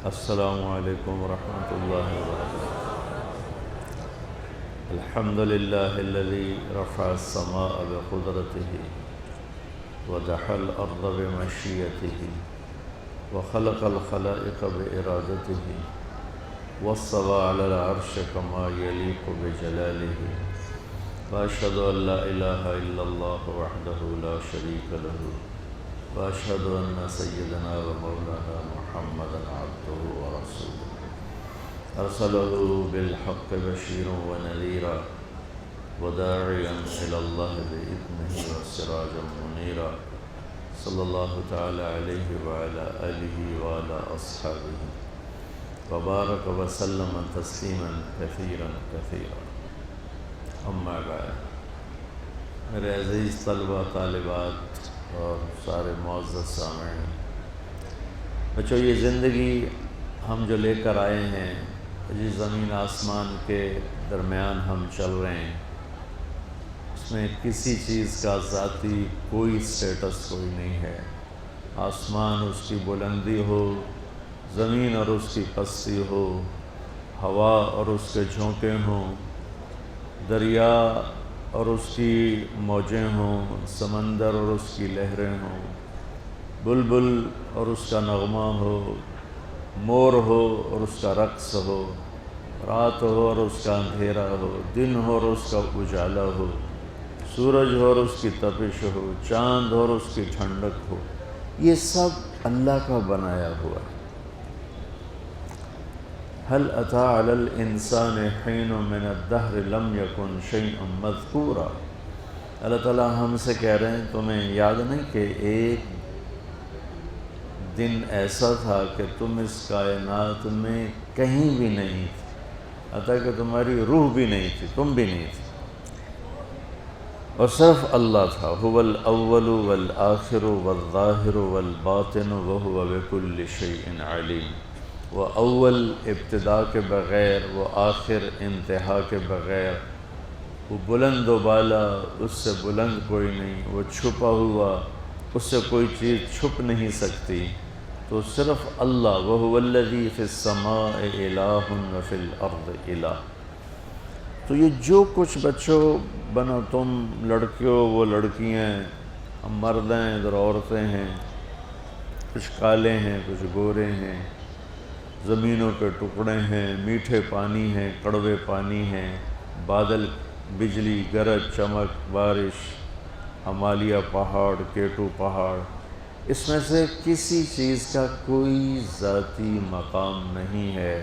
السلام علیکم ورحمۃ اللہ وبرکاتہ۔ الحمد للہ الذی رفع السماء بقدرته ودحى الأرض بمشیئته وخلق الخلائق بإرادته واستوى على العرش كما يليق بجلاله وأشهد أن لا إله إلا الله وحده لا شريك له وأشهد أن سيدنا ومولانا محمدا عبده ورسوله أرسله بالحق بشيرا ونذيرا وداعيا إلى الله بإذنه وسراجا منيرا صلى الله تعالى عليه وعلى آله وعلى أصحابه وبارك وسلم تسليما كثيرا كثيرا أما بعد۔ میرے عزیز طلبہ طالبات اور سارے معزز سامعین، بچوں، یہ زندگی ہم جو لے کر آئے ہیں، جس زمین آسمان کے درمیان ہم چل رہے ہیں، اس میں کسی چیز کا ذاتی کوئی سٹیٹس کوئی نہیں ہے۔ آسمان اس کی بلندی ہو، زمین اور اس کی پستی ہو، ہوا اور اس کے جھونکے ہوں، دریا اور اس کی موجیں ہوں، سمندر اور اس کی لہریں ہوں، بلبل اور اس کا نغمہ ہو، مور ہو اور اس کا رقص ہو، رات ہو اور اس کا اندھیرا ہو، دن ہو اور اس کا اجالا ہو، سورج ہو اور اس کی تپش ہو، چاند ہو اور اس کی ٹھنڈک ہو، یہ سب اللہ کا بنایا ہوا ہے۔ هل أتى على الإنسان حين من الدهر لم يكن شيئا مذكورا۔ اللہ تعالیٰ ہم سے کہہ رہے ہیں تمہیں یاد نہیں کہ ایک دن ایسا تھا کہ تم اس کائنات میں کہیں بھی نہیں تھے، حتیٰ کہ تمہاری روح بھی نہیں تھی، تم بھی نہیں تھے، اور صرف اللہ تھا۔ هو الأول والآخر والظاہر والباطن وهو بكل شيء علیم۔ وہ اول ابتدا کے بغیر، وہ آخر انتہا کے بغیر، وہ بلند و بالا، اس سے بلند کوئی نہیں، وہ چھپا ہوا، اس سے کوئی چیز چھپ نہیں سکتی، تو صرف اللہ۔ وَهُوَ الَّذِي فِي السَّمَاءِ إِلَٰهٌ وَفِي الْأَرْضِ إِلَٰهٌ۔ تو یہ جو کچھ بچوں بنا، تم لڑکیوں وہ لڑکیاں، ہم مرد ہیں، ادھر عورتیں ہیں، کچھ کالے ہیں کچھ گورے ہیں، زمینوں کے ٹکڑے ہیں، میٹھے پانی ہیں، کڑوے پانی ہیں، بادل، بجلی، گرج، چمک، بارش، ہمالیہ پہاڑ، کیٹو پہاڑ، اس میں سے کسی چیز کا کوئی ذاتی مقام نہیں ہے۔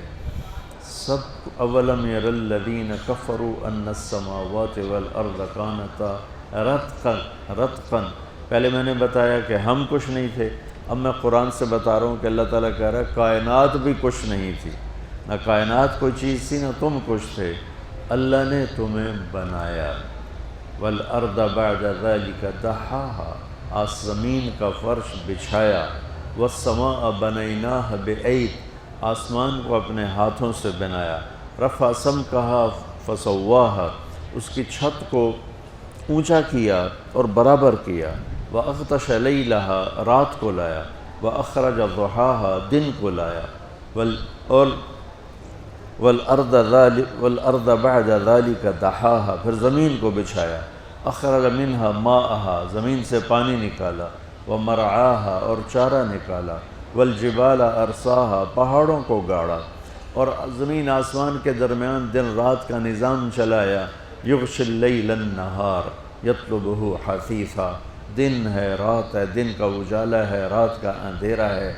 سب اولم یر الذین کفروا ان السماوات والارض کانتا رتقا۔ پہلے میں نے بتایا کہ ہم کچھ نہیں تھے، اب میں قرآن سے بتا رہا ہوں کہ اللہ تعالیٰ کہہ رہا ہے کائنات بھی کچھ نہیں تھی، نہ کائنات کوئی چیز تھی نہ تم کچھ تھے، اللہ نے تمہیں بنایا۔ والارض بعد ذلک دحاها، آس زمین کا فرش بچھایا، والسماء بنیناها بأید، آسمان کو اپنے ہاتھوں سے بنایا، رفع سمکها فسواها، اس کی چھت کو اونچا کیا اور برابر کیا، وَأَغْطَشَ لَيْلَهَا، رات کو لایا، وَأَخْرَجَ ضُحَاهَا، دن کو لایا، وَالْأَرْضَ بَعْدَ ذَلِكَ دَحَاهَا، پھر زمین کو بچھایا، أَخْرَجَ مِنْهَا مَاءَهَا، زمین سے پانی نکالا، وَمَرْعَاهَا، اور چارہ نکالا، وَالْجِبَالَ أَرْسَاهَا، پہاڑوں کو گاڑا، اور زمین آسمان کے درمیان دن رات کا نظام چلایا، يُغْشِ اللَّيْلَ النَّهَارَ يَطْلُبُهُ حَثِيثًا، دن ہے رات ہے، دن کا اجالا ہے، رات کا اندھیرا ہے۔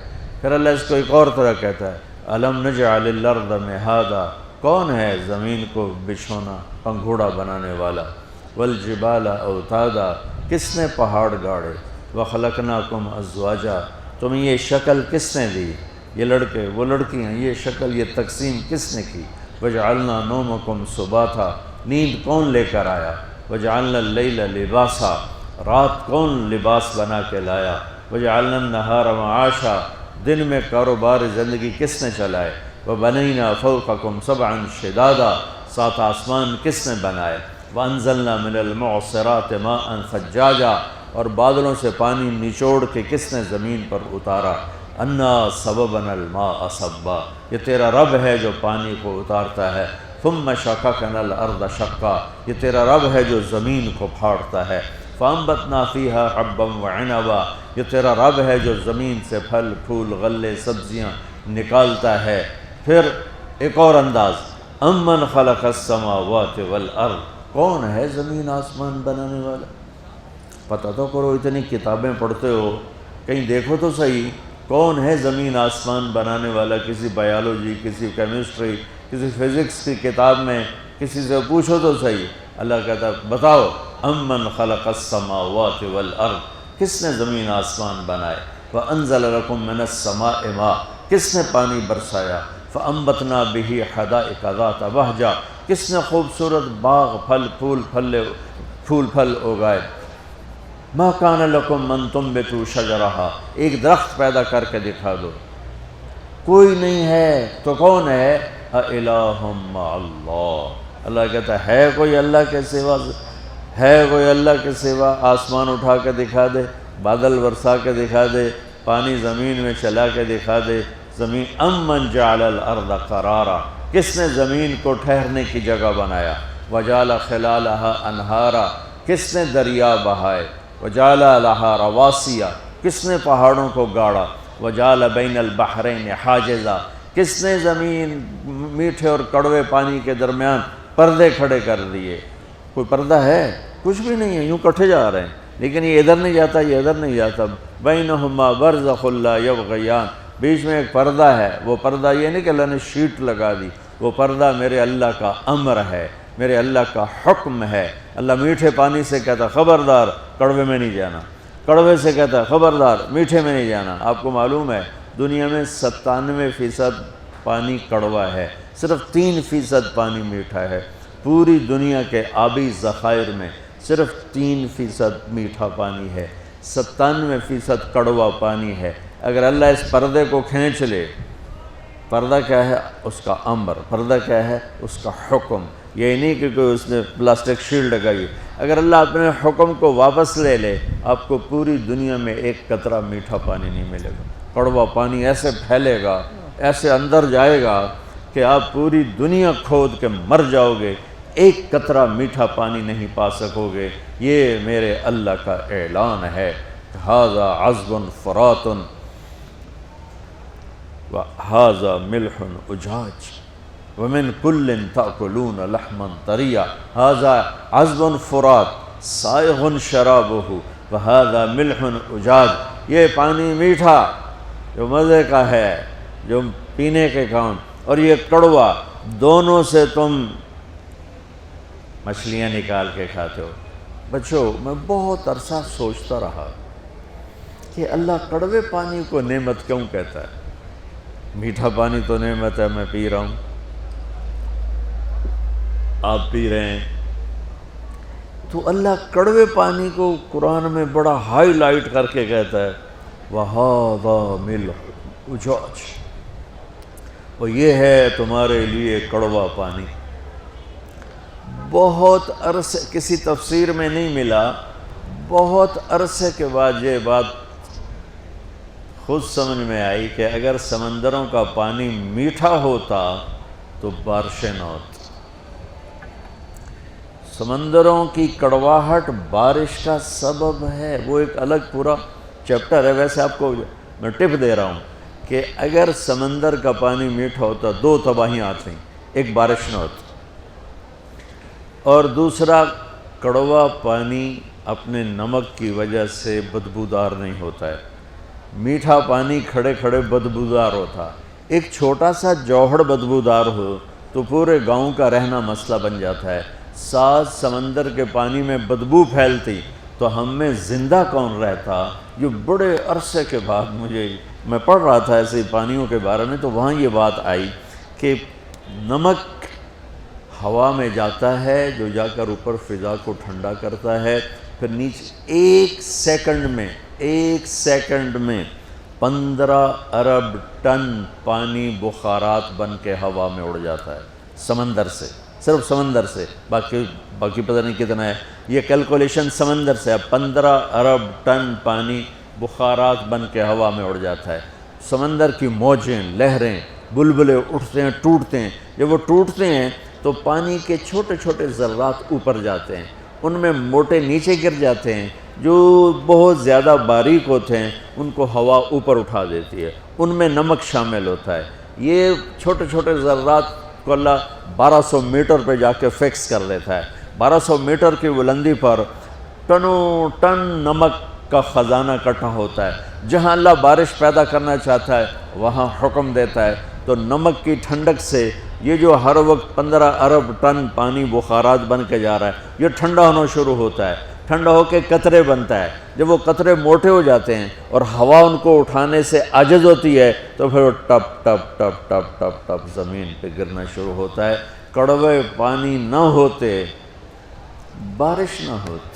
پھر اللہ اس کو ایک اور طرح کہتا ہے، أَلَمْ نَجْعَلِ الْأَرْضَ مِهَادًا، کون ہے زمین کو بچھونا پنگھوڑا بنانے والا، وَالْجِبَالَ أَوْتَادًا، کس نے پہاڑ گاڑے، وَخَلَقْنَاكُمْ أَزْوَاجًا، تمہیں یہ شکل کس نے دی، یہ لڑکے وہ لڑکیاں، یہ شکل یہ تقسیم کس نے کی، وَجَعَلْنَا نَوْمَكُمْ سُبَاتًا، نیند کون لے کر آیا، وَجَعَلْنَا اللَّيْلَ لِبَاسًا، رات کون لباس بنا کے لایا، وَجَعَلْنَا النَّهَارَ مَعَاشًا، دن میں کاروبار زندگی کس نے چلائے، وَبَنَيْنَا فَوْقَكُمْ سَبْعًا شِدَادًا، سات آسمان کس نے بنائے، وَأَنزَلْنَا مِنَ الْمُعْصِرَاتِ مَاءً ثَجَّاجًا، اور بادلوں سے پانی نچوڑ کے کس نے زمین پر اتارا، انا سببنا الماء صبا، یہ تیرا رب ہے جو پانی کو اتارتا ہے، ثم شققنا الارض شقا، یہ تیرا رب ہے جو زمین کو پھاڑتا ہے، فانبتنا فیہا حبا وعنبا، یہ تیرا رب ہے جو زمین سے پھل پھول غلے سبزیاں نکالتا ہے۔ پھر ایک اور انداز، امن خلق السماوات والارض، کون ہے زمین آسمان بنانے والا؟ پتہ تو کرو، اتنی کتابیں پڑھتے ہو، کہیں دیکھو تو صحیح کون ہے زمین آسمان بنانے والا۔ کسی بایولوجی، کسی کیمسٹری، کسی فزکس کی کتاب میں کسی سے پوچھو تو صحیح۔ اللہ کہتا ہے بتاؤ، امن خلق السماوات والارض، کس نے زمین آسمان بنائے؟ وانزل لکم من السماء ماء، کس نے پانی برسایا؟ فانبتنا بہ حدائق ذات بہجہ، کس نے خوبصورت باغ پھول پھل اگائے؟ ما کان لکم ان تنبتوا شجرہا، ایک درخت پیدا کر کے دکھا دو۔ کوئی نہیں ہے تو کون ہے؟ اِلٰہٌ مع اللہ، اللہ کہتا ہے کوئی اللہ کے سوا؟ ہے کوئی اللہ کے سوا؟ آسمان اٹھا کے دکھا دے، بادل برسا کے دکھا دے، پانی زمین میں چلا کے دکھا دے۔ زمین امن جعل الارض قرارا، کس نے زمین کو ٹھہرنے کی جگہ بنایا؟ وجعل خلالها انہارا، کس نے دریا بہائے؟ وجعل لها رواسیا، کس نے پہاڑوں کو گاڑا؟ وجعل بین البحرین حاجزا، کس نے زمین میٹھے اور کڑوے پانی کے درمیان پردے کھڑے کر دیے؟ کوئی پردہ ہے؟ کچھ بھی نہیں ہے، یوں کٹھے جا رہے ہیں، لیکن یہ ادھر نہیں جاتا، یہ ادھر نہیں جاتا۔ بینہما برزخ لا یبغیان، بیچ میں ایک پردہ ہے۔ وہ پردہ یہ نہیں کہ اللہ نے شیٹ لگا دی، وہ پردہ میرے اللہ کا امر ہے، میرے اللہ کا حکم ہے۔ اللہ میٹھے پانی سے کہتا خبردار کڑوے میں نہیں جانا، کڑوے سے کہتا خبردار میٹھے میں نہیں جانا۔ آپ کو معلوم ہے دنیا میں 97% پانی کڑوا ہے، صرف 3% پانی میٹھا ہے۔ پوری دنیا کے آبی ذخائر میں صرف 3% میٹھا پانی ہے، 97% کڑوا پانی ہے۔ اگر اللہ اس پردے کو کھینچ لے، پردہ کیا ہے؟ اس کا امر۔ پردہ کیا ہے؟ اس کا حکم۔ یہ نہیں کہ کوئی اس نے پلاسٹک شیلڈ لگائی۔ اگر اللہ اپنے حکم کو واپس لے لے، آپ کو پوری دنیا میں ایک قطرہ میٹھا پانی نہیں ملے گا۔ کڑوا پانی ایسے پھیلے گا، ایسے اندر جائے گا کہ آپ پوری دنیا کھود کے مر جاؤ گے، ایک قطرہ میٹھا پانی نہیں پا سکو گے۔ یہ میرے اللہ کا اعلان ہے۔ ھذا عذب فرات وَهَذَا مِلْحٌ أُجَاجٌ وَمِنْ كُلٍّ تَأْكُلُونَ لَحْمًا طَرِيًّا هَذَا عَذْبٌ فُرَاتٌ سَائِغٌ شَرَابُهُ وَهَذَا مِلْحٌ أُجَاجٌ، یہ پانی میٹھا جو مزے کا ہے، جو پینے کے کام، اور یہ کڑوا، دونوں سے تم مچھلیاں نکال کے کھاتے ہو۔ بچو، میں بہت عرصہ سوچتا رہا کہ اللہ کڑوے پانی کو نعمت کیوں کہتا ہے؟ میٹھا پانی تو نعمت ہے، میں پی رہا ہوں، آپ پی رہے ہیں، تو اللہ کڑوے پانی کو قرآن میں بڑا ہائی لائٹ کر کے کہتا ہے وَهَذَا مِلْحٌ أُجَاجٌ، اور یہ ہے تمہارے لیے کڑوا پانی۔ بہت عرصے، کسی تفسیر میں نہیں ملا، بہت عرصے کے بعد یہ بات خود سمجھ میں آئی کہ اگر سمندروں کا پانی میٹھا ہوتا تو بارشیں نہ ہوتی۔ سمندروں کی کڑواہٹ بارش کا سبب ہے، وہ ایک الگ پورا چیپٹر ہے۔ ویسے آپ کو میں ٹپ دے رہا ہوں کہ اگر سمندر کا پانی میٹھا ہوتا 2 تباہیاں آتی، ایک بارش نہ ہوتی، اور دوسرا کڑوا پانی اپنے نمک کی وجہ سے بدبودار نہیں ہوتا ہے۔ میٹھا پانی کھڑے کھڑے بدبودار ہوتا، ایک چھوٹا سا جوہر بدبودار ہو تو پورے گاؤں کا رہنا مسئلہ بن جاتا ہے۔ ساتھ سمندر کے پانی میں بدبو پھیلتی تو ہم میں زندہ کون رہتا؟ جو بڑے عرصے کے بعد میں پڑھ رہا تھا ایسے پانیوں کے بارے میں، تو وہاں یہ بات آئی کہ نمک ہوا میں جاتا ہے جو جا کر اوپر فضا کو ٹھنڈا کرتا ہے، پھر نیچے ایک سیکنڈ میں 15 ارب ٹن پانی بخارات بن کے ہوا میں اڑ جاتا ہے سمندر سے، صرف سمندر سے، باقی پتہ نہیں کتنا ہے، یہ کیلکولیشن سمندر سے ہے۔ 15 ارب ٹن پانی بخارات بن کے ہوا میں اڑ جاتا ہے۔ سمندر کی موجیں، لہریں، بلبلے اٹھتے ہیں، ٹوٹتے ہیں. جب وہ ٹوٹتے ہیں تو پانی کے چھوٹے چھوٹے ذرات اوپر جاتے ہیں، ان میں موٹے نیچے گر جاتے ہیں، جو بہت زیادہ باریک ہوتے ہیں ان کو ہوا اوپر اٹھا دیتی ہے، ان میں نمک شامل ہوتا ہے. یہ چھوٹے چھوٹے ذرات کو اللہ 1200 میٹر پہ جا کے فکس کر دیتا ہے. 1200 میٹر کی بلندی پر ٹنوں ٹن نمک کا خزانہ اکٹھا ہوتا ہے. جہاں اللہ بارش پیدا کرنا چاہتا ہے وہاں حکم دیتا ہے، تو نمک کی ٹھنڈک سے یہ جو ہر وقت 15 ارب ٹن پانی بخارات بن کے جا رہا ہے، یہ ٹھنڈا ہونا شروع ہوتا ہے. ٹھنڈا ہو کے قطرے بنتا ہے. جب وہ قطرے موٹے ہو جاتے ہیں اور ہوا ان کو اٹھانے سے عاجز ہوتی ہے تو پھر وہ ٹپ ٹپ ٹپ ٹپ ٹپ ٹپ زمین پہ گرنا شروع ہوتا ہے. کڑوے پانی نہ ہوتے بارش نہ ہوتی،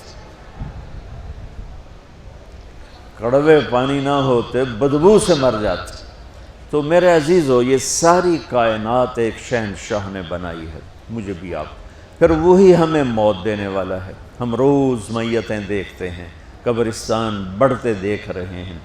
کڑوے پانی نہ ہوتے بدبو سے مر جاتے. تو میرے عزیزو، یہ ساری کائنات ایک شہنشاہ نے بنائی ہے، مجھے بھی آپ. پھر وہی ہمیں موت دینے والا ہے. ہم روز میتیں دیکھتے ہیں، قبرستان بڑھتے دیکھ رہے ہیں،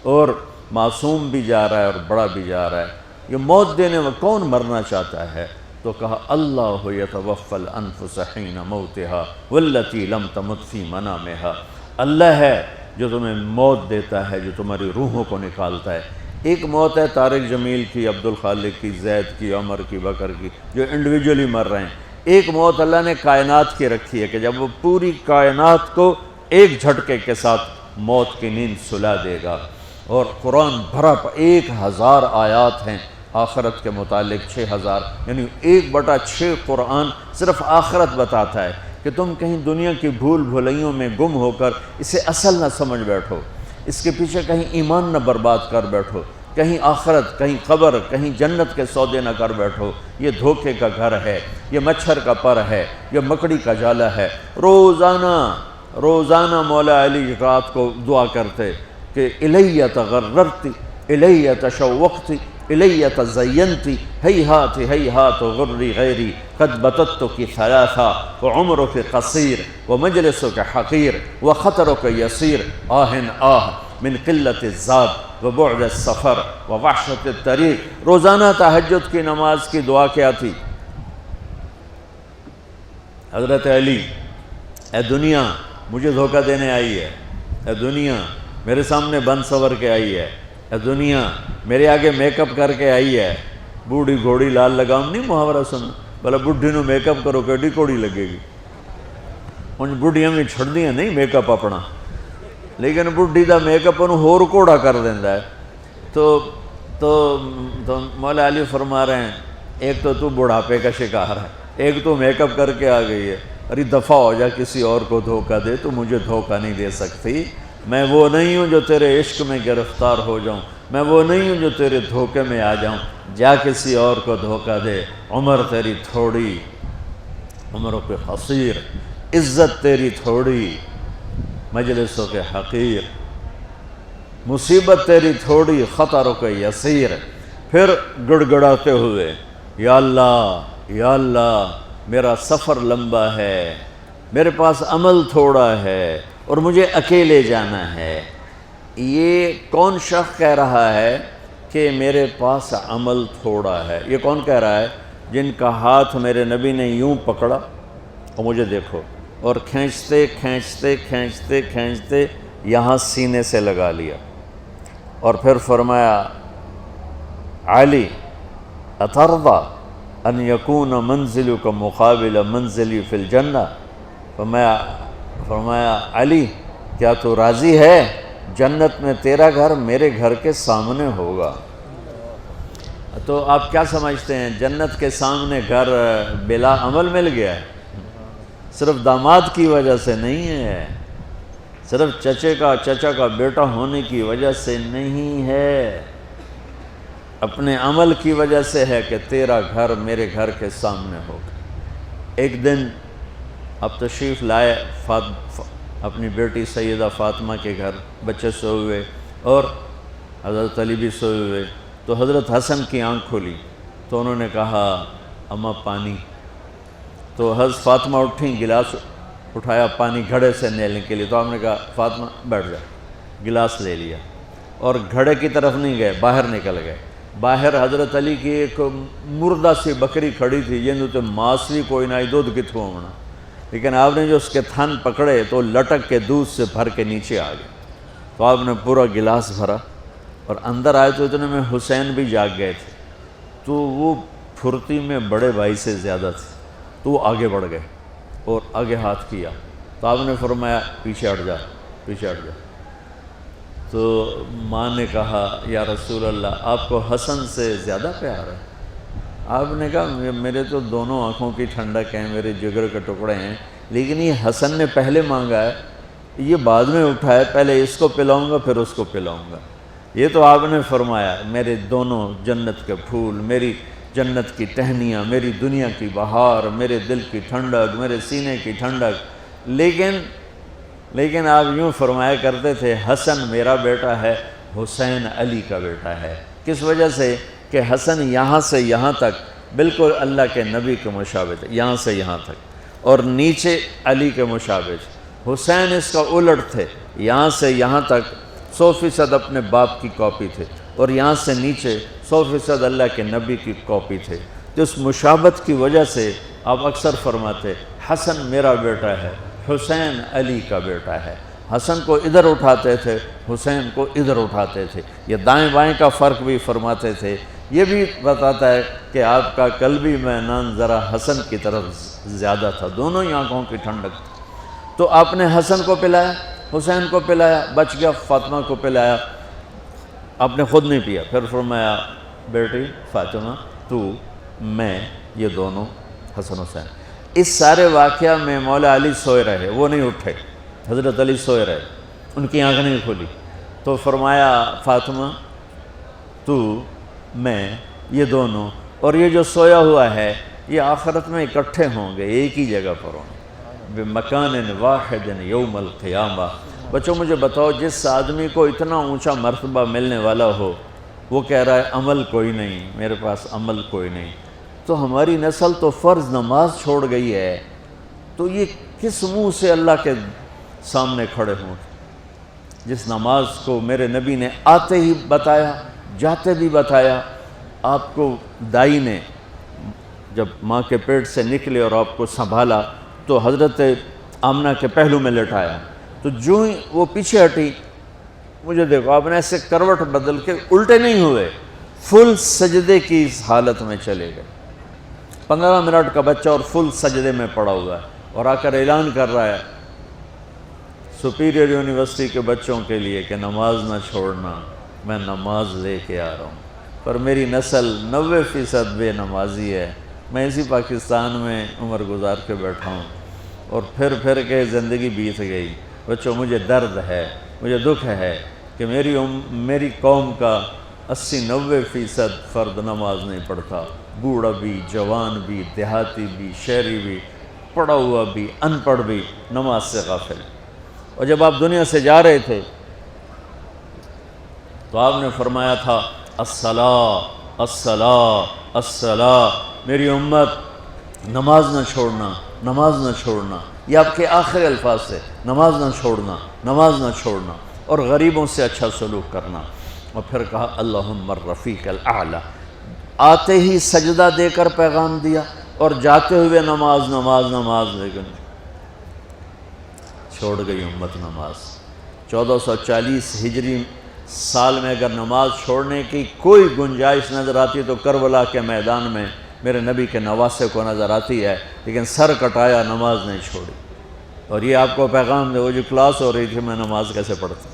اور معصوم بھی جا رہا ہے اور بڑا بھی جا رہا ہے. یہ موت دینے والا کون مرنا چاہتا ہے؟ تو کہا اللہ یتوفی الانفس حین موتها واللتی لم تمت فی منامها. اللہ ہے جو تمہیں موت دیتا ہے، جو تمہاری روحوں کو نکالتا ہے. ایک موت ہے طارق جمیل کی، عبد الخالق کی، زید کی، عمر کی، بکر کی، جو انڈیویجولی مر رہے ہیں. ایک موت اللہ نے کائنات کی رکھی ہے کہ جب وہ پوری کائنات کو ایک جھٹکے کے ساتھ موت کی نیند سلا دے گا. اور قرآن بھرا 1000 آیات ہیں آخرت کے متعلق، 6000، یعنی 1/6 قرآن صرف آخرت بتاتا ہے کہ تم کہیں دنیا کی بھول بھلائیوں میں گم ہو کر اسے اصل نہ سمجھ بیٹھو، اس کے پیچھے کہیں ایمان نہ برباد کر بیٹھو، کہیں آخرت، کہیں قبر، کہیں جنت کے سودے نہ کر بیٹھو. یہ دھوکے کا گھر ہے، یہ مچھر کا پر ہے، یہ مکڑی کا جالا ہے. روزانہ مولا علی رات کو دعا کرتے کہ الیہ تغررتی، الیہ تشوقتی، الیہ تزینتی، ہیہات ہیہات غری غیری قد بتتک ثلاثا وعمرک قصیر ومجلسک حقیر وخطرک یسیر آہن آہ من قلت الزاد وبعد السفر ووحشت الطریق. روزانہ تہجد کی نماز کی دعا کیا تھی؟ حضرت علی، اے دنیا مجھے دھوکہ دینے آئی ہے، اے دنیا میرے سامنے بند سور کے آئی ہے، اے دنیا میرے آگے میک اپ کر کے آئی ہے. بوڑھی گھوڑی لال لگام نہیں محاورہ سن، بلا بڈھی نو میک اپ کرو کیڈی کوڑی لگے گی. ان بڈھیاں بھی چھڑ دیاں نہیں میک اپ اپنا، لیکن بڈھی دا میک اپ انہوں ہور کوڑا کر دیندہ ہے. تو مولا علی فرما رہے ہیں ایک تو بڑھاپے کا شکار ہے، ایک تو میک اپ کر کے آ گئی ہے. ارے دفع ہو جا، کسی اور کو دھوکہ دے، تو مجھے دھوکہ نہیں دے سکتی. میں وہ نہیں ہوں جو تیرے عشق میں گرفتار ہو جاؤں، میں وہ نہیں ہوں جو تیرے دھوکے میں آ جاؤں. جا کسی اور کو دھوکہ دے. عمر تیری تھوڑی، عمروں پہ قصیر، عزت تیری تھوڑی، مجلسوں کے حقیر، مصیبت تیری تھوڑی، خطروں کے یسیر. پھر گڑ گڑاتے ہوئے یا اللہ میرا سفر لمبا ہے، میرے پاس عمل تھوڑا ہے اور مجھے اکیلے جانا ہے. یہ کون شخص کہہ رہا ہے کہ میرے پاس عمل تھوڑا ہے؟ یہ کون کہہ رہا ہے؟ جن کا ہاتھ میرے نبی نے یوں پکڑا اور مجھے دیکھو، اور کھینچتے کھینچتے کھینچتے کھینچتے یہاں سینے سے لگا لیا، اور پھر فرمایا علی اترضی ان یکون منزلک مقابل منزلی فی الجنہ. فرمایا علی کیا تو راضی ہے جنت میں تیرا گھر میرے گھر کے سامنے ہوگا؟ تو آپ کیا سمجھتے ہیں جنت کے سامنے گھر بلا عمل مل گیا ہے؟ صرف داماد کی وجہ سے نہیں ہے، صرف چچا کا بیٹا ہونے کی وجہ سے نہیں ہے، اپنے عمل کی وجہ سے ہے کہ تیرا گھر میرے گھر کے سامنے ہوگا. ایک دن اب تشریف لائے اپنی بیٹی سیدہ فاطمہ کے گھر، بچے سوئے ہوئے اور حضرت علی بھی سوئے ہوئے. تو حضرت حسن کی آنکھ کھولی تو انہوں نے کہا اماں پانی. تو حضرت فاطمہ اٹھیں، گلاس اٹھایا پانی گھڑے سے لینے کے لیے. تو آپ نے کہا فاطمہ بیٹھ جا. گلاس لے لیا. اور گھڑے کی طرف نہیں گئے، باہر نکل گئے۔ باہر حضرت علی کی ایک مردہ سی بکری کھڑی تھی، یہ تو ماس بھی کوئی نہ دودھ کتوں ہونا، لیکن آپ نے جو اس کے تھن پکڑے تو لٹک کے دودھ سے بھر کے نیچے آ گئے۔ تو آپ نے پورا گلاس بھرا اور اندر آئے تو اتنے میں حسین بھی جاگ گئے تھے، تو وہ پھرتی میں بڑے بھائی سے زیادہ تھے، تو وہ آگے بڑھ گئے اور آگے ہاتھ کیا، تو آپ نے فرمایا پیچھے ہٹ جا، پیچھے ہٹ جا۔ تو ماں نے کہا یا رسول اللہ آپ کو حسن سے زیادہ پیار ہے؟ آپ نے کہا میرے تو دونوں آنکھوں کی ٹھنڈک ہیں، میرے جگر کے ٹکڑے ہیں، لیکن یہ حسن نے پہلے مانگا ہے، یہ بعد میں اٹھا ہے، پہلے اس کو پلاؤں گا پھر اس کو پلاؤں گا۔ یہ تو آپ نے فرمایا میرے دونوں جنت کے پھول، میری جنت کی ٹہنیاں، میری دنیا کی بہار، میرے دل کی ٹھنڈک، میرے سینے کی ٹھنڈک، لیکن آپ یوں فرمایا کرتے تھے حسن میرا بیٹا ہے، حسین علی کا بیٹا ہے۔ کس وجہ سے کہ حسن یہاں سے یہاں تک بالکل اللہ کے نبی کے مشابہ تھے، یہاں سے یہاں تک، اور نیچے علی کے مشابہ تھے۔ حسین اس کا الٹ تھے، یہاں سے یہاں تک 100% اپنے باپ کی کاپی تھے، اور یہاں سے نیچے 100% اللہ کے نبی کی کاپی تھے۔ تو اس مشابہت کی وجہ سے آپ اکثر فرماتے حسن میرا بیٹا ہے، حسین علی کا بیٹا ہے۔ حسن کو ادھر اٹھاتے تھے، حسین کو ادھر اٹھاتے تھے، یہ دائیں بائیں کا فرق بھی فرماتے تھے۔ یہ بھی بتاتا ہے کہ آپ کا قلبی میدان ذرا حسن کی طرف زیادہ تھا، دونوں ہی آنکھوں کی ٹھنڈک تھی۔ تو آپ نے حسن کو پلایا، حسین کو پلایا، بچ گیا، فاطمہ کو پلایا، آپ نے خود نہیں پیا۔ پھر فرمایا بیٹی فاطمہ تو میں یہ دونوں حسن حسین۔ اس سارے واقعہ میں مولا علی سوئے رہے، وہ نہیں اٹھے، حضرت علی سوئے رہے، ان کی آنکھ نہیں کھلی۔ تو فرمایا فاطمہ تو میں یہ دونوں، اور یہ جو سویا ہوا ہے یہ آخرت میں اکٹھے ہوں گے، ایک ہی جگہ پر ہوں گے، بمکان واحد یوم القیامہ۔ بچوں مجھے بتاؤ، جس آدمی کو اتنا اونچا مرتبہ ملنے والا ہو، وہ کہہ رہا ہے عمل کوئی نہیں، میرے پاس عمل کوئی نہیں، تو ہماری نسل تو فرض نماز چھوڑ گئی ہے، تو یہ کس منہ سے اللہ کے سامنے کھڑے ہوں؟ جس نماز کو میرے نبی نے آتے ہی بتایا، جاتے بھی بتایا۔ آپ کو دائی نے جب ماں کے پیٹ سے نکلے اور آپ کو سنبھالا تو حضرت آمنہ کے پہلو میں لٹایا، تو جو ہی وہ پیچھے ہٹی، مجھے دیکھو آپ نے ایسے کروٹ بدل کے الٹے نہیں ہوئے، فل سجدے کی اس حالت میں چلے گئے۔ 15 منٹ کا بچہ اور فل سجدے میں پڑا ہوا ہے، اور آ کر اعلان کر رہا ہے سپیریئر یونیورسٹی کے بچوں کے لیے کہ نماز نہ چھوڑنا، میں نماز لے کے آ رہا ہوں۔ پر میری نسل 90% بے نمازی ہے، میں اسی پاکستان میں عمر گزار کے بیٹھا ہوں، اور پھر کے زندگی بیت گئی۔ بچوں مجھے درد ہے، مجھے دکھ ہے کہ میری قوم کا 80-90% فرد نماز نہیں پڑھتا، بوڑھا بھی، جوان بھی، دیہاتی بھی، شہری بھی، پڑھا ہوا بھی، ان پڑھ بھی، نماز سے غافل۔ اور جب آپ دنیا سے جا رہے تھے تو آپ نے فرمایا تھا الصلاۃ الصلاۃ الصلاۃ، میری امت نماز نہ چھوڑنا، نماز نہ چھوڑنا، یہ آپ کے آخری الفاظ سے، نماز نہ چھوڑنا، نماز نہ چھوڑنا، اور غریبوں سے اچھا سلوک کرنا۔ اور پھر کہا اللہم الرفیق الاعلی، آتے ہی سجدہ دے کر پیغام دیا، اور جاتے ہوئے نماز نماز نماز، لیکن چھوڑ گئی امت نماز۔ 1440 ہجری سال میں اگر نماز چھوڑنے کی کوئی گنجائش نظر آتی تو کربلا کے میدان میں میرے نبی کے نواسے کو نظر آتی ہے، لیکن سر کٹایا، نماز نہیں چھوڑی۔ اور یہ آپ کو پیغام دے، وہ جو کلاس ہو رہی تھی میں نماز کیسے پڑھتا،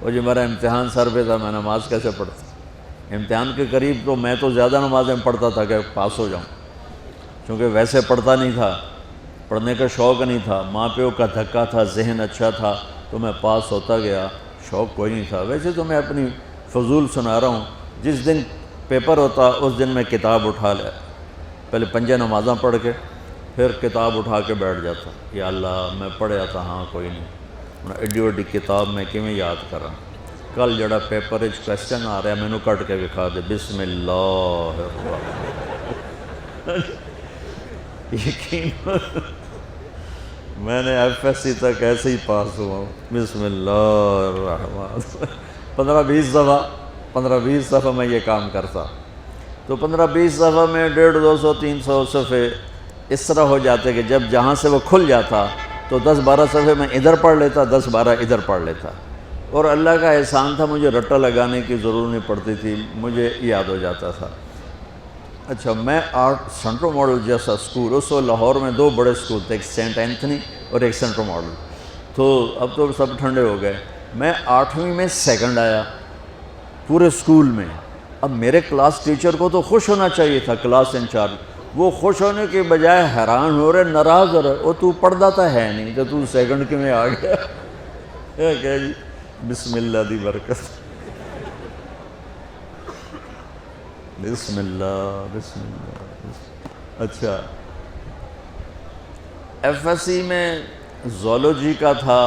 وہ جو میرا امتحان سر پہ تھا میں نماز کیسے پڑھتا۔ امتحان کے قریب تو میں تو زیادہ نمازیں پڑھتا تھا کہ پاس ہو جاؤں، کیونکہ ویسے پڑھتا نہیں تھا، پڑھنے کا شوق نہیں تھا، ماں پیو کا دھکا تھا، ذہن اچھا تھا تو میں پاس ہوتا گیا، شوق کوئی نہیں تھا۔ ویسے تو میں اپنی فضول سنا رہا ہوں، جس دن پیپر ہوتا اس دن میں کتاب اٹھا لے، پہلے 5 نمازاں پڑھ کے پھر کتاب اٹھا کے بیٹھ جاتا، یا اللہ میں پڑھیا تھا، ہاں کوئی نہیں، ایڈی وڈی کتاب میں کیویں یاد کراں، کل جڑا پیپر وچ کویسچن آ رہا ہے مینوں کٹ کے دکھا دے، بسم اللہ الرحمن۔ یقین میں نے ایف ایس سی تک ایسے ہی پاس ہوا ہوں، بسم اللہ الرحمن۔ 15-20 دفعہ میں یہ کام کرتا. تو 15-20 دفعہ میں 150, 200, 300 صفحے اس طرح ہو جاتے کہ جب جہاں سے وہ کھل جاتا تو 10-12 صفحے میں ادھر پڑھ لیتا, 10-12 ادھر پڑھ لیتا. اور اللہ کا احسان تھا, مجھے رٹا لگانے کی ضرورت نہیں پڑتی تھی, مجھے یاد ہو جاتا تھا. اچھا, میں سینٹرل ماڈل جیسا اسکول, اس وقت لاہور میں 2 بڑے اسکول تھے, ایک سینٹ اینتھنی اور ایک سینٹرل ماڈل. تو اب تو سب ٹھنڈے ہو گئے. میں 8ویں میں سیکنڈ آیا پورے اسکول میں. اب میرے کلاس ٹیچر کو تو خوش ہونا چاہیے تھا, کلاس انچارج, وہ خوش ہونے کے بجائے حیران ہو رہے, ناراض ہو رہے, وہ تو پڑھتا تھا ہے نہیں تو سیکنڈ کے میں آ گیا. کہ جی بسم اللہ دی برکت, بسم اللہ بسم اللہ. اچھا, ایف ایس سی میں زولوجی کا تھا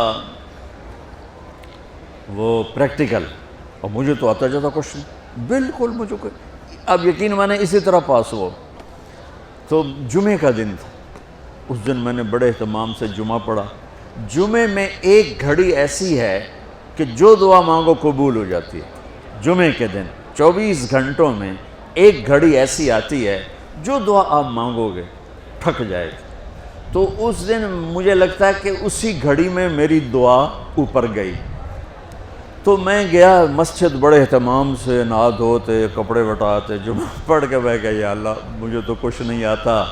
وہ پریکٹیکل, اور مجھے تو آتا جاتا کچھ نہیں بالکل, مجھے کوئی, اب یقین مانے اسی طرح پاس ہوا. تو جمعے کا دن تھا, اس دن میں نے بڑے اہتمام سے جمعہ پڑھا. جمعے میں ایک گھڑی ایسی ہے کہ جو دعا مانگو قبول ہو جاتی ہے. جمعے کے دن 24 گھنٹوں میں ایک گھڑی ایسی آتی ہے جو دعا آپ مانگو گے ٹھک جائے گی. تو اس دن مجھے لگتا ہے کہ اسی گھڑی میں میری دعا اوپر گئی. تو میں گیا مسجد بڑے اہتمام سے, نہا دھوتے, کپڑے وٹاتے, جمعہ پڑھ کے میں کہا یا اللہ مجھے تو کچھ نہیں آتا,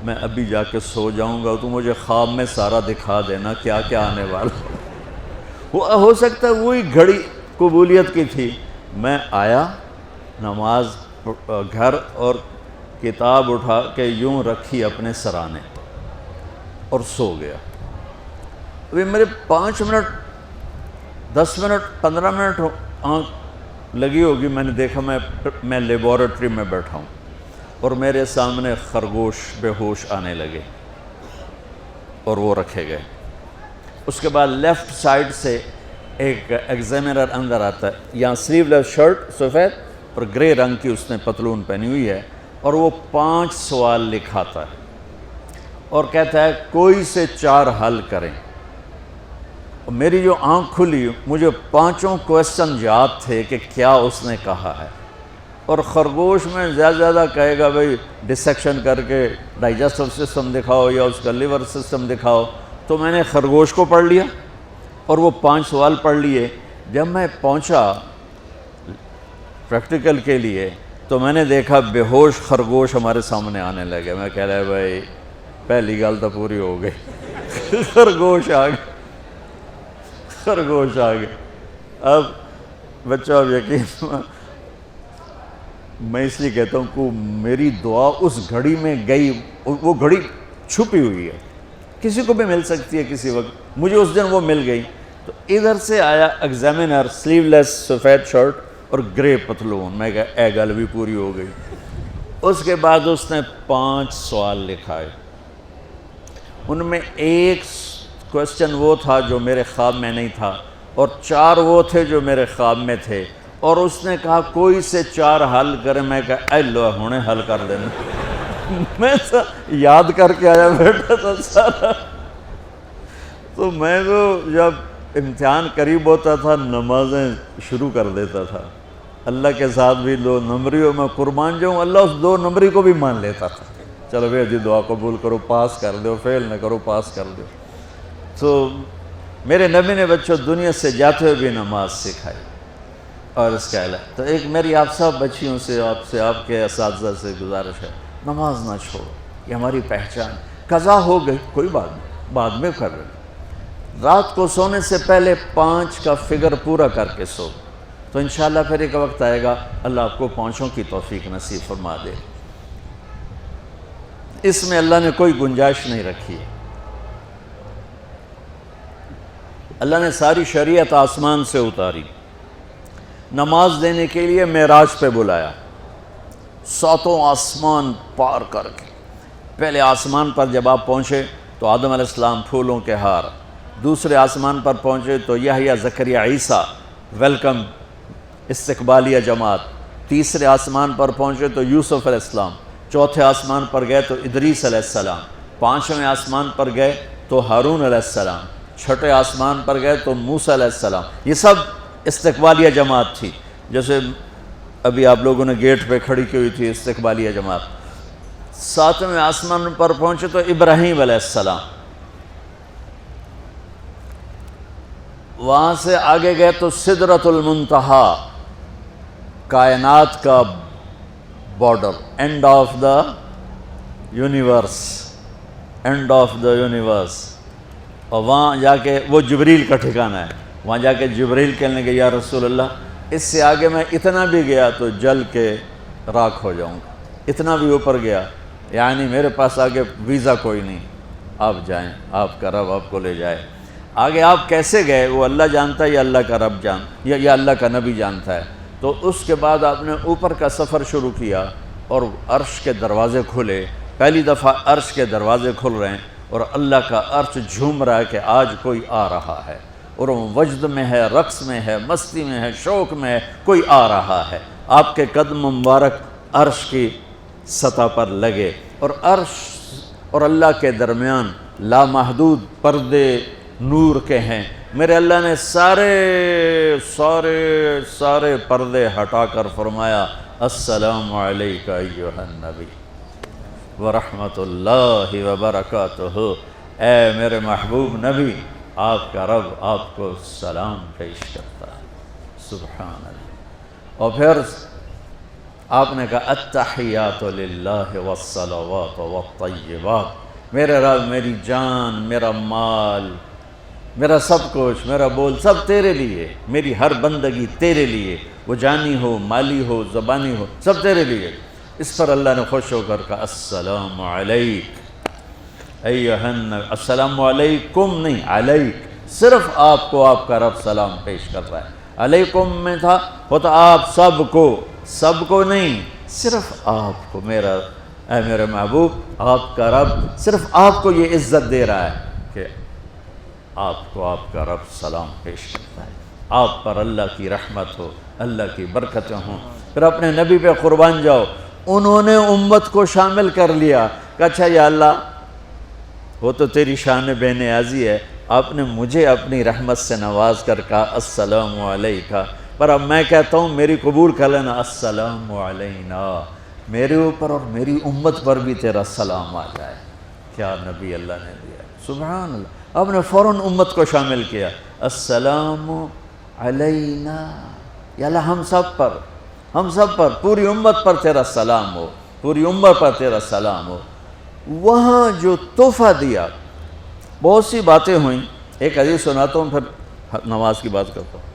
میں ابھی جا کے سو جاؤں گا, تو مجھے خواب میں سارا دکھا دینا کیا کیا آنے والا. وہ ہو سکتا ہے وہی گھڑی قبولیت کی تھی. میں آیا نماز گھر, اور کتاب اٹھا کے یوں رکھی اپنے سرانے اور سو گیا. ابھی میرے 5 منٹ 10 منٹ 15 منٹ آنکھ لگی ہوگی, میں نے دیکھا میں لیبارٹری میں بیٹھا ہوں اور میرے سامنے خرگوش بے ہوش آنے لگے اور وہ رکھے گئے. اس کے بعد لیفٹ سائڈ سے ایک ایگزامینر اندر آتا ہے, یہاں سلیو لیس شرٹ سفید اور گرے رنگ کی اس نے پتلون پہنی ہوئی ہے, اور وہ 5 سوال لکھاتا ہے اور کہتا ہے کوئی سے 4 حل کریں. اور میری جو آنکھ کھلی, مجھے 5 کویسچن یاد تھے کہ کیا اس نے کہا ہے. اور خرگوش میں زیادہ زیادہ کہے گا بھئی ڈسیکشن کر کے ڈائجسٹو سسٹم دکھاؤ یا اس کا لیور سسٹم دکھاؤ. تو میں نے خرگوش کو پڑھ لیا اور وہ 5 سوال پڑھ لیے. جب میں پہنچا پریکٹیکل کے لیے تو میں نے دیکھا بے ہوش خرگوش ہمارے سامنے آنے لگے. میں کہہ رہا بھائی پہلی گل تو پوری ہو گئی, خرگوش آ گئے, خرگوش آ گئے. اب بچہ اب یقین میں اس لیے کہتا ہوں کہ میری دعا اس گھڑی میں گئی, وہ گھڑی چھپی ہوئی ہے, کسی کو بھی مل سکتی ہے کسی وقت, مجھے اس دن وہ مل گئی. تو ادھر سے آیا ایگزامینر, سلیو لیس سفید شرٹ اور گرے پتلون, میں کہا اے گل بھی پوری ہو گئی. اس کے بعد اس نے 5 سوال لکھائے, ان میں ایک کویسچن وہ تھا جو میرے خواب میں نہیں تھا, اور 4 وہ تھے جو میرے خواب میں تھے. اور اس نے کہا کوئی سے 4 حل کرے. میں کہا اے لو ہونے حل کر دینا. میں یاد کر کے آیا بیٹھا تھا سارا. تو میں تو جب امتحان قریب ہوتا تھا نمازیں شروع کر دیتا تھا. اللہ کے ساتھ بھی 2 نمبریوں میں قربان جاؤں, اللہ اس 2 نمبری کو بھی مان لیتا تھا. چلو بھائی جی دعا قبول کرو, پاس کر دو, فیل نہ کرو, پاس کر دو. تو میرے نبی نے بچوں دنیا سے جاتے ہوئے بھی نماز سکھائی. اور اس کا علاوہ تو ایک میری آپ سب بچیوں سے, آپ کے اساتذہ سے گزارش ہے, نماز نہ چھوڑو, یہ ہماری پہچان. قضا ہو گئی کوئی بات نہیں, بعد میں کر لیں. رات کو سونے سے پہلے 5 کا فگر پورا کر کے سو, تو انشاءاللہ پھر ایک وقت آئے گا اللہ آپ کو 5 کی توفیق نصیب فرما دے. اس میں اللہ نے کوئی گنجائش نہیں رکھی. اللہ نے ساری شریعت آسمان سے اتاری, نماز دینے کے لیے معراج پہ بلایا, 7 آسمان پار کر کے. پہلے آسمان پر جب آپ پہنچے تو آدم علیہ السلام پھولوں کے ہار, دوسرے آسمان پر پہنچے تو یحییٰ زکریا عیسیٰ ویلکم استقبالیہ جماعت, تیسرے آسمان پر پہنچے تو یوسف علیہ السلام, چوتھے آسمان پر گئے تو ادریس علیہ السلام, 5ویں آسمان پر گئے تو ہارون علیہ السلام, 6ٹھے آسمان پر گئے تو موسیٰ علیہ السلام. یہ سب استقبالیہ جماعت تھی، جیسے ابھی آپ لوگوں نے گیٹ پہ کھڑی کی ہوئی تھی استقبالیہ جماعت۔ 7ویں آسمان پر پہنچے تو ابراہیم علیہ السلام، وہاں سے آگے گئے تو سدرۃ المنتہا، کائنات کا border, and of the universe, and of the universe, اور وہاں جا کے وہ جبریل کا ٹھکانہ ہے، وہاں جا کے جبریل کہنے لگے یا رسول اللہ اس سے آگے میں اتنا بھی گیا تو جل کے راکھ ہو جاؤں گا، اتنا بھی اوپر گیا یعنی میرے پاس آگے ویزا کوئی نہیں، آپ جائیں، آپ کا رب آپ کو لے جائے۔ آگے آپ کیسے گئے وہ اللہ جانتا ہے یا اللہ کا رب یا اللہ کا نبی جانتا ہے۔ تو اس کے بعد آپ نے اوپر کا سفر شروع کیا اور عرش کے دروازے کھلے، پہلی دفعہ عرش کے دروازے کھل رہے ہیں اور اللہ کا عرش جھوم رہا ہے کہ آج کوئی آ رہا ہے، اور وہ وجد میں ہے، رقص میں ہے، مستی میں ہے، شوق میں ہے، کوئی آ رہا ہے۔ آپ کے قدم مبارک عرش کی سطح پر لگے، اور عرش اور اللہ کے درمیان لامحدود پردے نور کے ہیں۔ میرے اللہ نے سارے پردے ہٹا کر فرمایا السلام علیک ایھا النبی ورحمۃ اللہ وبرکاتہ، اے میرے محبوب نبی آپ کا رب آپ کو سلام پیش کرتا ہے۔ سبحان اللہ۔ اور پھر آپ نے کہا التحیات للہ والصلوات والطیبات، میرے رب میری جان، میرا مال، میرا سب کچھ، میرا بول سب تیرے لیے، میری ہر بندگی تیرے لیے، وہ جانی ہو، مالی ہو، زبانی ہو، سب تیرے لیے۔ اس پر اللہ نے خوش ہو کر کہا السلام علیک ایھا النبی، السلام علیکم نہیں، علیک، صرف آپ کو آپ کا رب سلام پیش کر رہا ہے۔ علیکم میں تھا ہوتا آپ سب کو نہیں، صرف آپ کو، میرا اے میرے محبوب آپ کا رب صرف آپ کو یہ عزت دے رہا ہے کہ آپ کو آپ کا رب سلام پیش کرتا ہے، آپ پر اللہ کی رحمت ہو، اللہ کی برکتیں ہوں۔ پھر اپنے نبی پہ قربان جاؤ، انہوں نے امت کو شامل کر لیا کہ اچھا یا اللہ وہ تو تیری شان بے نیازی ہے، آپ نے مجھے اپنی رحمت سے نواز کر کہا السلام علیکہ، پر اب میں کہتا ہوں میری قبول کر لینا السلام علینا، میرے اوپر اور میری امت پر بھی تیرا سلام آ جائے۔ کیا نبی اللہ نے دیا، سبحان اللہ۔ آپ نے فوراً امت کو شامل کیا، السلام علینا، یا اللہ ہم سب پر پوری امت پر تیرا سلام ہو، پوری امت پر تیرا سلام ہو۔ وہاں جو تحفہ دیا، بہت سی باتیں ہوئیں، ایک حدیث سناتا ہوں پھر نماز کی بات کرتا ہوں۔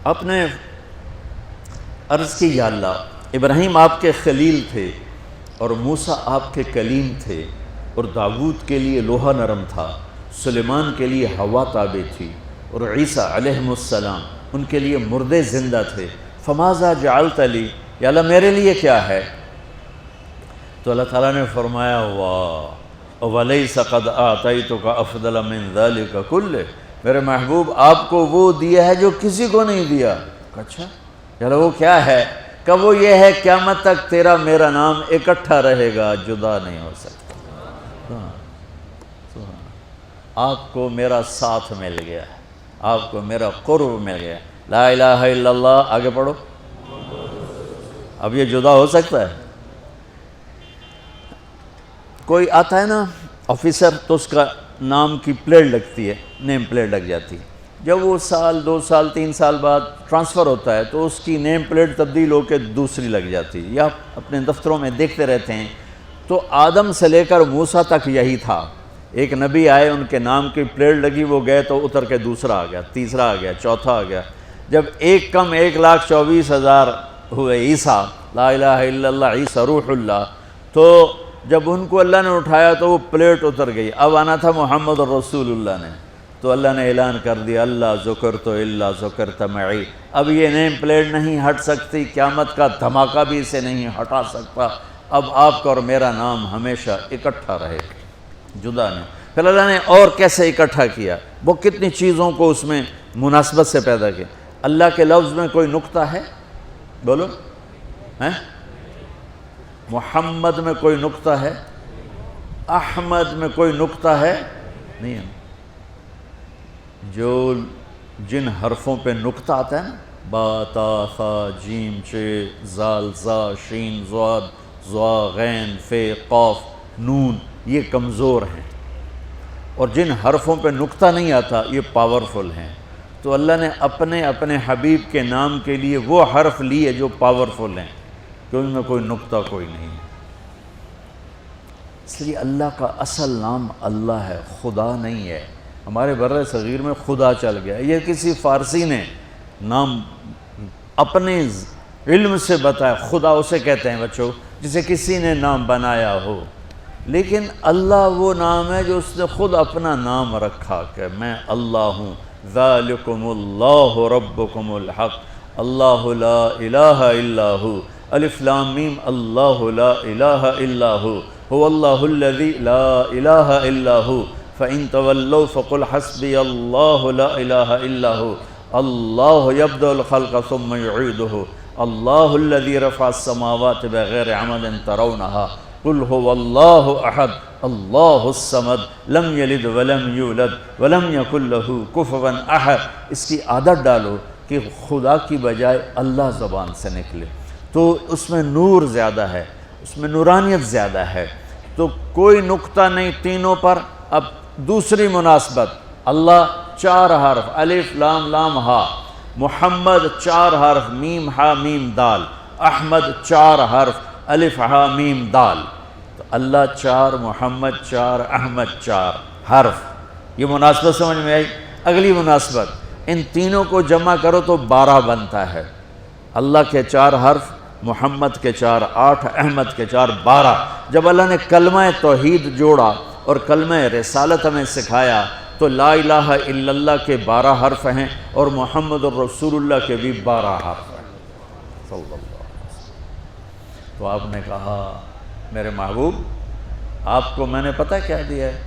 آپ نے عرض کی یا اللہ ابراہیم آپ کے خلیل تھے اور موسیٰ آپ کے کلیم تھے، اور داؤد کے لیے لوہا نرم تھا، سلیمان کے لیے ہوا تابع تھی، اور عیسیٰ علیہ السلام ان کے لیے مردے زندہ تھے، فماذا جعلت لی، یا اللہ میرے لیے کیا ہے؟ تو اللہ تعالیٰ نے فرمایا واہ وَلَيْسَ قَدْ آتَيْتُكَ أَفْضَلَ مِنْ ذَلِكَ كُلِّهِ، میرے محبوب آپ کو وہ دیا ہے جو کسی کو نہیں دیا۔ اچھا چلو وہ کیا ہے؟ کہ وہ یہ ہے قیامت تک تیرا میرا نام اکٹھا رہے گا، جدا نہیں ہو سکتا۔ آپ کو میرا ساتھ مل گیا، آپ کو میرا قرب مل گیا۔ لا الہ الا اللہ، آگے پڑھو۔ اب یہ جدا ہو سکتا ہے؟ کوئی آتا ہے نا آفیسر تو اس کا نام کی پلیٹ لگتی ہے، نیم پلیٹ لگ جاتی ہے، جب وہ سال 2 سال 3 سال بعد ٹرانسفر ہوتا ہے تو اس کی نیم پلیٹ تبدیل ہو کے دوسری لگ جاتی ہے، یا اپنے دفتروں میں دیکھتے رہتے ہیں۔ تو آدم سے لے کر موسیٰ تک یہی تھا، ایک نبی آئے ان کے نام کی پلیٹ لگی، وہ گئے تو اتر کے دوسرا آ گیا، تیسرا آ گیا، چوتھا آ گیا، جب ایک کم 1,24,000 ہوئے عیسیٰ، لا الہ الا اللہ عیسیٰ روح اللہ، تو جب ان کو اللہ نے اٹھایا تو وہ پلیٹ اتر گئی، اب آنا تھا محمد رسول اللہ نے، تو اللہ نے اعلان کر دیا اللہ ذکرت الا ذکرت معی، اب یہ نیم پلیٹ نہیں ہٹ سکتی، قیامت کا دھماکہ بھی اسے نہیں ہٹا سکتا، اب آپ کا اور میرا نام ہمیشہ اکٹھا رہے، جدا نہیں۔ پھر اللہ نے اور کیسے اکٹھا کیا، وہ کتنی چیزوں کو اس میں مناسبت سے پیدا کیا۔ اللہ کے لفظ میں کوئی نقطہ ہے؟ بولو، ہیں؟ محمد میں کوئی نقطہ ہے؟ احمد میں کوئی نقطہ ہے؟ نہیں ہے۔ جو جن حرفوں پہ نقطہ آتا ہے نا، با تا ثا جیم چ زال زا شین ضاد ضا غین فے قاف نون، یہ کمزور ہیں، اور جن حرفوں پہ نقطہ نہیں آتا یہ پاورفل ہیں۔ تو اللہ نے اپنے حبیب کے نام کے لیے وہ حرف لیے جو پاورفل ہیں، کہ ان میں کوئی نقطہ کوئی نہیں ہے۔ اس لیے اللہ کا اصل نام اللہ ہے، خدا نہیں ہے۔ ہمارے بر صغیر میں خدا چل گیا، یہ کسی فارسی نے نام اپنے علم سے بتایا، خدا اسے کہتے ہیں بچوں جسے کسی نے نام بنایا ہو، لیکن اللہ وہ نام ہے جو اس نے خود اپنا نام رکھا کہ میں اللہ ہوں، ذالکم اللہ ربکم الحق اللہ لا الہ الا ہو، الف لام میم اللہ لا الہ الا ہو، هو اللہ الذی لا الہ الا ہو، فَإِن تَوَلَّوْا فَقُلْ حَسْبِيَ اللَّهُ لَا إِلَهَ إِلَّا هُوَ اللَّهُ يَبْدَأُ الْخَلْقَ ثُمَّ يُعِيدُهُ اللَّهُ الَّذِي رَفَعَ السَّمَاوَاتِ بِغَيْرِ عَمَدٍ تَرَوْنَهَا قُلْ هُوَ اللَّهُ أَحَدٌ اللَّهُ الصَّمَدُ لَمْ يَلِدْ وَلَمْ يُولَدْ وَلَمْ يَكُنْ لَهُ كُفُوًا أَحَدٌ۔ اس کی عادت ڈالو کہ خدا کی بجائے اللہ زبان سے نکلے، تو اس میں نور زیادہ ہے، اس میں نورانیت زیادہ ہے۔ تو کوئی نقطہ نہیں تینوں پر۔ اب دوسری مناسبت، اللہ 4 حرف الف لام لام ہا، محمد 4 حرف میم ہا میم دال، احمد 4 حرف الف ہا میم دال، تو اللہ 4 محمد 4 احمد 4 حرف۔ یہ مناسبت سمجھ میں آئی؟ اگلی مناسبت، ان تینوں کو جمع کرو تو 12 بنتا ہے۔ اللہ کے 4 حرف، محمد کے 4 8، احمد کے 4 12۔ جب اللہ نے کلمہ توحید جوڑا اور کلمہ رسالت ہمیں سکھایا تو لا الہ الا اللہ کے 12 حرف ہیں اور محمد الرسول اللہ کے بھی 12 حرف ہیں صلی اللہ علیہ وسلم۔ تو آپ نے کہا میرے محبوب آپ کو میں نے پتہ کیا دیا ہے؟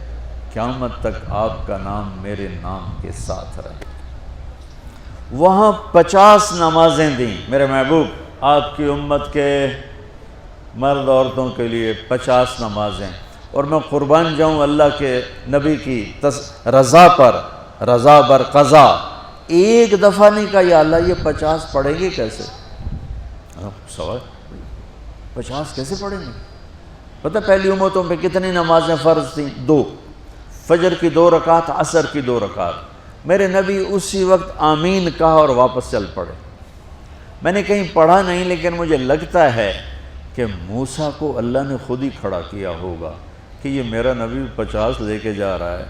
قیامت تک آپ کا نام میرے نام کے ساتھ رہے۔ وہاں 50 نمازیں دیں میرے محبوب، آپ کی امت کے مرد عورتوں کے لیے 50 نمازیں، اور میں قربان جاؤں اللہ کے نبی کی رضا پر، رضا بر قضا۔ ایک دفعہ نہیں کہا یا اللہ یہ 50 پڑھیں گے کیسے؟ سوال 50 کیسے پڑھیں گے؟ پتہ پہلی امتوں پہ کتنی نمازیں فرض تھیں؟ 2، فجر کی 2 رکعت، عصر کی 2 رکعت۔ میرے نبی اسی وقت آمین کہا اور واپس چل پڑے۔ میں نے کہیں پڑھا نہیں، لیکن مجھے لگتا ہے کہ موسیٰ کو اللہ نے خود ہی کھڑا کیا ہوگا کہ یہ میرا نبی 50 لے کے جا رہا ہے،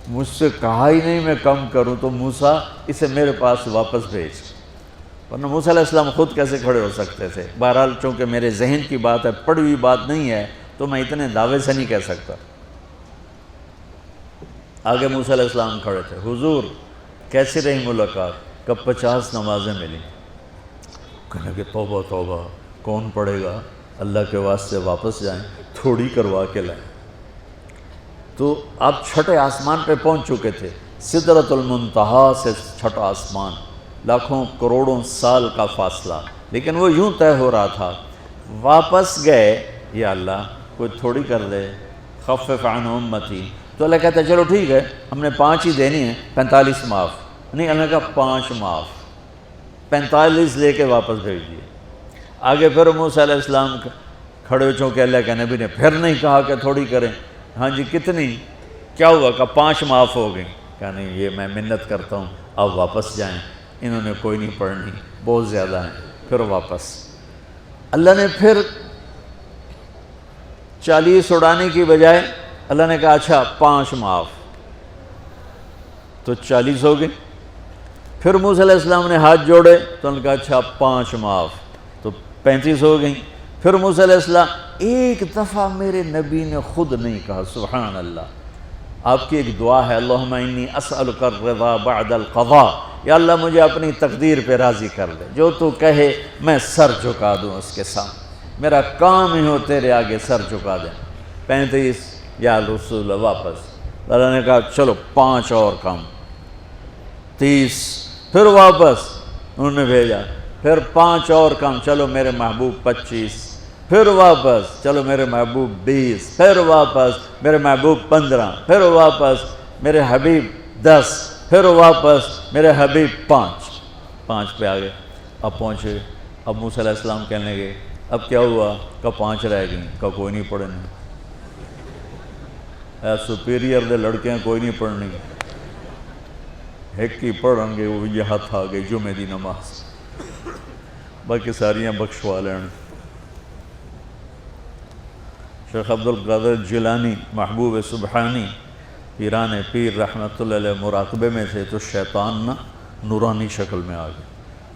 مجھ سے کہا ہی نہیں میں کم کروں، تو موسیٰ اسے میرے پاس واپس بھیج۔ ورنہ موسیٰ علیہ السلام خود کیسے کھڑے ہو سکتے تھے؟ بہرحال چونکہ میرے ذہن کی بات ہے، پڑھی ہوئی بات نہیں ہے، تو میں اتنے دعوے سے نہیں کہہ سکتا۔ آگے موسیٰ علیہ السلام کھڑے تھے، حضور کیسی رہی ملاقات؟ کب 50 نمازیں ملی؟ کہنے کہ توبہ توبہ، کون پڑھے گا؟ اللہ کے واسطے واپس جائیں، تھوڑی کروا کے لائیں۔ تو آپ چھٹے آسمان پہ پہنچ چکے تھے، سدرۃ المنتہا سے چھٹا آسمان، لاکھوں کروڑوں سال کا فاصلہ، لیکن وہ یوں طے ہو رہا تھا۔ واپس گئے، یا اللہ کوئی تھوڑی کر دے، خفف عن امتی۔ تو اللہ کہتا ہے چلو ٹھیک ہے، ہم نے 5 ہی دینی ہیں، 45 معاف نہیں۔ اللہ نے کہا 5 معاف، 45 لے کے واپس بھیج دیے۔ آگے پھر موسیٰ علیہ السلام کھڑے ہو، چونکہ اللہ کے نبی نے پھر نہیں کہا کہ تھوڑی کریں۔ ہاں جی کتنی؟ کیا ہوا؟ کہا 5 معاف ہو گئیں۔ کہا نہیں یہ میں منت کرتا ہوں، اب واپس جائیں، انہوں نے کوئی نہیں پڑھنی، بہت زیادہ ہیں۔ پھر واپس اللہ نے پھر 40 اڑانے کی بجائے اللہ نے کہا اچھا 5 معاف، تو 40 ہو گئے۔ پھر موسیٰ علیہ السلام نے ہاتھ جوڑے تو انہوں نے کہا اچھا 5 معاف، تو 35 ہو گئیں۔ پھر موسیٰ علیہ السلام ایک دفعہ میرے نبی نے خود نہیں کہا، سبحان اللہ۔ آپ کی ایک دعا ہے، اللہم انی اسألک الرضا بعد القضاء، یا اللہ مجھے اپنی تقدیر پہ راضی کر دے، جو تو کہے میں سر جھکا دوں اس کے سامنے، میرا کام ہی ہو تیرے آگے سر جھکا دیں۔ 35 یا رسول واپس۔ اللہ نے کہا چلو 5 اور کم، 30۔ پھر واپس انہوں نے بھیجا، پھر 5 اور کم، چلو میرے محبوب 25۔ پھر واپس، چلو میرے محبوب 20۔ پھر واپس میرے محبوب 15۔ پھر واپس میرے حبیب 10۔ پھر واپس میرے حبیب 5 پہ آ گئے. اب پہنچے. اب موسیٰ علیہ السلام کہنے لگے اب کیا ہوا؟ کہ 5 رہ گئیں. کہ کوئی نہیں پڑھنے. سپیریئر دے لڑکیاں کوئی نہیں پڑھنی. ایک ہی پڑھیں گے وہ یہ ہاتھ آ گئی جمعے دی نماز، باقی ساریاں بخشوا لین. شیخ عبد القادر جیلانی محبوب سبحانی پیران پیر رحمۃ اللہ علیہ مراقبے میں تھے تو شیطان نہ نورانی شکل میں آ گیا.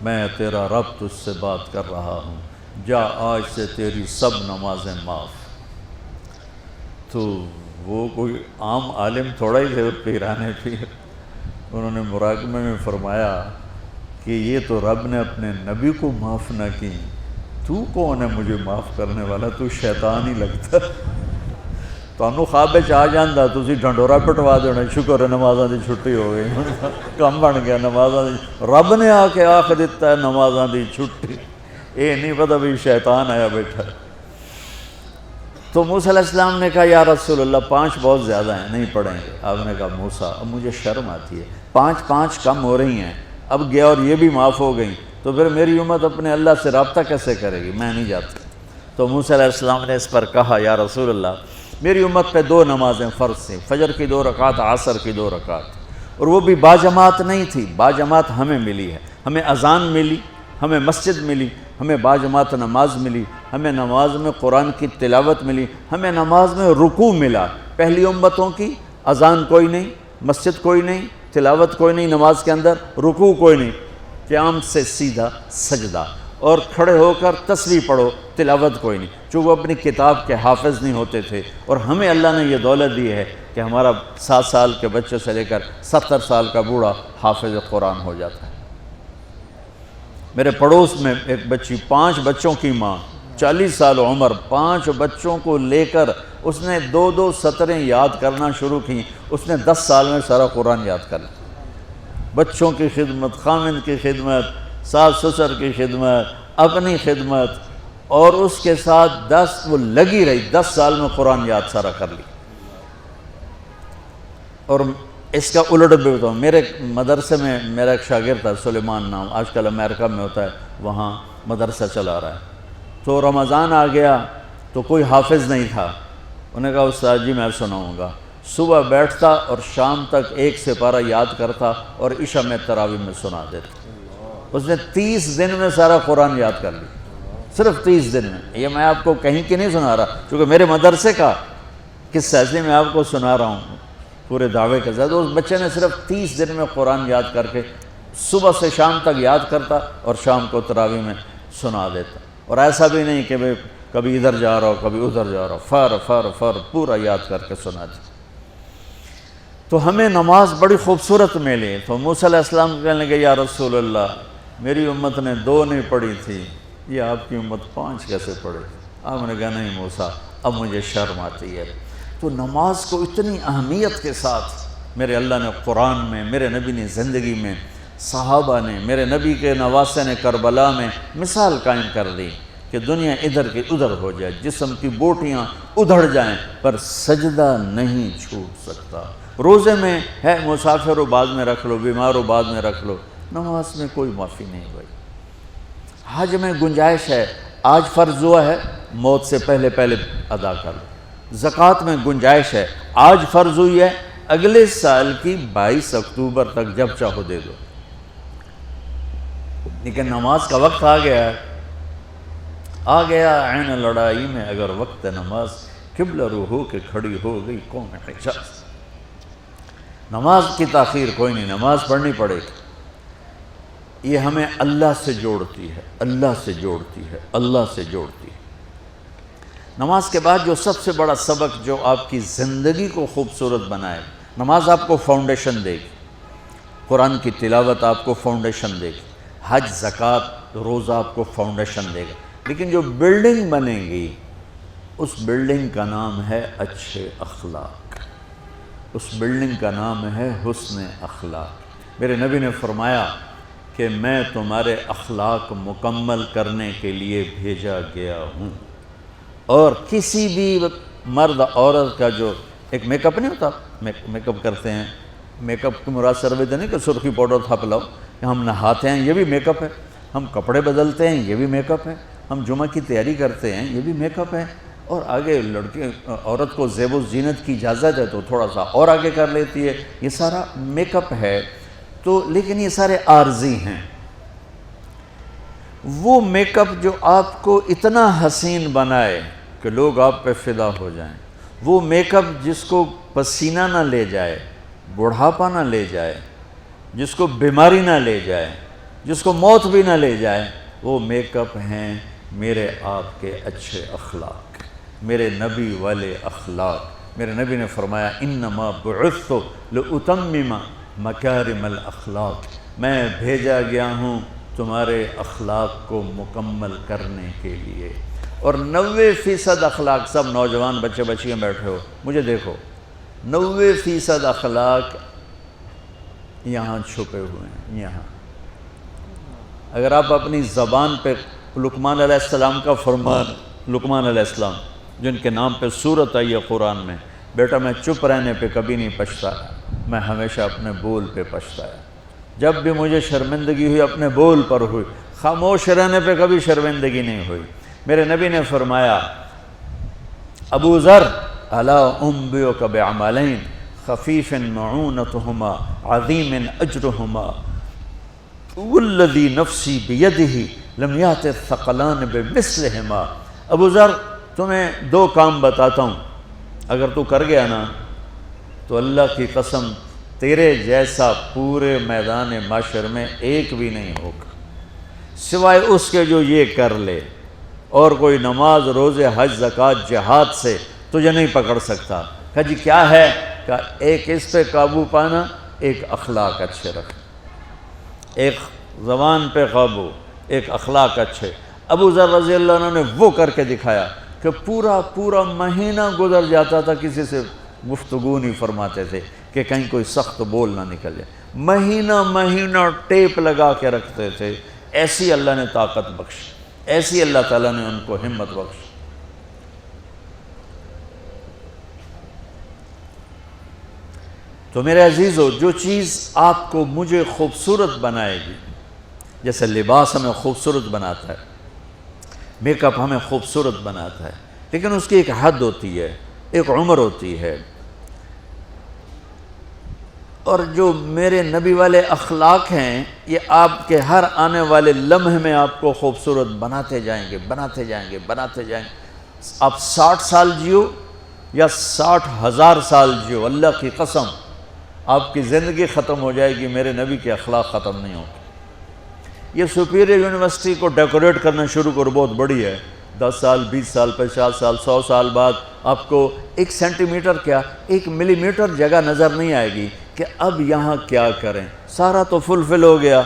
میں تیرا رب تجھ سے بات کر رہا ہوں، جا آج سے تیری سب نمازیں معاف. تو وہ کوئی عام عالم تھوڑا ہی تھے پیران پیر. انہوں نے مراقبے میں فرمایا کہ یہ تو رب نے اپنے نبی کو معاف نہ کی، تو کون ہے مجھے معاف کرنے والا؟ تو شیطان ہی لگتا. تانوں خواب وچ آ جاندا تسی ڈھنڈورا پٹوا دینا، شکر ہے نمازاں دی چھٹی ہو گئی، کم بن گیا نمازاں دی. رب نے آ کے آکھ دیتا ہے نمازاں دی چھٹی، یہ نہیں پتہ بھی شیطان آیا بیٹھا. تو موسیٰ علیہ السلام نے کہا یا رسول اللہ 5 بہت زیادہ ہیں، نہیں پڑھیں گے. آپ نے کہا موسیٰ اب مجھے شرم آتی ہے، 5 کم ہو رہی ہیں، اب گیا اور یہ بھی معاف ہو گئیں تو پھر میری امت اپنے اللہ سے رابطہ کیسے کرے گی؟ میں نہیں جاتا. تو موسیٰ علیہ السلام نے اس پر کہا یا رسول اللہ میری امت پہ 2 نمازیں فرض تھیں، فجر کی 2 رکعت، عصر کی 2 رکعت، اور وہ بھی باجماعت نہیں تھی. باجماعت ہمیں ملی ہے، ہمیں اذان ملی، ہمیں مسجد ملی، ہمیں باجماعت نماز ملی، ہمیں نماز میں قرآن کی تلاوت ملی، ہمیں نماز میں رکوع ملا. پہلی امتوں کی اذان کوئی نہیں، مسجد کوئی نہیں، تلاوت کوئی نہیں، نماز کے اندر رکوع کوئی نہیں، قیام سے سیدھا سجدہ، اور کھڑے ہو کر تسبیح پڑھو، تلاوت کوئی نہیں. چونکہ وہ اپنی کتاب کے حافظ نہیں ہوتے تھے، اور ہمیں اللہ نے یہ دولت دی ہے کہ ہمارا 7 سال کے بچے سے لے کر 70 سال کا بوڑھا حافظ قرآن ہو جاتا ہے. میرے پڑوس میں ایک بچی، 5 بچوں کی ماں، 40 سال عمر، 5 بچوں کو لے کر اس نے 2 سطریں یاد کرنا شروع کی. اس نے 10 سال میں سارا قرآن یاد کر لیا. بچوں کی خدمت، خامند کی خدمت، ساس سسر کی خدمت، اپنی خدمت، اور اس کے ساتھ وہ لگی رہی. 10 سال میں قرآن یاد سارا کر لی. اور اس کا الٹ بھی بتاؤں، میرے مدرسے میں میرا ایک شاگرد تھا سلیمان نام، آج کل امریکہ میں ہوتا ہے، وہاں مدرسہ چلا رہا ہے. تو رمضان آ گیا تو کوئی حافظ نہیں تھا. انہوں نے کہا استاد جی میں سناؤں گا. صبح بیٹھتا اور شام تک 1 سپارہ یاد کرتا اور عشاء میں تراویح میں سنا دیتا. اس نے 30 دن میں سارا قرآن یاد کر لی، صرف 30 دن میں. یہ میں آپ کو کہیں کی نہیں سنا رہا، چونکہ میرے مدرسے کا قصہ ہے، میں آپ کو سنا رہا ہوں پورے دعوے کے ساتھ. اس بچے نے صرف 30 دن میں قرآن یاد کر کے صبح سے شام تک یاد کرتا اور شام کو تراویح میں سنا دیتا. اور ایسا بھی نہیں کہ بھئی کبھی ادھر جا رہا ہو کبھی ادھر جا رہا ہو، فر پورا یاد کر کے سنا دیتا. تو ہمیں نماز بڑی خوبصورت ملی. تو موسیٰ علیہ السلام کہنے لگے یا رسول اللہ میری امت نے 2 نہیں پڑھی تھی، یہ آپ کی امت 5 کیسے پڑھے؟ آپ نے کہا نہیں موسیٰ اب مجھے شرم آتی ہے. تو نماز کو اتنی اہمیت کے ساتھ میرے اللہ نے قرآن میں، میرے نبی نے زندگی میں، صحابہ نے، میرے نبی کے نواسے نے کربلا میں مثال قائم کر دی کہ دنیا ادھر کی ادھر ہو جائے، جسم کی بوٹیاں ادھڑ جائیں پر سجدہ نہیں چھوٹ سکتا. روزے میں ہے مسافر ہو بعد میں رکھ لو، بیمار ہو بعد میں رکھ لو، نماز میں کوئی معافی نہیں بھائی. حج میں گنجائش ہے، آج فرض ہوا ہے موت سے پہلے ادا کر لو. زکوٰۃ میں گنجائش ہے، آج فرض ہوئی ہے اگلے سال کی 22 اکتوبر تک جب چاہو دے دو. لیکن نماز کا وقت آ گیا عین لڑائی میں اگر وقت نماز، قبلہ رو ہو کے کھڑی ہو گئی قوم حجاز. نماز کی تاخیر کوئی نہیں، نماز پڑھنی پڑے گی. یہ ہمیں اللہ سے جوڑتی ہے، اللہ سے جوڑتی ہے، اللہ سے جوڑتی ہے. نماز کے بعد جو سب سے بڑا سبق جو آپ کی زندگی کو خوبصورت بنائے، نماز آپ کو فاؤنڈیشن دے گی، قرآن کی تلاوت آپ کو فاؤنڈیشن دے گی، حج زکوٰۃ روزہ آپ کو فاؤنڈیشن دے گا. لیکن جو بلڈنگ بنے گی اس بلڈنگ کا نام ہے اچھے اخلاق، اس بلڈنگ کا نام ہے حسن اخلاق. میرے نبی نے فرمایا کہ میں تمہارے اخلاق مکمل کرنے کے لیے بھیجا گیا ہوں. اور کسی بھی مرد عورت کا جو ایک میک اپ نہیں ہوتا، میک اپ کرتے ہیں میک اپ کی مراد سروے نہیں کہ سرخی پاؤڈر تھاپ لاؤ، کہ ہم نہاتے ہیں یہ بھی میک اپ ہے، ہم کپڑے بدلتے ہیں یہ بھی میک اپ ہے، ہم جمعہ کی تیاری کرتے ہیں یہ بھی میک اپ ہے، اور آگے لڑکی عورت کو زیب و زینت کی اجازت ہے تو تھوڑا سا اور آگے کر لیتی ہے، یہ سارا میک اپ ہے۔ تو لیکن یہ سارے عارضی ہیں۔ وہ میک اپ جو آپ کو اتنا حسین بنائے کہ لوگ آپ پہ فدا ہو جائیں، وہ میک اپ جس کو پسینہ نہ لے جائے، بڑھاپا نہ لے جائے، جس کو بیماری نہ لے جائے، جس کو موت بھی نہ لے جائے، وہ میک اپ ہیں میرے آپ کے اچھے اخلاق، میرے نبی والے اخلاق۔ میرے نبی نے فرمایا انما بعثت لاتمم مکارم الاخلاق، میں بھیجا گیا ہوں تمہارے اخلاق کو مکمل کرنے کے لیے۔ اور 90% اخلاق، سب نوجوان بچے بچیاں بیٹھے ہو مجھے دیکھو، 90% اخلاق یہاں چھپے ہوئے ہیں۔ یہاں اگر آپ اپنی زبان پہ لقمان علیہ السلام کا فرمان، لقمان علیہ السلام جن کے نام پہ سورت آئی ہے قرآن میں، بیٹا میں چپ رہنے پہ کبھی نہیں پچھتایا، میں ہمیشہ اپنے بول پہ پچھتایا، جب بھی مجھے شرمندگی ہوئی اپنے بول پر ہوئی، خاموش رہنے پہ کبھی شرمندگی نہیں ہوئی۔ میرے نبی نے فرمایا ابو ذر الا انبئک بعملین خفیف معونتہما عظیم اجرہما والذی نفسی بیدہ لم یأت الثقلان بمثلہما۔ ابو ذر تمہیں 2 کام بتاتا ہوں، اگر تو کر گیا نا تو اللہ کی قسم تیرے جیسا پورے میدان معاشر میں ایک بھی نہیں ہوگا سوائے اس کے جو یہ کر لے، اور کوئی نماز روزے حج زکوٰۃ جہاد سے تجھے نہیں پکڑ سکتا۔ کہا جی کیا ہے؟ کہ ایک اس پہ قابو پانا، ایک اخلاق اچھے رکھنا، ایک زبان پہ قابو، ایک اخلاق اچھے۔ ابو ذر رضی اللہ عنہ نے وہ کر کے دکھایا کہ پورا مہینہ گزر جاتا تھا، کسی سے گفتگو نہیں فرماتے تھے کہ کہیں کوئی سخت بول نہ نکل جائے، مہینہ ٹیپ لگا کے رکھتے تھے۔ ایسی اللہ نے طاقت بخشی، ایسی اللہ تعالیٰ نے ان کو ہمت بخشی۔ تو میرے عزیزو، جو چیز آپ کو مجھے خوبصورت بنائے گی، جیسے لباس ہمیں خوبصورت بناتا ہے، میک اپ ہمیں خوبصورت بناتا ہے، لیکن اس کی ایک حد ہوتی ہے، ایک عمر ہوتی ہے۔ اور جو میرے نبی والے اخلاق ہیں، یہ آپ کے ہر آنے والے لمحے میں آپ کو خوبصورت بناتے جائیں گے، بناتے جائیں گے، بناتے جائیں گے۔ آپ 60 سال جیو یا 60,000 سال جیو، اللہ کی قسم آپ کی زندگی ختم ہو جائے گی، میرے نبی کے اخلاق ختم نہیں ہوگے۔ یہ سپیریئر یونیورسٹی کو ڈیکوریٹ کرنا شروع کرو، بہت بڑی ہے، 10 سال 20 سال 50 سال 100 سال بعد آپ کو 1 سینٹی میٹر کیا 1 ملی میٹر جگہ نظر نہیں آئے گی کہ اب یہاں کیا کریں، سارا تو فل ہو گیا،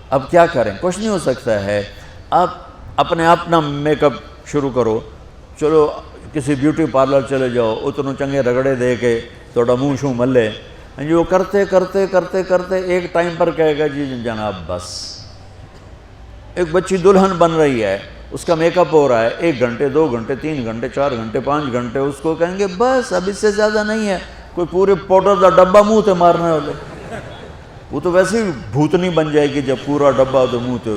اب کیا کریں، کچھ نہیں ہو سکتا ہے۔ آپ اپنے آپ نہ میک اپ شروع کرو، چلو کسی بیوٹی پارلر چلے جاؤ، اتنوں چنگے رگڑے دے کے تھوڑا منہ شوں ملے، جو کرتے ایک ٹائم پر کہے گا جی جناب بس۔ ایک بچی دلہن بن رہی ہے، اس کا میک اپ ہو رہا ہے، 1 گھنٹے 2 گھنٹے 3 گھنٹے 4 گھنٹے 5 گھنٹے، اس کو کہیں گے بس اب اس سے زیادہ نہیں ہے، کوئی پورے پاؤڈر کا ڈبہ منہ تے مارنے والے، وہ تو ویسے ہی بھوتنی بن جائے گی جب پورا ڈبہ تو منہ تے،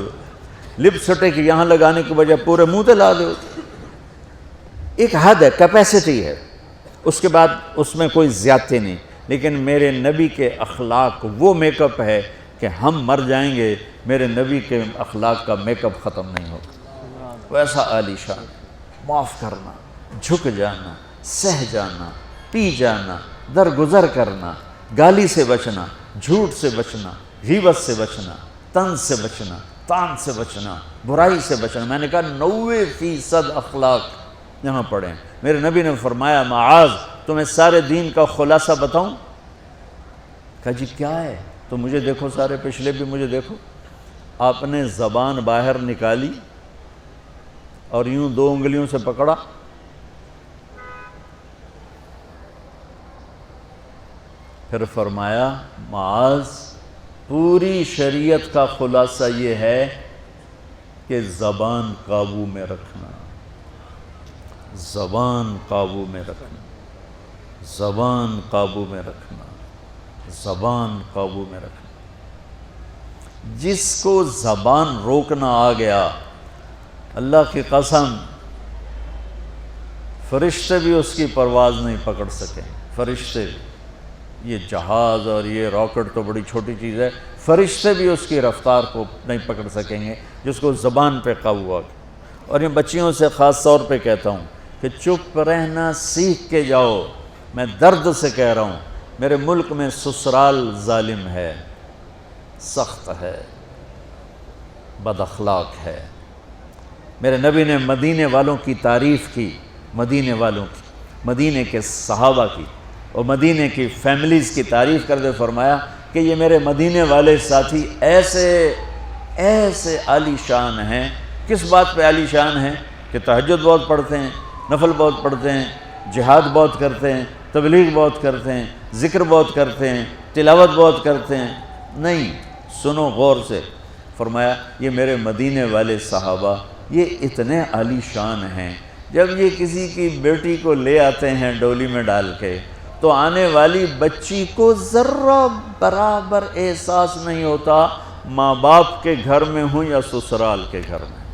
لپ سٹک یہاں لگانے کی بجائے پورے منہ تے لا دو۔ ایک حد ہے، کیپیسٹی ہے، اس کے بعد اس میں کوئی زیادتی نہیں۔ لیکن میرے نبی کے اخلاق وہ میک اپ ہے کہ ہم مر جائیں گے، میرے نبی کے اخلاق کا میک اپ ختم نہیں ہوگا۔ ویسا عالی شان، معاف کرنا، جھک جانا، سہ جانا، پی جانا، درگزر کرنا، گالی سے بچنا، جھوٹ سے بچنا، غیبت سے بچنا، طنز سے بچنا، طعن سے بچنا، برائی سے بچنا۔ میں نے کہا 90% اخلاق یہاں پڑھیں۔ میرے نبی نے فرمایا معاذ تمہیں سارے دین کا خلاصہ بتاؤں؟ کہا جی کیا ہے؟ تو مجھے دیکھو، سارے پچھلے بھی مجھے دیکھو۔ آپ نے زبان باہر نکالی اور یوں 2 انگلیوں سے پکڑا، پھر فرمایا معاذ پوری شریعت کا خلاصہ یہ ہے کہ زبان قابو میں رکھنا، زبان قابو میں رکھنا، زبان قابو میں رکھنا۔ زبان قابو میں رکھنا۔ جس کو زبان روکنا آ گیا، اللہ کی قسم فرشتے بھی اس کی پرواز نہیں پکڑ سکیں۔ فرشتے بھی، یہ جہاز اور یہ راکٹ تو بڑی چھوٹی چیز ہے، فرشتے بھی اس کی رفتار کو نہیں پکڑ سکیں گے جس کو زبان پہ قابو آ گیا۔ اور یہ بچیوں سے خاص طور پہ کہتا ہوں کہ چپ رہنا سیکھ کے جاؤ۔ میں درد سے کہہ رہا ہوں، میرے ملک میں سسرال ظالم ہے، سخت ہے، بد اخلاق ہے۔ میرے نبی نے مدینے والوں کی تعریف کی، مدینے والوں کی، مدینے کے صحابہ کی اور مدینے کی فیملیز کی تعریف کرتے فرمایا کہ یہ میرے مدینے والے ساتھی ایسے عالی شان ہیں۔ کس بات پہ عالی شان ہیں؟ کہ تہجد بہت پڑھتے ہیں، نفل بہت پڑھتے ہیں، جہاد بہت کرتے ہیں، تبلیغ بہت کرتے ہیں، ذکر بہت کرتے ہیں، تلاوت بہت کرتے ہیں۔ نہیں، سنو غور سے، فرمایا یہ میرے مدینے والے صحابہ یہ اتنے عالی شان ہیں، جب یہ کسی کی بیٹی کو لے آتے ہیں ڈولی میں ڈال کے تو آنے والی بچی کو ذرہ برابر احساس نہیں ہوتا ماں باپ کے گھر میں ہوں یا سسرال کے گھر میں۔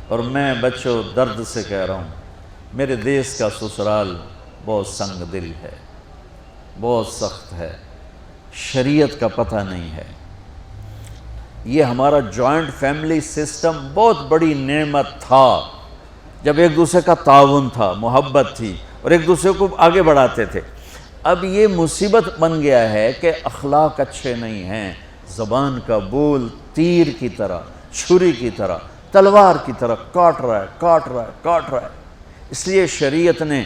اور میں بچوں درد سے کہہ رہا ہوں، میرے دیس کا سسرال بہت سنگ دل ہے، بہت سخت ہے، شریعت کا پتہ نہیں ہے۔ یہ ہمارا جوائنٹ فیملی سسٹم بہت بڑی نعمت تھا، جب ایک دوسرے کا تعاون تھا، محبت تھی اور ایک دوسرے کو آگے بڑھاتے تھے۔ اب یہ مصیبت بن گیا ہے کہ اخلاق اچھے نہیں ہیں، زبان کا بول تیر کی طرح، چھری کی طرح، تلوار کی طرح کاٹ رہا ہے۔ اس لیے شریعت نے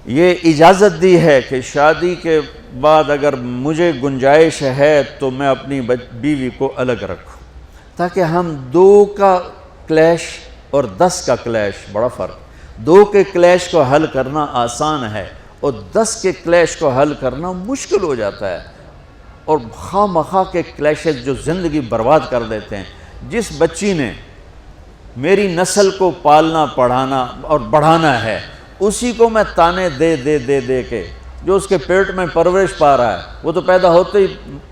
یہ اجازت دی ہے کہ شادی کے بعد اگر مجھے گنجائش ہے تو میں اپنی بیوی کو الگ رکھوں، تاکہ ہم 2 کا کلیش اور 10 کا کلیش، بڑا فرق، 2 کے کلیش کو حل کرنا آسان ہے اور 10 کے کلیش کو حل کرنا مشکل ہو جاتا ہے، اور خواہ مخواہ کے کلیشز جو زندگی برباد کر دیتے ہیں۔ جس بچی نے میری نسل کو پالنا پڑھانا اور بڑھانا ہے، اسی کو میں تانے دے کے، جو اس کے پیٹ میں پرورش پا رہا ہے، وہ تو پیدا ہوتے ہی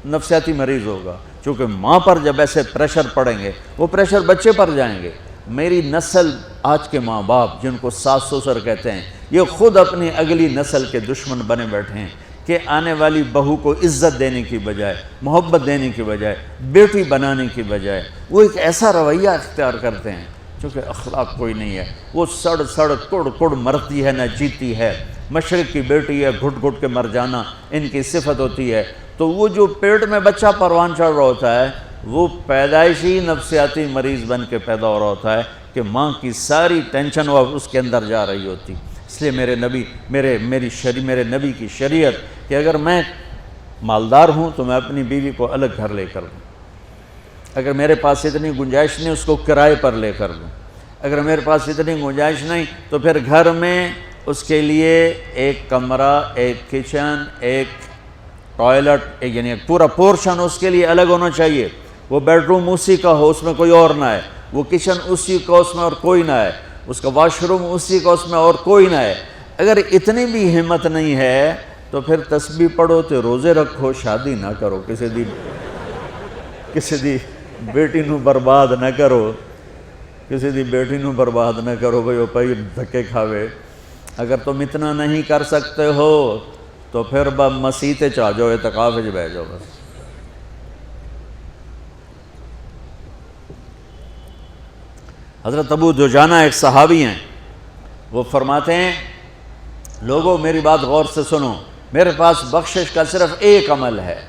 نفسیاتی مریض ہوگا، چونکہ ماں پر جب ایسے پریشر پڑیں گے وہ پریشر بچے پر جائیں گے۔ میری نسل، آج کے ماں باپ جن کو ساس سسر کہتے ہیں، یہ خود اپنی اگلی نسل کے دشمن بنے بیٹھے ہیں کہ آنے والی بہو کو عزت دینے کی بجائے، محبت دینے کی بجائے، بیٹی بنانے کی بجائے وہ ایک ایسا رویہ اختیار کرتے ہیں چونکہ اخلاق کوئی نہیں ہے۔ وہ سڑ کڑ مرتی ہے نہ جیتی ہے، مشرق کی بیٹی ہے، گھٹ گھٹ کے مر جانا ان کی صفت ہوتی ہے۔ تو وہ جو پیٹ میں بچہ پروان چڑھ رہا ہوتا ہے وہ پیدائشی نفسیاتی مریض بن کے پیدا ہو رہا ہوتا ہے کہ ماں کی ساری ٹینشن وہ اس کے اندر جا رہی ہوتی۔ اس لیے میرے نبی کی شریعت کہ اگر میں مالدار ہوں تو میں اپنی بیوی کو الگ گھر لے کر دوں، اگر میرے پاس اتنی گنجائش نہیں اس کو کرائے پر لے کر دوں، اگر میرے پاس اتنی گنجائش نہیں تو پھر گھر میں اس کے لیے ایک کمرہ، ایک کچن، ایک ٹوائلٹ، یعنی ایک پورا پورشن اس کے لیے الگ ہونا چاہیے۔ وہ بیڈ روم اسی کا ہو، اس میں کوئی اور نہ ہے، وہ کچن اسی کا، اس میں اور کوئی نہ ہے، اس کا واش روم اسی کا، اس میں اور کوئی نہ ہے۔ اگر اتنی بھی ہمت نہیں ہے تو پھر تسبیح پڑھو تو روزے رکھو، شادی نہ کرو، کسی دی بیٹی نو برباد نہ کرو، کسی دی بیٹی نو برباد نہ کرو بھئی وہ پہی دھکے کھاوے۔ اگر تم اتنا نہیں کر سکتے ہو تو پھر مسیح تے چاہ جاؤ، اعتکاف وچ بیٹھ جاؤ بس۔ حضرت ابو دجانہ ایک صحابی ہیں، وہ فرماتے ہیں لوگوں میری بات غور سے سنو، میرے پاس بخشش کا صرف ایک عمل ہے،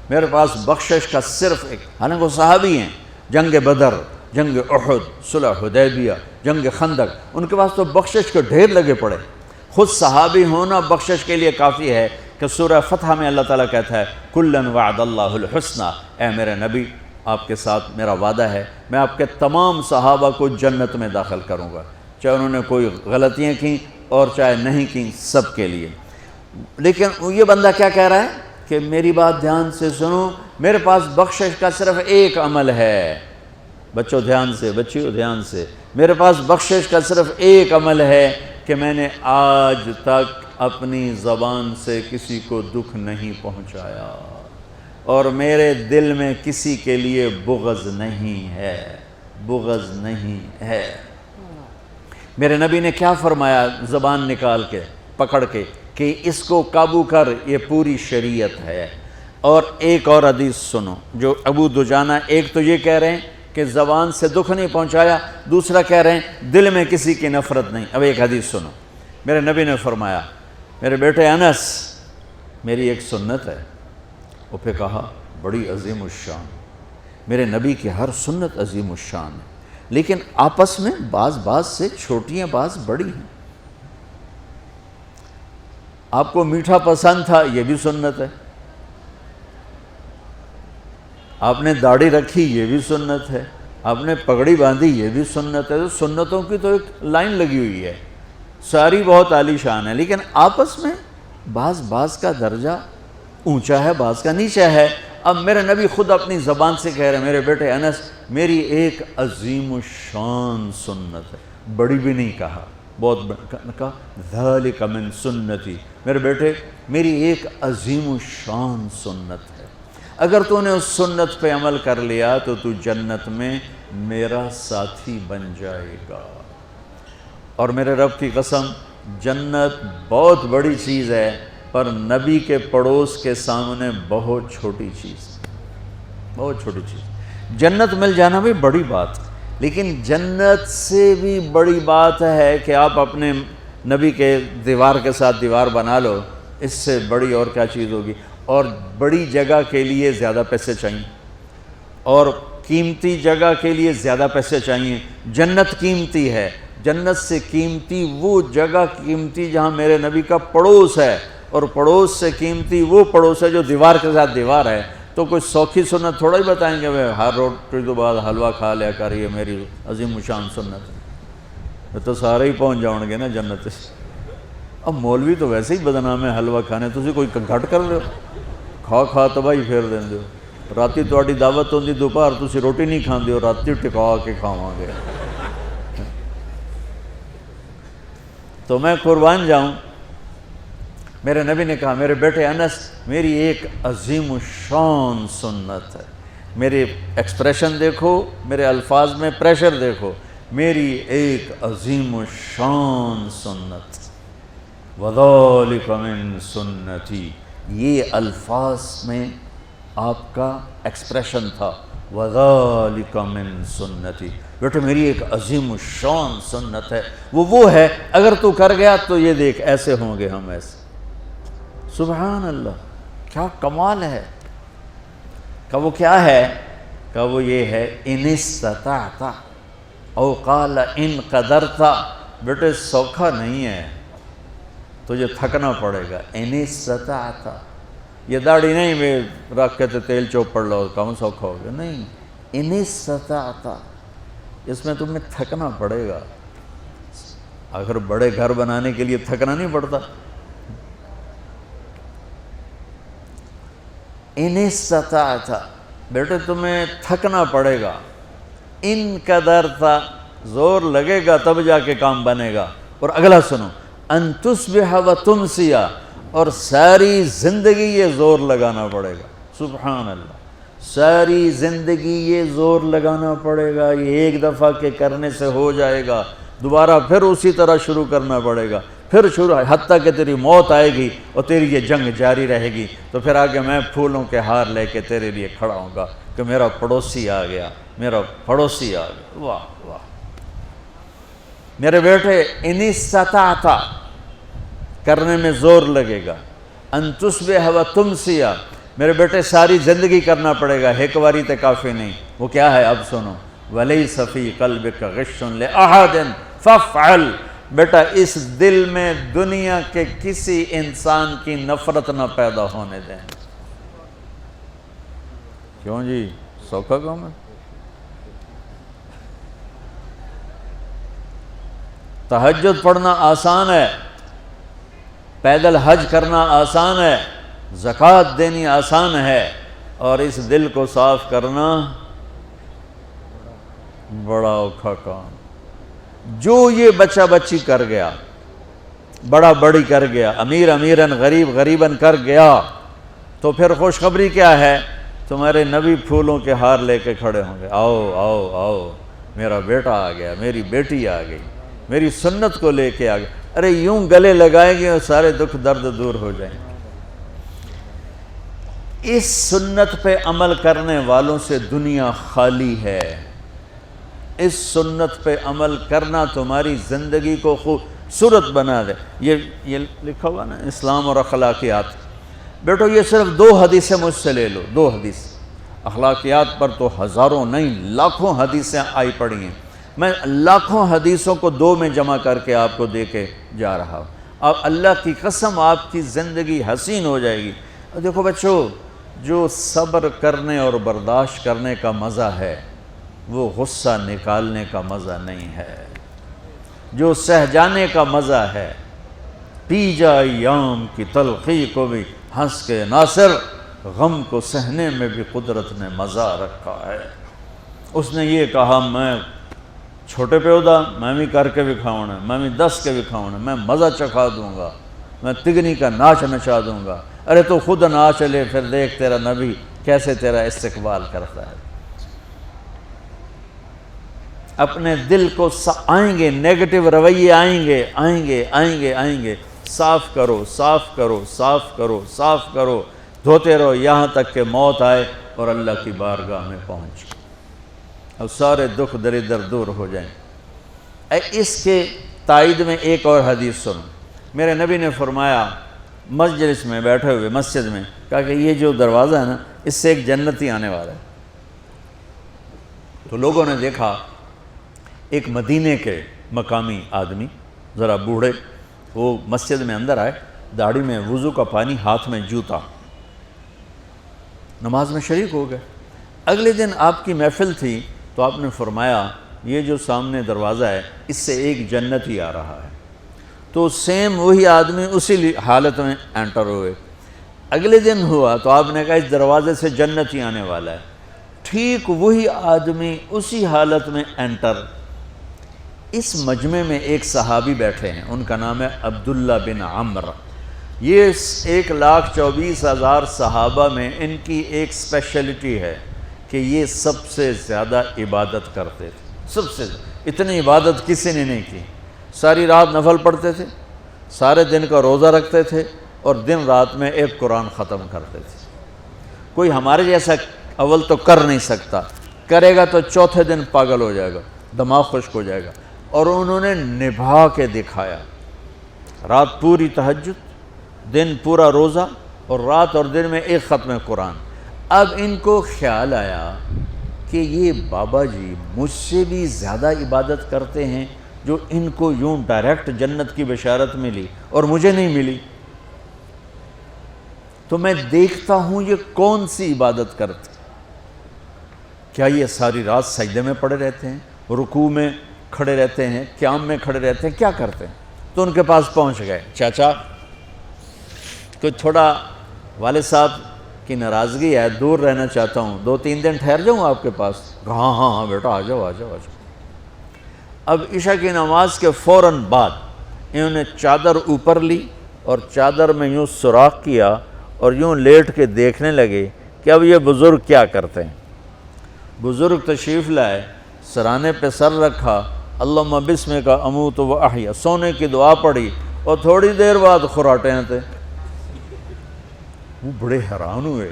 میرے پاس بخشش کا صرف ایک، حالانکہ وہ صحابی ہیں، جنگ بدر، جنگ احد، صلح حدیبیہ، جنگ خندق، ان کے پاس تو بخشش کے ڈھیر لگے پڑے۔ خود صحابی ہونا بخشش کے لیے کافی ہے کہ سورہ فتح میں اللہ تعالیٰ کہتا ہے کُلًا وعد اللہ الحسنى، اے میرے نبی آپ کے ساتھ میرا وعدہ ہے، میں آپ کے تمام صحابہ کو جنت میں داخل کروں گا، چاہے انہوں نے کوئی غلطیاں کیں اور چاہے نہیں کیں، سب کے لیے۔ لیکن یہ بندہ کیا کہہ رہا ہے کہ میری بات دھیان سے سنو، میرے پاس بخشش کا صرف ایک عمل ہے، بچوں دھیان سے، بچیوں دھیان سے، میرے پاس بخشش کا صرف ایک عمل ہے کہ میں نے آج تک اپنی زبان سے کسی کو دکھ نہیں پہنچایا اور میرے دل میں کسی کے لیے بغض نہیں ہے، بغض نہیں ہے۔ میرے نبی نے کیا فرمایا زبان نکال کے پکڑ کے کہ اس کو قابو کر، یہ پوری شریعت ہے۔ اور ایک اور حدیث سنو جو ابو دجانہ، ایک تو یہ کہہ رہے ہیں کہ زبان سے دکھ نہیں پہنچایا، دوسرا کہہ رہے ہیں دل میں کسی کی نفرت نہیں۔ اب ایک حدیث سنو، میرے نبی نے فرمایا میرے بیٹے انس میری ایک سنت ہے، وہ پہ کہا بڑی عظیم الشان، میرے نبی کی ہر سنت عظیم الشان ہے، لیکن آپس میں بعض سے چھوٹی ہیں، بعض بڑی ہیں۔ آپ کو میٹھا پسند تھا، یہ بھی سنت ہے۔ آپ نے داڑھی رکھی، یہ بھی سنت ہے۔ آپ نے پگڑی باندھی، یہ بھی سنت ہے۔ تو سنتوں کی تو ایک لائن لگی ہوئی ہے، ساری بہت عالی شان ہے، لیکن آپس میں بعض کا درجہ اونچا ہے، بعض کا نیچا ہے۔ اب میرے نبی خود اپنی زبان سے کہہ رہے ہیں میرے بیٹے انس میری ایک عظیم الشان سنت ہے، بڑی بھی نہیں کہا، بہت کہا ذالک من سنتی، میرے بیٹے میری ایک عظیم الشان سنت ہے، اگر تو نے اس سنت پہ عمل کر لیا تو تو جنت میں میرا ساتھی بن جائے گا۔ اور میرے رب کی قسم جنت بہت بڑی چیز ہے، پر نبی کے پڑوس کے سامنے بہت چھوٹی چیز، بہت چھوٹی چیز۔ جنت مل جانا بھی بڑی بات، لیکن جنت سے بھی بڑی بات ہے کہ آپ اپنے نبی کے دیوار کے ساتھ دیوار بنا لو، اس سے بڑی اور کیا چیز ہوگی؟ اور بڑی جگہ کے لیے زیادہ پیسے چاہیے، اور قیمتی جگہ کے لیے زیادہ پیسے چاہیے۔ جنت قیمتی ہے، جنت سے قیمتی وہ جگہ قیمتی جہاں میرے نبی کا پڑوس ہے، اور پڑوس سے قیمتی وہ پڑوس ہے جو دیوار کے ساتھ دیوار ہے۔ تو کوئی سوکھی سنت تھوڑا ہی بتائیں گے میں ہر روٹی کے بعد حلوہ کھا لیا کر، یہ میری عظیم الشان سنت ہے، تو سارے ہی پہنچ جاؤ گے نا جنت سے۔ اب مولوی تو ویسے ہی بدنام ہے حلوہ کھانے، تسی کوئی گھٹ کر لو، کھا تباہی پھیر دیں دو۔ راتی تہاڈی دعوت ہوندی دوپہر تسی روٹی نہیں کھاندے ہو، راتی ٹکا کے کھاواں گے۔ تو میں قربان جاؤں، میرے نبی نے کہا میرے بیٹے انس میری ایک عظیم الشان سنت ہے، میرے ایکسپریشن دیکھو، میرے الفاظ میں پریشر دیکھو، میری ایک عظیم الشان سنت، وَذَلِكَ مِن سُنَّتِي، یہ الفاظ میں آپ کا ایکسپریشن تھا، وَذَلِكَ مِن سُنَّتِي، بیٹے میری ایک عظیم الشان سنت ہے، وہ ہے اگر تو کر گیا تو یہ دیکھ ایسے ہوں گے ہم، ایسے۔ سبحان اللہ، کیا کمال ہے۔ کہ وہ کیا ہے؟ کہ وہ یہ ہے ان استطعت او قال ان قدرت، بیٹے سوکھا نہیں ہے، تجھے تھکنا پڑے گا۔ ان استطعت، یہ داڑھی نہیں میں رکھ کے تیل چوپڑ لو کہوں سوکھا ہو گیا، نہیں، ان استطعت، اس میں تمہیں تھکنا پڑے گا۔ اگر بڑے گھر بنانے کے لیے تھکنا نہیں پڑتا؟ ان استطعت، بیٹے تمہیں تھکنا پڑے گا، ان قدرت، زور لگے گا تب جا کے کام بنے گا۔ اور اگلا سنو، ان تصبح و تمسی، اور ساری زندگی یہ زور لگانا پڑے گا۔ سبحان اللہ، ساری زندگی یہ زور لگانا پڑے گا، یہ ایک دفعہ کے کرنے سے ہو جائے گا، دوبارہ پھر اسی طرح شروع کرنا پڑے گا، پھر شروع، حتیٰ کہ تیری موت آئے گی اور تیری یہ جنگ جاری رہے گی، تو پھر آگے میں پھولوں کے ہار لے کے تیرے لیے کھڑا ہوں گا کہ میرا پڑوسی آ گیا، میرا پڑوسی آ گیا۔ واہ واہ، میرے بیٹے ان استطعت، کرنے میں زور لگے گا، ان تصبح و تمسی، میرے بیٹے ساری زندگی کرنا پڑے گا، ایک واری تے کافی نہیں۔ وہ کیا ہے؟ اب سنو، وَلَيْسَ فِي قَلْبِكَ غِشٌّ لِأَحَدٍ فَافْعَلْ، بیٹا اس دل میں دنیا کے کسی انسان کی نفرت نہ پیدا ہونے دیں۔ کیوں جی، سوکھا کام ہے؟ تہجد پڑھنا آسان ہے، پیدل حج کرنا آسان ہے، زکوٰۃ دینی آسان ہے، اور اس دل کو صاف کرنا بڑا اوکھا کام۔ جو یہ بچہ بچی کر گیا، بڑا بڑی کر گیا، امیر امیرن غریب غریبن کر گیا، تو پھر خوشخبری کیا ہے؟ تمہارے نبی پھولوں کے ہار لے کے کھڑے ہوں گے، آؤ آؤ آؤ میرا بیٹا آ گیا، میری بیٹی آ گئی، میری سنت کو لے کے آ گیا۔ ارے یوں گلے لگائیں گے اور سارے دکھ درد دور ہو جائیں گے۔ اس سنت پہ عمل کرنے والوں سے دنیا خالی ہے۔ اس سنت پہ عمل کرنا تمہاری زندگی کو خوبصورت بنا دے۔ یہ لکھا ہوا نا اسلام اور اخلاقیات، بیٹو یہ صرف 2 حدیثیں مجھ سے لے لو، 2 حدیث۔ اخلاقیات پر تو ہزاروں نہیں لاکھوں حدیثیں آئی پڑی ہیں، میں لاکھوں حدیثوں کو 2 میں جمع کر کے آپ کو دے کے جا رہا ہوں۔ اب اللہ کی قسم آپ کی زندگی حسین ہو جائے گی۔ دیکھو بچوں، جو صبر کرنے اور برداشت کرنے کا مزہ ہے وہ غصہ نکالنے کا مزہ نہیں ہے۔ جو سہ جانے کا مزہ ہے، پی جا ایام کی تلخی کو بھی ہنس کے ناصر، غم کو سہنے میں بھی قدرت نے مزہ رکھا ہے۔ اس نے یہ کہا میں چھوٹے پہ ہودا میں بھی کر کے دکھاؤں، میں بھی دس کے دکھاؤں، میں مزہ چکھا دوں گا، میں تگنی کا ناچ نچا دوں گا۔ ارے تو خود ناچ لے، پھر دیکھ تیرا نبی کیسے تیرا استقبال کرتا ہے۔ اپنے دل کو آئیں گے نیگیٹو رویے، آئیں گے آئیں گے آئیں گے آئیں گے، صاف کرو صاف کرو صاف کرو صاف کرو، دھوتے رہو یہاں تک کہ موت آئے اور اللہ کی بارگاہ میں پہنچ، اب سارے دکھ دریدر دور ہو جائیں۔ اس کے تائید میں ایک اور حدیث سنو۔ میرے نبی نے فرمایا مجلس میں بیٹھے ہوئے مسجد میں، کہا کہ یہ جو دروازہ ہے نا اس سے ایک جنتی آنے والا ہے۔ تو لوگوں نے دیکھا ایک مدینے کے مقامی آدمی ذرا بوڑھے، وہ مسجد میں اندر آئے، داڑھی میں وضو کا پانی، ہاتھ میں جوتا، نماز میں شریک ہو گئے۔ اگلے دن آپ کی محفل تھی تو آپ نے فرمایا یہ جو سامنے دروازہ ہے اس سے ایک جنتی آ رہا ہے۔ تو سیم وہی آدمی اسی حالت میں انٹر ہوئے۔ اگلے دن ہوا تو آپ نے کہا اس دروازے سے جنتی آنے والا ہے، ٹھیک وہی آدمی اسی حالت میں انٹر۔ اس مجمع میں ایک صحابی بیٹھے ہیں، ان کا نام ہے عبداللہ بن عمرو۔ یہ 1,24,000 صحابہ میں ان کی ایک اسپیشلٹی ہے کہ یہ سب سے زیادہ عبادت کرتے تھے، سب سے اتنی عبادت کسی نے نہیں کی۔ ساری رات نفل پڑھتے تھے، سارے دن کا روزہ رکھتے تھے اور دن رات میں ایک قرآن ختم کرتے تھے۔ کوئی ہمارے جیسا اول تو کر نہیں سکتا، کرے گا تو چوتھے دن پاگل ہو جائے گا، دماغ خشک ہو جائے گا۔ اور انہوں نے نبھا کے دکھایا، رات پوری تہجد، دن پورا روزہ، اور رات اور دن میں ایک ختم قرآن۔ اب ان کو خیال آیا کہ یہ بابا جی مجھ سے بھی زیادہ عبادت کرتے ہیں، جو ان کو یوں ڈائریکٹ جنت کی بشارت ملی اور مجھے نہیں ملی، تو میں دیکھتا ہوں یہ کون سی عبادت کرتے، کیا یہ ساری رات سجدے میں پڑے رہتے ہیں، رکوع میں کھڑے رہتے ہیں، قیام میں کھڑے رہتے ہیں، کیا کرتے ہیں؟ تو ان کے پاس پہنچ گئے، چاچا کوئی تھوڑا والد صاحب کی ناراضگی ہے، دور رہنا چاہتا ہوں، 2-3 دن ٹھہر جاؤں آپ کے پاس؟ ہاں ہاں ہاں بیٹا آ جاؤ آ جاؤ آ جاؤ۔ اب عشاء کی نماز کے فوراً بعد انہوں نے چادر اوپر لی اور چادر میں یوں سوراخ کیا اور یوں لیٹ کے دیکھنے لگے کہ اب یہ بزرگ کیا کرتے ہیں۔ بزرگ تشریف لائے، سرانے پہ سر رکھا، اللہم بسمک اموت و احیا، سونے کی دعا پڑھی، اور تھوڑی دیر بعد خراٹے تھے۔ وہ بڑے حیران ہوئے،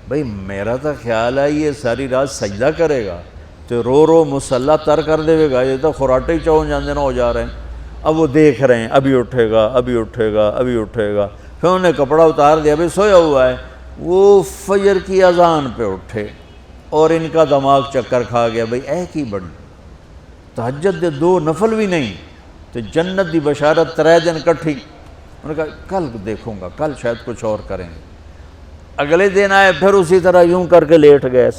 بھئی میرا تو خیال ہے یہ ساری رات سجدہ کرے گا تو رو رو مصلی تر کر دے گا، یہ تو خراٹے ہی چون جاندے نہ ہو جا رہے ہیں۔ اب وہ دیکھ رہے ہیں ابھی اٹھے گا ابھی اٹھے گا ابھی اٹھے گا، پھر انہوں نے کپڑا اتار دیا، ابھی سویا ہوا ہے۔ وہ فجر کی اذان پہ اٹھے اور ان کا دماغ چکر کھا گیا، بھئی اے کی بڑی تہجد دے 2 نفل بھی نہیں تو جنت دی بشارت 3 دن کٹھی۔ انہوں نے کہا کل دیکھوں گا، کل شاید کچھ اور کریں گے۔ اگلے دن آئے، پھر اسی طرح یوں کر کے لیٹ گئے،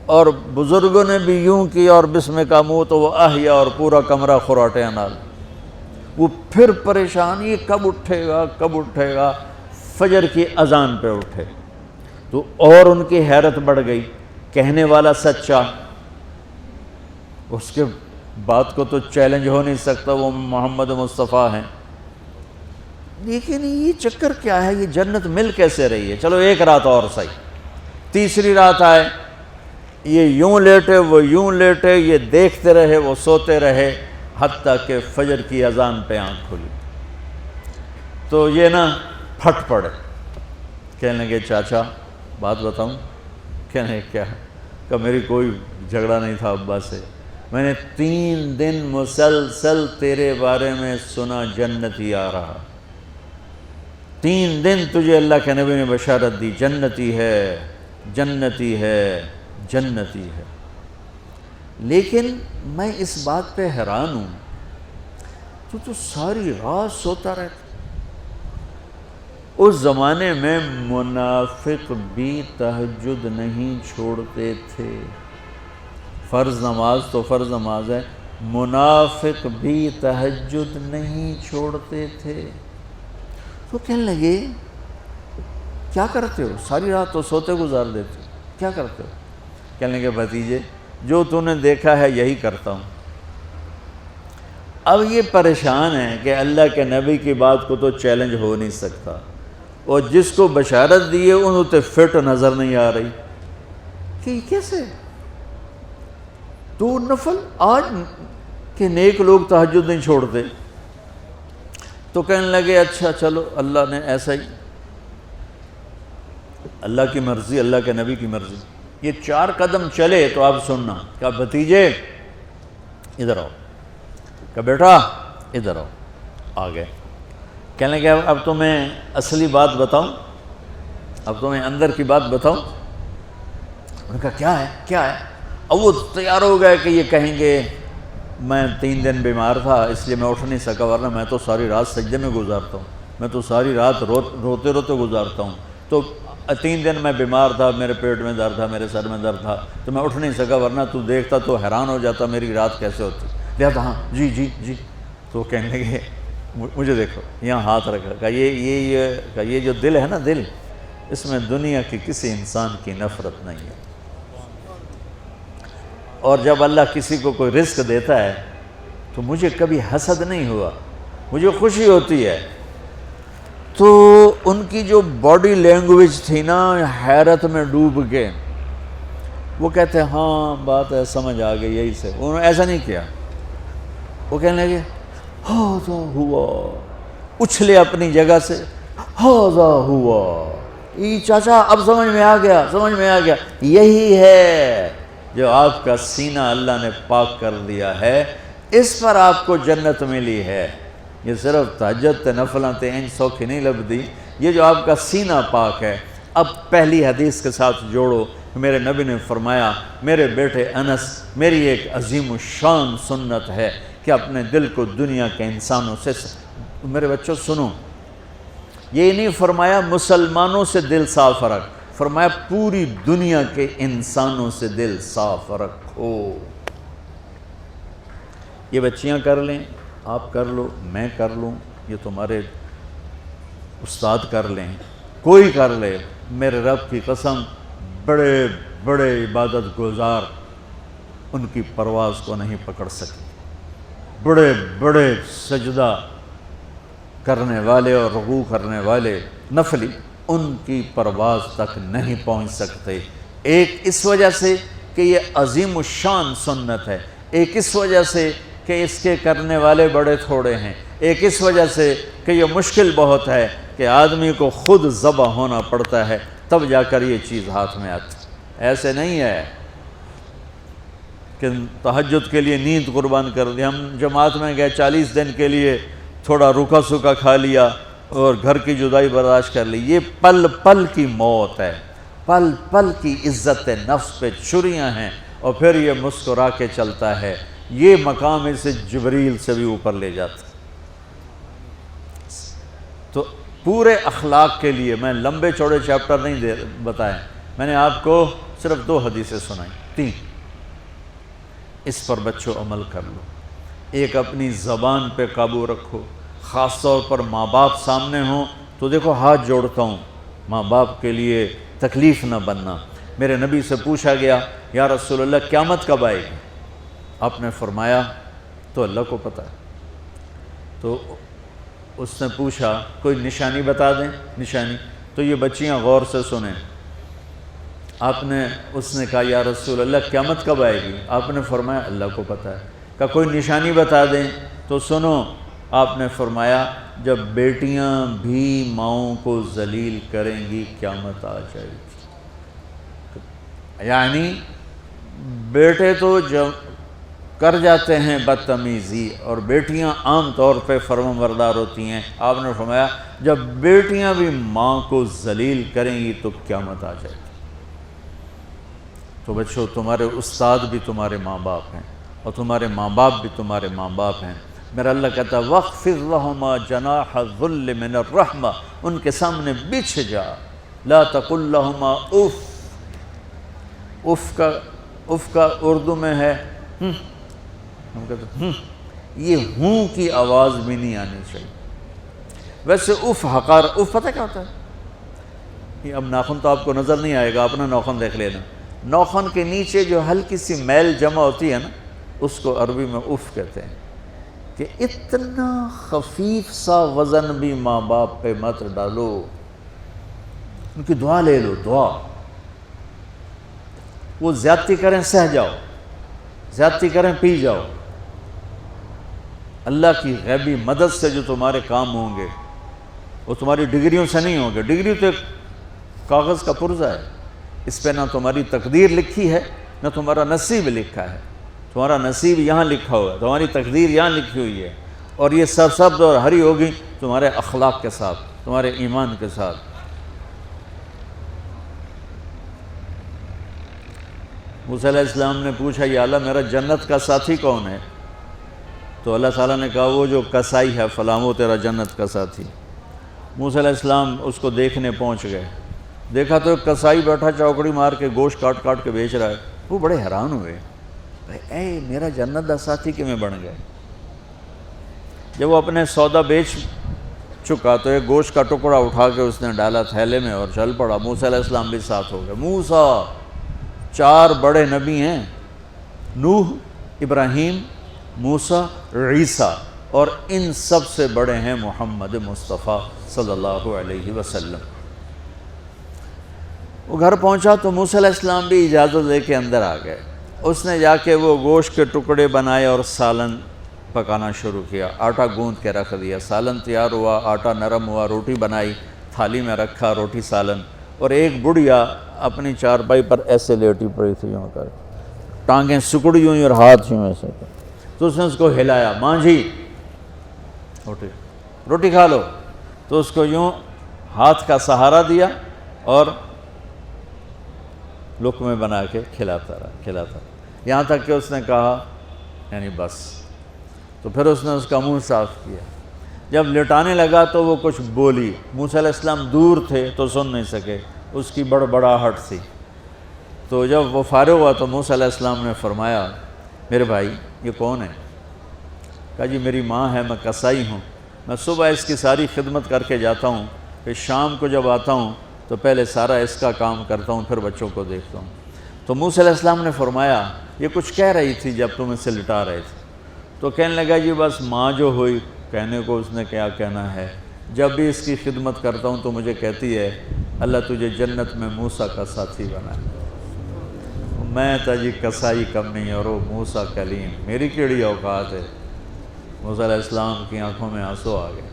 اور بزرگوں نے بھی یوں کیا اور بسمک اموت و احیا، اور پورا کمرہ خراٹے نال۔ وہ پھر پریشان، یہ کب اٹھے گا کب اٹھے گا؟ فجر کی اذان پہ اٹھے تو اور ان کی حیرت بڑھ گئی، کہنے والا سچا، اس کے بات کو تو چیلنج ہو نہیں سکتا، وہ محمد مصطفیٰ ہیں۔ لیکن یہ چکر کیا ہے، یہ جنت مل کیسے رہی ہے؟ چلو ایک رات اور صحیح، تیسری رات آئے، یہ یوں لیٹے وہ یوں لیٹے، یہ دیکھتے رہے وہ سوتے رہے، حتیٰ کہ فجر کی اذان پہ آنکھ کھلی تو یہ نا پھٹ پڑے، کہنے لگے چاچا بات بتاؤں؟ کہنے کیا؟ کہ میری کوئی جھگڑا نہیں تھا ابا سے، میں نے 3 دن مسلسل تیرے بارے میں سنا جنتی آ رہا، 3 دن تجھے اللہ کے نبی نے بشارت دی جنتی ہے جنتی ہے جنتی ہے، لیکن میں اس بات پہ حیران ہوں تو ساری رات سوتا رہتا۔ اس زمانے میں منافق بھی تہجد نہیں چھوڑتے تھے، فرض نماز تو فرض نماز ہے، منافق بھی تہجد نہیں چھوڑتے تھے۔ تو کہنے لگے کیا کرتے ہو؟ ساری رات تو سوتے گزار دیتے ہو، کیا کرتے ہو؟ کہنے لگے بھتیجے جو تو نے دیکھا ہے یہی کرتا ہوں۔ اب یہ پریشان ہے کہ اللہ کے نبی کی بات کو تو چیلنج ہو نہیں سکتا، اور جس کو بشارت دیے انہوں تے فٹ نظر نہیں آ رہی کہ کیسے تو نفل آج کہ نیک لوگ تہجد نہیں چھوڑتے۔ تو کہنے لگے اچھا چلو اللہ نے ایسا ہی، اللہ کی مرضی، اللہ کے نبی کی مرضی۔ یہ 4 قدم چلے تو آپ سننا، کہا بھتیجے ادھر آؤ، کہا بیٹا ادھر آؤ، آ گئے۔ کہنے لگے اب تو میں اصلی بات بتاؤں، اب تو میں اندر کی بات بتاؤں؟ انہوں نے کہا کیا ہے کیا ہے؟ اب وہ تیار ہو گئے کہ یہ کہیں گے میں 3 دن بیمار تھا اس لیے میں اٹھ نہیں سکا، ورنہ میں تو ساری رات سجدے میں گزارتا ہوں، میں تو ساری رات روتے روتے گزارتا ہوں، تو 3 دن میں بیمار تھا، میرے پیٹ میں درد تھا، میرے سر میں درد تھا، تو میں اٹھ نہیں سکا، ورنہ تو دیکھتا تو حیران ہو جاتا میری رات کیسے ہوتی۔ لہذا ہاں جی جی جی۔ تو کہنے لگے مجھے دیکھو، یہاں ہاتھ رکھا، کہ یہ جو دل ہے نا، دل اس میں دنیا کی کسی انسان کی نفرت نہیں ہے، اور جب اللہ کسی کو کوئی رزق دیتا ہے تو مجھے کبھی حسد نہیں ہوا، مجھے خوشی ہوتی ہے۔ تو ان کی جو باڈی لینگویج تھی نا، حیرت میں ڈوب کے وہ کہتے ہیں ہاں بات ہے سمجھ آ گئی یہی سے، انہوں نے ایسا نہیں کیا، وہ کہنے لگے ہاذا ہوا، اچھلے اپنی جگہ سے، ہاذا ہوا، یہ چاچا اب سمجھ میں آ گیا، سمجھ میں آ گیا، یہی ہے جو آپ کا سینہ اللہ نے پاک کر دیا ہے، اس پر آپ کو جنت ملی ہے۔ یہ صرف تہجد تے نفلاں تے انج سوکھی نہیں لبدی، یہ جو آپ کا سینہ پاک ہے۔ اب پہلی حدیث کے ساتھ جوڑو، میرے نبی نے فرمایا میرے بیٹے انس، میری ایک عظیم الشان سنت ہے کہ اپنے دل کو دنیا کے انسانوں سے، میرے بچوں سنو، یہ نہیں فرمایا مسلمانوں سے دل صاف رکھ، فرمایا پوری دنیا کے انسانوں سے دل صاف رکھو۔ یہ بچیاں کر لیں، آپ کر لو، میں کر لوں، یہ تمہارے استاد کر لیں، کوئی کر لے، میرے رب کی قسم بڑے بڑے عبادت گزار ان کی پرواز کو نہیں پکڑ سکے، بڑے بڑے سجدہ کرنے والے اور رکوع کرنے والے نفلی ان کی پرواز تک نہیں پہنچ سکتے۔ ایک اس وجہ سے کہ یہ عظیم الشان سنت ہے، ایک اس وجہ سے کہ اس کے کرنے والے بڑے تھوڑے ہیں، ایک اس وجہ سے کہ یہ مشکل بہت ہے کہ آدمی کو خود ذبح ہونا پڑتا ہے تب جا کر یہ چیز ہاتھ میں آتی۔ ایسے نہیں ہے کہ تہجد کے لیے نیند قربان کر دی، ہم جماعت میں گئے 40 دن کے لیے تھوڑا روکھا سوکھا کھا لیا اور گھر کی جدائی برداشت کر لی، یہ پل پل کی موت ہے، پل پل کی عزت نفس پہ چھریاں ہیں، اور پھر یہ مسکرا کے چلتا ہے، یہ مقام اسے جبریل سے بھی اوپر لے جاتا۔ تو پورے اخلاق کے لیے میں لمبے چوڑے چیپٹر نہیں بتائے، میں نے آپ کو صرف 2 حدیثیں سنائیں، 3، اس پر بچوں عمل کر لو۔ ایک اپنی زبان پہ قابو رکھو، خاص طور پر ماں باپ سامنے ہوں تو دیکھو ہاتھ جوڑتا ہوں، ماں باپ کے لیے تکلیف نہ بننا۔ میرے نبی سے پوچھا گیا یا رسول اللہ قیامت کب آئے گی؟ آپ نے فرمایا تو اللہ کو پتہ ہے۔ تو اس نے پوچھا کوئی نشانی بتا دیں، نشانی۔ تو یہ بچیاں غور سے سنیں۔ اس نے کہا یا رسول اللہ قیامت کب آئے گی؟ آپ نے فرمایا اللہ کو پتہ ہے۔ کہا کوئی نشانی بتا دیں؟ تو سنو، آپ نے فرمایا جب بیٹیاں بھی ماؤں کو ذلیل کریں گی قیامت آ جائے گی۔ یعنی بیٹے تو جب کر جاتے ہیں بدتمیزی، اور بیٹیاں عام طور پہ فرمانبردار ہوتی ہیں۔ آپ نے فرمایا جب بیٹیاں بھی ماں کو ذلیل کریں گی تو قیامت آ جائے گی۔ تو بچوں، تمہارے استاد بھی تمہارے ماں باپ ہیں، اور تمہارے ماں باپ بھی تمہارے ماں باپ ہیں۔ میرا اللہ کہتا ہے وَاخْفِضْ لَهُمَا جَنَاحَ الذُّلِّ مِنَ الرَّحْمَةِ، ان کے سامنے بچھ جا، لا تقل لهما اف کا اردو میں ہے ہم کہتے ہیں یہ ہوں کی آواز بھی نہیں آنی چاہیے۔ ویسے اف حقار، اف پتہ کیا ہوتا ہے؟ اب ناخن تو آپ کو نظر نہیں آئے گا، اپنا ناخن دیکھ لینا۔ ناخن کے نیچے جو ہلکی سی میل جمع ہوتی ہے نا، اس کو عربی میں اف کہتے ہیں۔ کہ اتنا خفیف سا وزن بھی ماں باپ پہ مت ڈالو، ان کی دعا لے لو، دعا۔ وہ زیادتی کریں سہ جاؤ، زیادتی کریں پی جاؤ۔ اللہ کی غیبی مدد سے جو تمہارے کام ہوں گے وہ تمہاری ڈگریوں سے نہیں ہوں گے۔ ڈگری تو ایک کاغذ کا پرزہ ہے، اس پہ نہ تمہاری تقدیر لکھی ہے نہ تمہارا نصیب لکھا ہے۔ تمہارا نصیب یہاں لکھا ہوا ہے، تمہاری تقدیر یہاں لکھی ہوئی ہے، اور یہ سرسبز اور ہری ہوگی تمہارے اخلاق کے ساتھ، تمہارے ایمان کے ساتھ۔ موسیٰ علیہ السلام نے پوچھا یا اللہ میرا جنت کا ساتھی کون ہے؟ تو اللہ تعالیٰ نے کہا وہ جو کسائی ہے فلاں وہ تیرا جنت کا ساتھی۔ موسیٰ علیہ السلام اس کو دیکھنے پہنچ گئے، دیکھا تو کسائی بیٹھا چوکڑی مار کے گوشت کاٹ کاٹ کے بیچ رہا ہے۔ وہ بڑے حیران ہوئے، اے میرا جنت کا ساتھی کیویں بن گئے؟ جب وہ اپنے سودا بیچ چکا تو ایک گوشت کا ٹکڑا اٹھا کے اس نے ڈالا تھیلے میں اور چل پڑا۔ موسیٰ علیہ السلام بھی ساتھ ہو گئے۔ موسیٰ 4 بڑے نبی ہیں، نوح، ابراہیم، موسیٰ، عیسیٰ، اور ان سب سے بڑے ہیں محمد مصطفیٰ صلی اللہ علیہ وسلم۔ وہ گھر پہنچا تو موسیٰ علیہ السلام بھی اجازت لے کے اندر آ گئے۔ اس نے جا کے وہ گوشت کے ٹکڑے بنائے اور سالن پکانا شروع کیا۔ آٹا گوندھ کے رکھ دیا، سالن تیار ہوا، آٹا نرم ہوا، روٹی بنائی، تھالی میں رکھا روٹی سالن، اور ایک بڑھیا اپنی چارپائی پر ایسے لیٹی پڑی تھی، یوں کر ٹانگیں سکڑی ہوئی اور ہاتھ یوں ایسے کر۔ تو اس نے اس کو ہلایا، ماں جی روٹی کھا لو۔ تو اس کو یوں ہاتھ کا سہارا دیا اور لقمے بنا کے کھلاتا رہا، یہاں تک کہ اس نے کہا یعنی بس۔ تو پھر اس نے اس کا منہ صاف کیا۔ جب لٹانے لگا تو وہ کچھ بولی۔ موسیٰ علیہ السلام دور تھے تو سن نہیں سکے، اس کی بڑبڑاہٹ تھی۔ تو جب وہ فارغ ہوا تو موسیٰ علیہ السلام نے فرمایا میرے بھائی یہ کون ہے؟ کہا جی میری ماں ہے، میں کسائی ہوں، میں صبح اس کی ساری خدمت کر کے جاتا ہوں، پھر شام کو جب آتا ہوں تو پہلے سارا اس کا کام کرتا ہوں، پھر بچوں کو دیکھتا ہوں۔ تو موسیٰ علیہ السلام نے فرمایا یہ کچھ کہہ رہی تھی جب تم اسے لٹا رہے تھے؟ تو کہنے لگا جی بس ماں جو ہوئی، کہنے کو اس نے کیا کہنا ہے، جب بھی اس کی خدمت کرتا ہوں تو مجھے کہتی ہے اللہ تجھے جنت میں موسیٰ کا ساتھی بنائے۔ میں تا جی کسائی کم نہیں اور وہ موسیٰ کلیم، میری کیڑی اوقات ہے۔ موسیٰ علیہ السلام کی آنکھوں میں آنسو آ گئے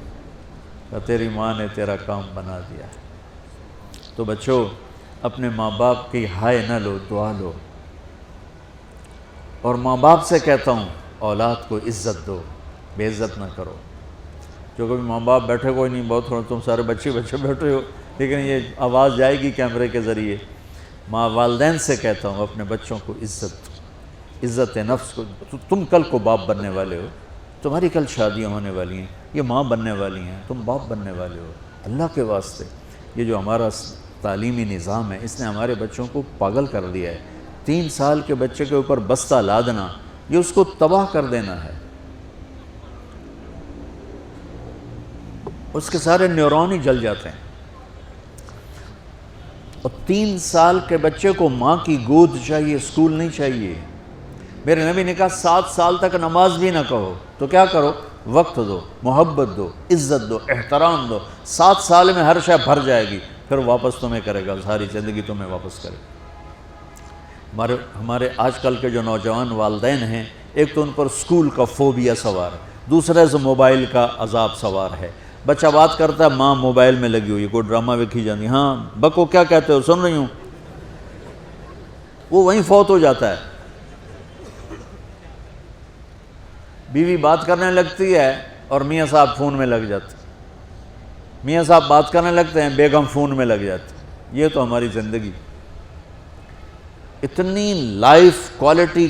کہ تیری ماں نے تیرا کام بنا دیا ہے۔ تو بچوں اپنے ماں باپ کی ہائے نہ لو، دعا لو۔ اور ماں باپ سے کہتا ہوں اولاد کو عزت دو، بے عزت نہ کرو۔ جو کبھی ماں باپ بیٹھے کوئی نہیں، بہت تھوڑا تم سارے بچے بیٹھے ہو، لیکن یہ آواز جائے گی کیمرے کے ذریعے۔ ماں والدین سے کہتا ہوں اپنے بچوں کو عزت نفس کو۔ تم کل کو باپ بننے والے ہو، تمہاری کل شادیاں ہونے والی ہیں، یہ ماں بننے والی ہیں، تم باپ بننے والے ہو۔ اللہ کے واسطے یہ جو ہمارا تعلیمی نظام ہے اس نے ہمارے بچوں کو پاگل کر دیا ہے۔ 3 سال کے بچے کے اوپر بستہ لادنا، یہ اس کو تباہ کر دینا ہے۔ اس کے سارے نیورون ہی جل جاتے ہیں۔ اور 3 سال کے بچے کو ماں کی گود چاہیے، اسکول نہیں چاہیے۔ میرے نبی نے کہا 7 سال تک نماز بھی نہ کہو، تو کیا کرو؟ وقت دو، محبت دو، عزت دو، احترام دو، 7 سال میں ہر شے بھر جائے گی، پھر واپس تمہیں کرے گا، ساری زندگی تمہیں واپس کرے گا۔ ہمارے آج کل کے جو نوجوان والدین ہیں، ایک تو ان پر سکول کا فوبیا سوار ہے، دوسرے سے موبائل کا عذاب سوار ہے۔ بچہ بات کرتا ہے، ماں موبائل میں لگی ہوئی، کوئی ڈرامہ ویکھی جاتی، ہاں بکو کیا کہتے ہو، سن رہی ہوں، وہ وہیں فوت ہو جاتا ہے۔ بیوی بات کرنے لگتی ہے اور میاں صاحب فون میں لگ جاتے، میاں صاحب بات کرنے لگتے ہیں، بیگم فون میں لگ جاتی۔ یہ تو ہماری زندگی، اتنی لائف کوالٹی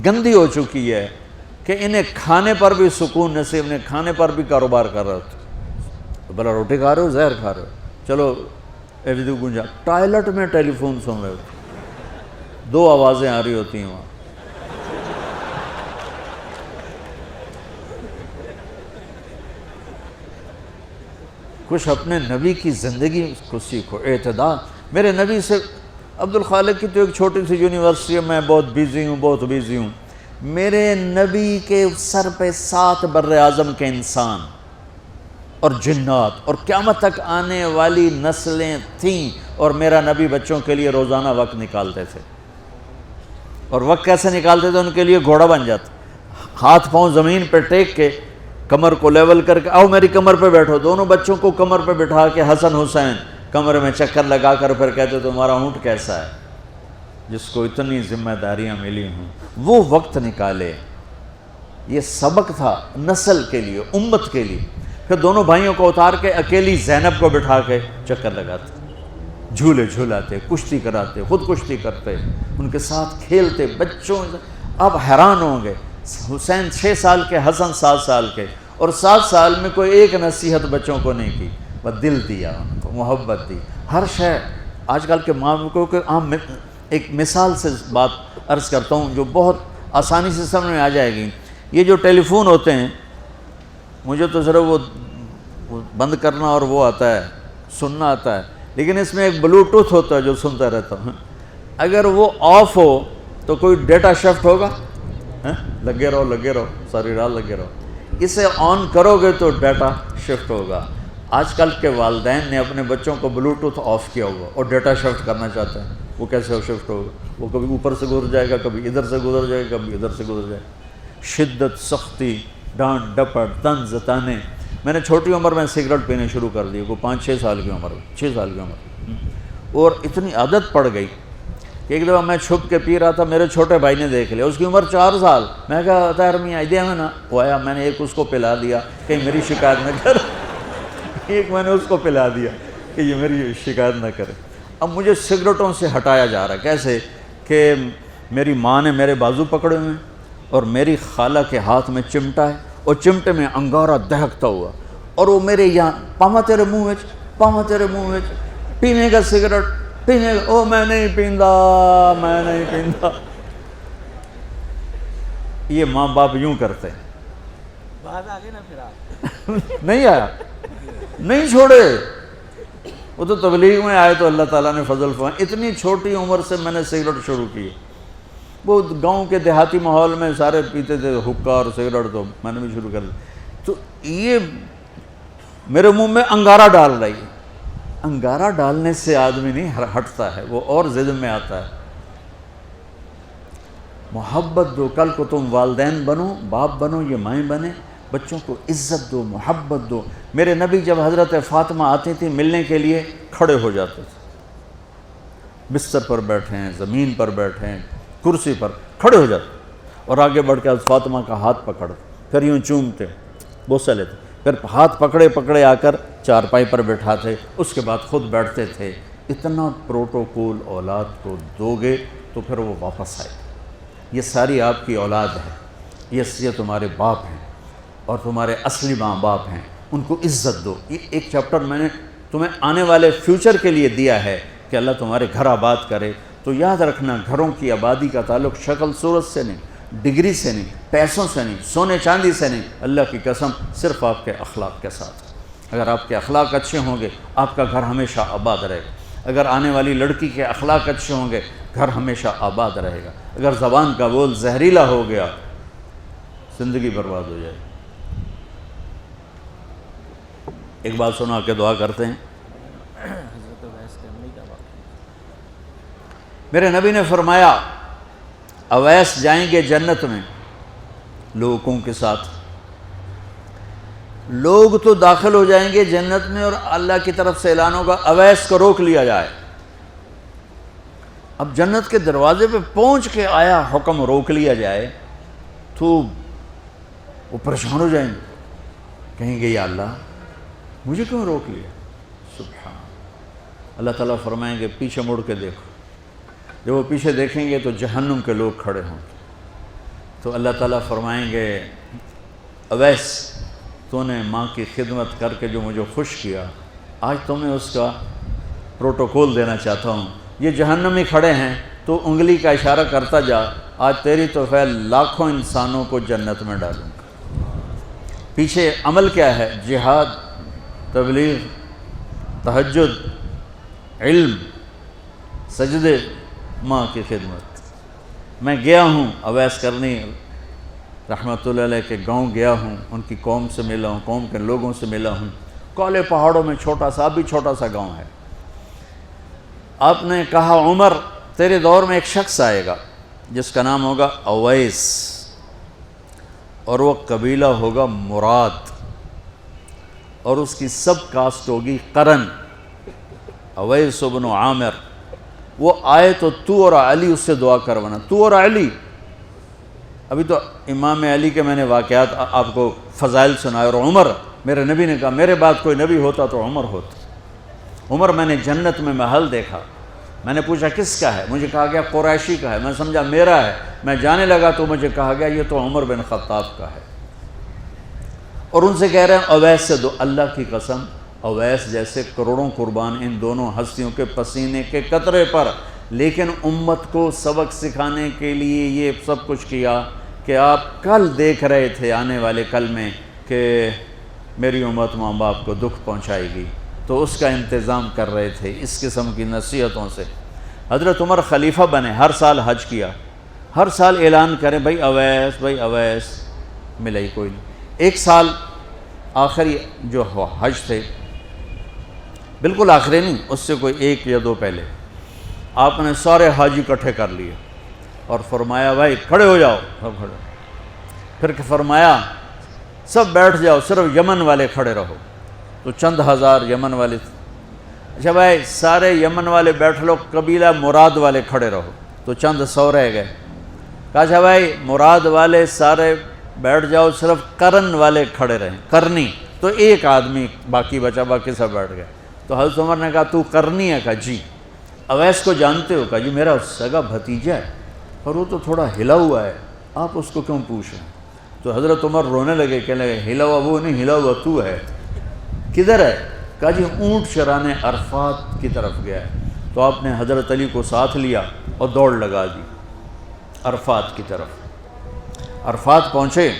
گندی ہو چکی ہے کہ انہیں کھانے پر بھی سکون نصیب نہیں، کھانے پر بھی کاروبار کر رہے ہوتے، بلا روٹی کھا رہے ہو، زہر کھا رہے ہو، چلو ایویدو گنجا، ٹائلٹ میں ٹیلی فون سن رہے ہوتے، 2 آوازیں آ رہی ہوتی ہیں وہاں۔ کچھ اپنے نبی کی زندگی کو سیکھو، اعتدال۔ میرے نبی سے عبد الخالق کی تو ایک چھوٹی سی یونیورسٹی ہے، میں بہت بیزی ہوں، میرے نبی کے سر پہ 7 بر اعظم کے انسان اور جنات اور قیامت تک آنے والی نسلیں تھیں، اور میرا نبی بچوں کے لیے روزانہ وقت نکالتے تھے، اور وقت کیسے نکالتے تھے؟ ان کے لیے گھوڑا بن جاتا، ہاتھ پاؤں زمین پہ ٹیک کے، کمر کو لیول کر کے، آؤ میری کمر پہ بیٹھو، دونوں بچوں کو کمر پہ بٹھا کے حسن حسین کمر میں چکر لگا کر پھر کہتے تمہارا اونٹ کیسا ہے، جس کو اتنی ذمہ داریاں ملی ہوں، وہ وقت نکالے۔ یہ سبق تھا نسل کے لیے، امت کے لیے۔ پھر دونوں بھائیوں کو اتار کے اکیلی زینب کو بٹھا کے چکر لگاتے، جھولے جھولاتے، کشتی کراتے، خود کشتی کرتے، ان کے ساتھ کھیلتے بچوں۔ آپ حیران ہوں گے، حسین 6 سال کے، حسن 7 سال کے، اور 7 سال میں کوئی ایک نصیحت بچوں کو نہیں کی، بس دل دیا ان کو، محبت دی، ہر شے۔ آج کل کے ماں کو عام ایک مثال سے بات عرض کرتا ہوں جو بہت آسانی سے سمجھ میں آ جائے گی۔ یہ جو ٹیلی فون ہوتے ہیں، مجھے تو صرف وہ بند کرنا اور وہ آتا ہے، سننا آتا ہے، لیکن اس میں ایک بلوٹوتھ ہوتا ہے جو سنتا رہتا ہوں۔ اگر وہ آف ہو تو کوئی ڈیٹا شفٹ ہوگا؟ لگے رہو ساری رات لگے رہو۔ اسے آن کرو گے تو ڈیٹا شفٹ ہوگا۔ آج کل کے والدین نے اپنے بچوں کو بلوٹوتھ آف کیا ہوا اور ڈیٹا شفٹ کرنا چاہتے ہیں، وہ کیسے شفٹ ہوگا؟ وہ کبھی اوپر سے گزر جائے گا، کبھی ادھر سے گزر جائے گا، کبھی ادھر سے گزر جائے گا۔ شدت، سختی، ڈانٹ ڈپٹ، طنز تانے۔ میں نے چھوٹی عمر میں سگریٹ پینے شروع کر دی، وہ 5-6 سال کی عمر، 6 سال کی عمر، اور اتنی عادت پڑ گئی کہ ایک دفعہ میں چھپ کے پی رہا تھا، میرے چھوٹے بھائی نے دیکھ لیا، اس کی عمر 4 سال۔ میں کہا طاہر میاں آئیڈیا میں نا، وہ آیا، میں نے ایک اس کو پلا دیا کہیں میری شکایت نہ کر، ایک میں نے اس کو پلا دیا کہ یہ میری شکایت نہ کرے۔ اب مجھے سگریٹوں سے ہٹایا جا رہا ہے، کیسے کہ میری ماں نے میرے بازو پکڑے ہوئے ہیں، اور میری خالہ کے ہاتھ میں چمٹا ہے، اور چمٹے میں انگارہ دہکتا ہوا، اور وہ میرے یہاں پاما تیرے منہ وچ پینے کا سگریٹ پینے کا، او میں نہیں پیندا۔ یہ ماں باپ یوں کرتے ہیں۔ بات آگے نا پھر آپ نہیں آیا، نہیں چھوڑے، وہ تو تبلیغ میں آئے تو اللہ تعالیٰ نے فضل فرمایا۔ اتنی چھوٹی عمر سے میں نے سگریٹ شروع کی، وہ گاؤں کے دیہاتی ماحول میں سارے پیتے تھے حقہ اور سگریٹ، تو میں نے بھی شروع کر دی۔ تو یہ میرے منہ میں انگارہ ڈال رہی ہے۔ انگارہ ڈالنے سے آدمی نہیں ہٹتا ہے، وہ اور ضد میں آتا ہے۔ محبت دو، کل کو تم والدین بنو، باپ بنو، یہ مائیں بنے، بچوں کو عزت دو، محبت دو۔ میرے نبی جب حضرت فاطمہ آتی تھی ملنے کے لیے، کھڑے ہو جاتے تھے، بستر پر بیٹھے ہیں، زمین پر بیٹھے ہیں، کرسی پر کھڑے ہو جاتے، اور آگے بڑھ کے حضرت فاطمہ کا ہاتھ پکڑتے، پھر یوں چومتے، بوسہ لیتے، پھر ہاتھ پکڑے آ کر چارپائی پر بٹھاتے، اس کے بعد خود بیٹھتے تھے۔ اتنا پروٹوکول اولاد کو دو گے تو پھر وہ واپس آئے۔ یہ ساری آپ کی اولاد ہے، یہ تمہارے باپ ہیں، اور تمہارے اصلی ماں باپ ہیں، ان کو عزت دو۔ یہ ایک چیپٹر میں نے تمہیں آنے والے فیوچر کے لیے دیا ہے کہ اللہ تمہارے گھر آباد کرے۔ تو یاد رکھنا، گھروں کی آبادی کا تعلق شکل صورت سے نہیں، ڈگری سے نہیں، پیسوں سے نہیں، سونے چاندی سے نہیں، اللہ کی قسم صرف آپ کے اخلاق کے ساتھ۔ اگر آپ کے اخلاق اچھے ہوں گے، آپ کا گھر ہمیشہ آباد رہے گا۔ اگر آنے والی لڑکی کے اخلاق اچھے ہوں گے، گھر ہمیشہ آباد رہے گا۔ اگر زبان کا بول زہریلا ہو گیا، زندگی برباد ہو جائے. ایک بات سنا کے دعا کرتے ہیں. حضرت اویس کرنی کا واقعہ. میرے نبی نے فرمایا اویس جائیں گے جنت میں لوگوں کے ساتھ. لوگ تو داخل ہو جائیں گے جنت میں اور اللہ کی طرف سے اعلان ہوگا اویس کو روک لیا جائے. اب جنت کے دروازے پہ پہنچ کے آیا حکم روک لیا جائے تو وہ پریشان ہو جائیں گے, کہیں گے یا اللہ مجھے کیوں روک لیا. سبحان اللہ تعالیٰ فرمائیں گے پیچھے مڑ کے دیکھو. جب وہ پیچھے دیکھیں گے تو جہنم کے لوگ کھڑے ہوں گے. تو اللہ تعالیٰ فرمائیں گے اویس تو نے ماں کی خدمت کر کے جو مجھے خوش کیا, آج تمہیں اس کا پروٹوکول دینا چاہتا ہوں. یہ جہنمی کھڑے ہیں تو انگلی کا اشارہ کرتا جا, آج تیری توفیق لاکھوں انسانوں کو جنت میں ڈالوں گا. پیچھے عمل کیا ہے؟ جہاد, تبلیغ, تہجد, علم, سجدے, ماں کی خدمت. میں گیا ہوں اویس کرنی رحمۃ اللہ علیہ کے گاؤں گیا ہوں, ان کی قوم سے ملا ہوں, قوم کے لوگوں سے ملا ہوں. کالے پہاڑوں میں چھوٹا سا, بھی چھوٹا سا گاؤں ہے. آپ نے کہا عمر تیرے دور میں ایک شخص آئے گا جس کا نام ہوگا اویس, اور وہ قبیلہ ہوگا مراد, اور اس کی سب کاسٹ ہوگی قرن. اویس بن عامر وہ آئے تو اور علی اس سے دعا کروانا. تو اور علی, ابھی تو امام علی کے میں نے واقعات آپ کو فضائل سنائے. اور عمر, میرے نبی نے کہا میرے بعد کوئی نبی ہوتا تو عمر ہوتا. عمر میں نے جنت میں محل دیکھا. میں نے پوچھا کس کا ہے؟ مجھے کہا گیا قریشی کا ہے. میں سمجھا میرا ہے. میں جانے لگا تو مجھے کہا گیا یہ تو عمر بن خطاب کا ہے. اور ان سے کہہ رہے ہیں اویس سے دو. اللہ کی قسم اویس جیسے کروڑوں قربان ان دونوں ہستیوں کے پسینے کے قطرے پر, لیکن امت کو سبق سکھانے کے لیے یہ سب کچھ کیا کہ آپ کل دیکھ رہے تھے آنے والے کل میں کہ میری امت ماں باپ کو دکھ پہنچائے گی, تو اس کا انتظام کر رہے تھے اس قسم کی نصیحتوں سے. حضرت عمر خلیفہ بنے, ہر سال حج کیا, ہر سال اعلان کریں بھائی اویس, بھائی اویس, ملا ہی کوئی نہیں. ایک سال آخری جو حج تھے, بالکل آخری نہیں, اس سے کوئی ایک یا دو پہلے, آپ نے سارے حاجی اکٹھے کر لیے اور فرمایا بھائی کھڑے ہو جاؤ. سب کھڑے. پھر فرمایا سب بیٹھ جاؤ, صرف یمن والے کھڑے رہو. تو چند ہزار یمن والے تھے. اچھا بھائی سارے یمن والے بیٹھ لو, قبیلہ مراد والے کھڑے رہو. تو چند 100 رہ گئے. کہا اچھا بھائی مراد والے سارے بیٹھ جاؤ, صرف قرن والے کھڑے رہیں, قرنی. تو ایک آدمی باقی بچا, باقی سب بیٹھ گئے. تو حضرت عمر نے کہا تو قرنی ہے؟ کہا جی. اویس کو جانتے ہو؟ کہا جی میرا سگا بھتیجا ہے, اور وہ تو تھوڑا ہلا ہوا ہے, آپ اس کو کیوں پوچھ رہے ہیں؟ تو حضرت عمر رونے لگے, کہنے لگے ہلا ہوا وہ نہیں, ہلا ہوا تو ہے. کدھر ہے؟ کہا جی اونٹ چرانے عرفات کی طرف گیا ہے. تو آپ نے حضرت علی کو ساتھ لیا اور دوڑ لگا دی عرفات کی طرف. عرفات پہنچے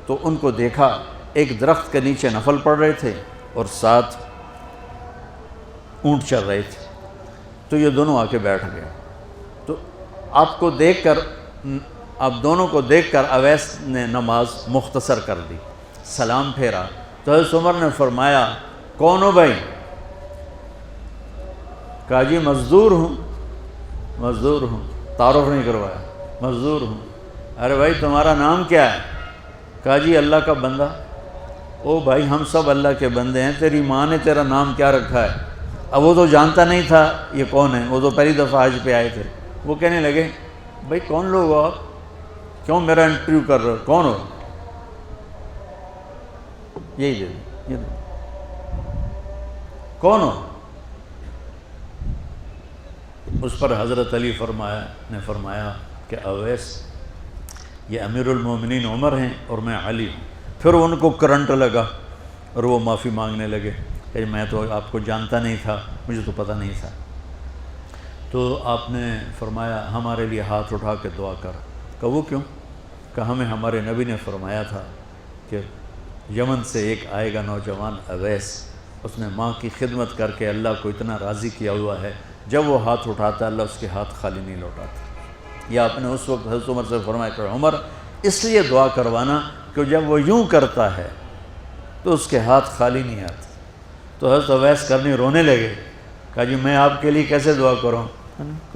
تو ان کو دیکھا ایک درخت کے نیچے نفل پڑھ رہے تھے اور ساتھ اونٹ چر رہے تھے. تو یہ دونوں آ کے بیٹھ گئے. تو آپ کو دیکھ کر, آپ دونوں کو دیکھ کر اویس نے نماز مختصر کر دی, سلام پھیرا. تو حضرت عمر نے فرمایا کون ہو بھائی؟ کہا جی مزدور ہوں. مزدور ہوں, تعارف نہیں کروایا, مزدور ہوں. ارے بھائی تمہارا نام کیا ہے؟ کہا جی اللہ کا بندہ. او بھائی ہم سب اللہ کے بندے ہیں, تیری ماں نے تیرا نام کیا رکھا ہے؟ اب وہ تو جانتا نہیں تھا یہ کون ہے, وہ تو پہلی دفعہ حج پہ آئے تھے. وہ کہنے لگے بھائی کون لوگ ہو آپ, کیوں میرا انٹرویو کر رہے ہو, کون ہو؟ یہی دے دو, یہ دو, کون ہو؟ اس پر حضرت علی نے فرمایا کہ اویس یہ امیر المومنین عمر ہیں اور میں علی ہوں. پھر ان کو کرنٹ لگا اور وہ معافی مانگنے لگے کہ میں تو آپ کو جانتا نہیں تھا, مجھے تو پتہ نہیں تھا. تو آپ نے فرمایا ہمارے لیے ہاتھ اٹھا کے دعا کر. کہ وہ کیوں؟ کہ ہمیں ہمارے نبی نے فرمایا تھا کہ یمن سے ایک آئے گا نوجوان اویس, اس نے ماں کی خدمت کر کے اللہ کو اتنا راضی کیا ہوا ہے, جب وہ ہاتھ اٹھاتا اللہ اس کے ہاتھ خالی نہیں لوٹاتا. یا آپ نے اس وقت حضرت عمر سے فرمایا کہ عمر اس لیے دعا کروانا کہ جب وہ یوں کرتا ہے تو اس کے ہاتھ خالی نہیں آتے. تو حضرت اویس کرنی رونے لگے, کہا جی میں آپ کے لیے کیسے دعا کروں؟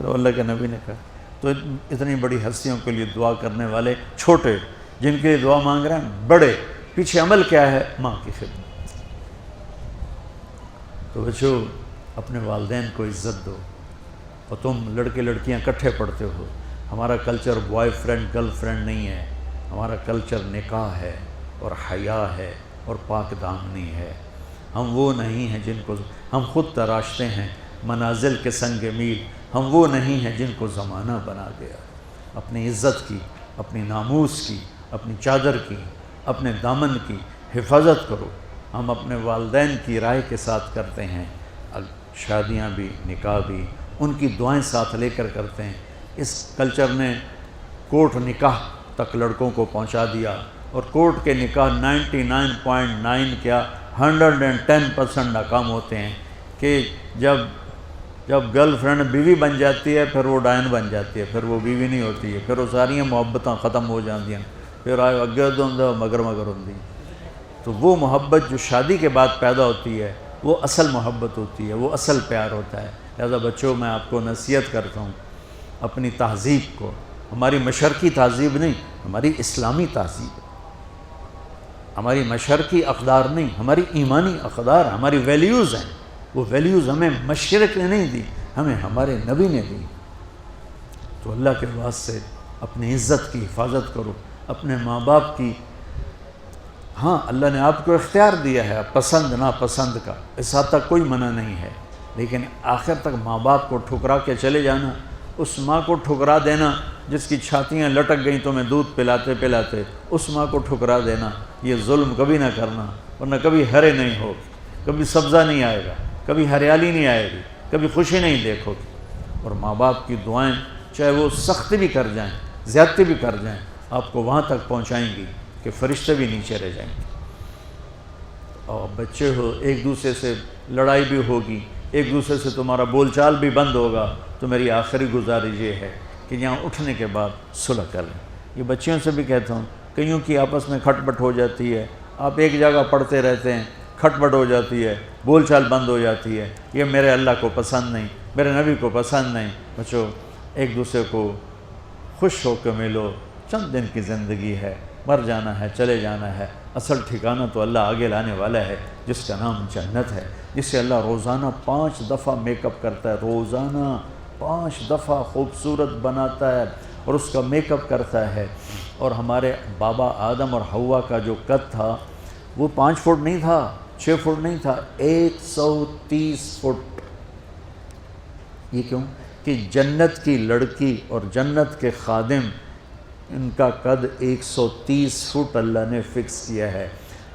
اللہ کے نبی نے کہا. تو اتنی بڑی ہستیوں کے لیے دعا کرنے والے چھوٹے, جن کے لیے دعا مانگ رہے ہیں بڑے, پیچھے عمل کیا ہے؟ ماں کی خدمت. تو بچوں اپنے والدین کو عزت دو. اور تم لڑکے لڑکیاں اکٹھے پڑھتے ہو, ہمارا culture boy friend girl friend نہیں ہے, ہمارا کلچر نکاح ہے اور حیا ہے اور پاک دامنی ہے. ہم وہ نہیں ہیں جن کو ہم خود تراشتے ہیں منازل کے سنگ میل, ہم وہ نہیں ہیں جن کو زمانہ بنا گیا. اپنی عزت کی, اپنی ناموس کی, اپنی چادر کی, اپنے دامن کی حفاظت کرو. ہم اپنے والدین کی رائے کے ساتھ کرتے ہیں, شادیاں بھی نکاح بھی ان کی دعائیں ساتھ لے کر کرتے ہیں. اس کلچر نے کورٹ نکاح تک لڑکوں کو پہنچا دیا, اور کورٹ کے نکاح 99.9 کیا 110% ناکام ہوتے ہیں. کہ جب گرل فرینڈ بیوی بن جاتی ہے پھر وہ ڈائن بن جاتی ہے, پھر وہ بیوی نہیں ہوتی ہے, پھر وہ ساری محبتاں ختم ہو جاتی ہیں, پھر آئے اگے دوں مگر ہوتی. تو وہ محبت جو شادی کے بعد پیدا ہوتی ہے وہ اصل محبت ہوتی ہے, وہ اصل پیار ہوتا ہے. لہذا بچوں میں آپ کو نصیحت کرتا ہوں, اپنی تہذیب کو, ہماری مشرقی تہذیب نہیں, ہماری اسلامی تہذیب, ہماری مشرقی اقدار نہیں, ہماری ایمانی اقدار, ہماری ویلیوز ہیں. وہ ویلیوز ہمیں مشرق نے نہیں دی, ہمیں ہمارے نبی نے دی. تو اللہ کے واسطے اپنی عزت کی حفاظت کرو, اپنے ماں باپ کی. ہاں اللہ نے آپ کو اختیار دیا ہے پسند ناپسند کا, اس حد تک کوئی منع نہیں ہے, لیکن آخر تک ماں باپ کو ٹھکرا کے چلے جانا, اس ماں کو ٹھکرا دینا جس کی چھاتیاں لٹک گئیں تمہیں دودھ پلاتے پلاتے, اس ماں کو ٹھکرا دینا, یہ ظلم کبھی نہ کرنا, ورنہ کبھی ہرے نہیں ہو, کبھی سبزہ نہیں آئے گا, کبھی ہریالی نہیں آئے گی, کبھی خوشی نہیں دیکھو گی. اور ماں باپ کی دعائیں چاہے وہ سخت بھی کر جائیں, زیادتی بھی کر جائیں, آپ کو وہاں تک پہنچائیں گی کہ فرشتے بھی نیچے رہ جائیں گے. اور بچے ہو, ایک دوسرے سے لڑائی بھی ہوگی, ایک دوسرے سے تمہارا بول چال بھی بند ہوگا, تو میری آخری گزارش یہ ہے کہ یہاں اٹھنے کے بعد صلح کر لیں. یہ بچیوں سے بھی کہتا ہوں, کئیوں کی آپس میں کھٹ پٹ ہو جاتی ہے, آپ ایک جگہ پڑھتے رہتے ہیں, کھٹ پٹ ہو جاتی ہے, بول چال بند ہو جاتی ہے, یہ میرے اللہ کو پسند نہیں, میرے نبی کو پسند نہیں. بچوں ایک دوسرے کو خوش ہو کے ملو, چند دن کی زندگی ہے, مر جانا ہے, چلے جانا ہے. اصل ٹھکانہ تو اللہ آگے لانے والا ہے جس کا نام جنت ہے, جسے اللہ روزانہ 5 دفعہ میک اپ کرتا ہے, روزانہ 5 دفعہ خوبصورت بناتا ہے اور اس کا میک اپ کرتا ہے. اور ہمارے بابا آدم اور حوا کا جو قد تھا وہ 5 فٹ نہیں تھا, 6 فٹ نہیں تھا, 130 فٹ. یہ کیوں؟ کہ جنت کی لڑکی اور جنت کے خادم, ان کا قد 130 فٹ اللہ نے فکس کیا ہے.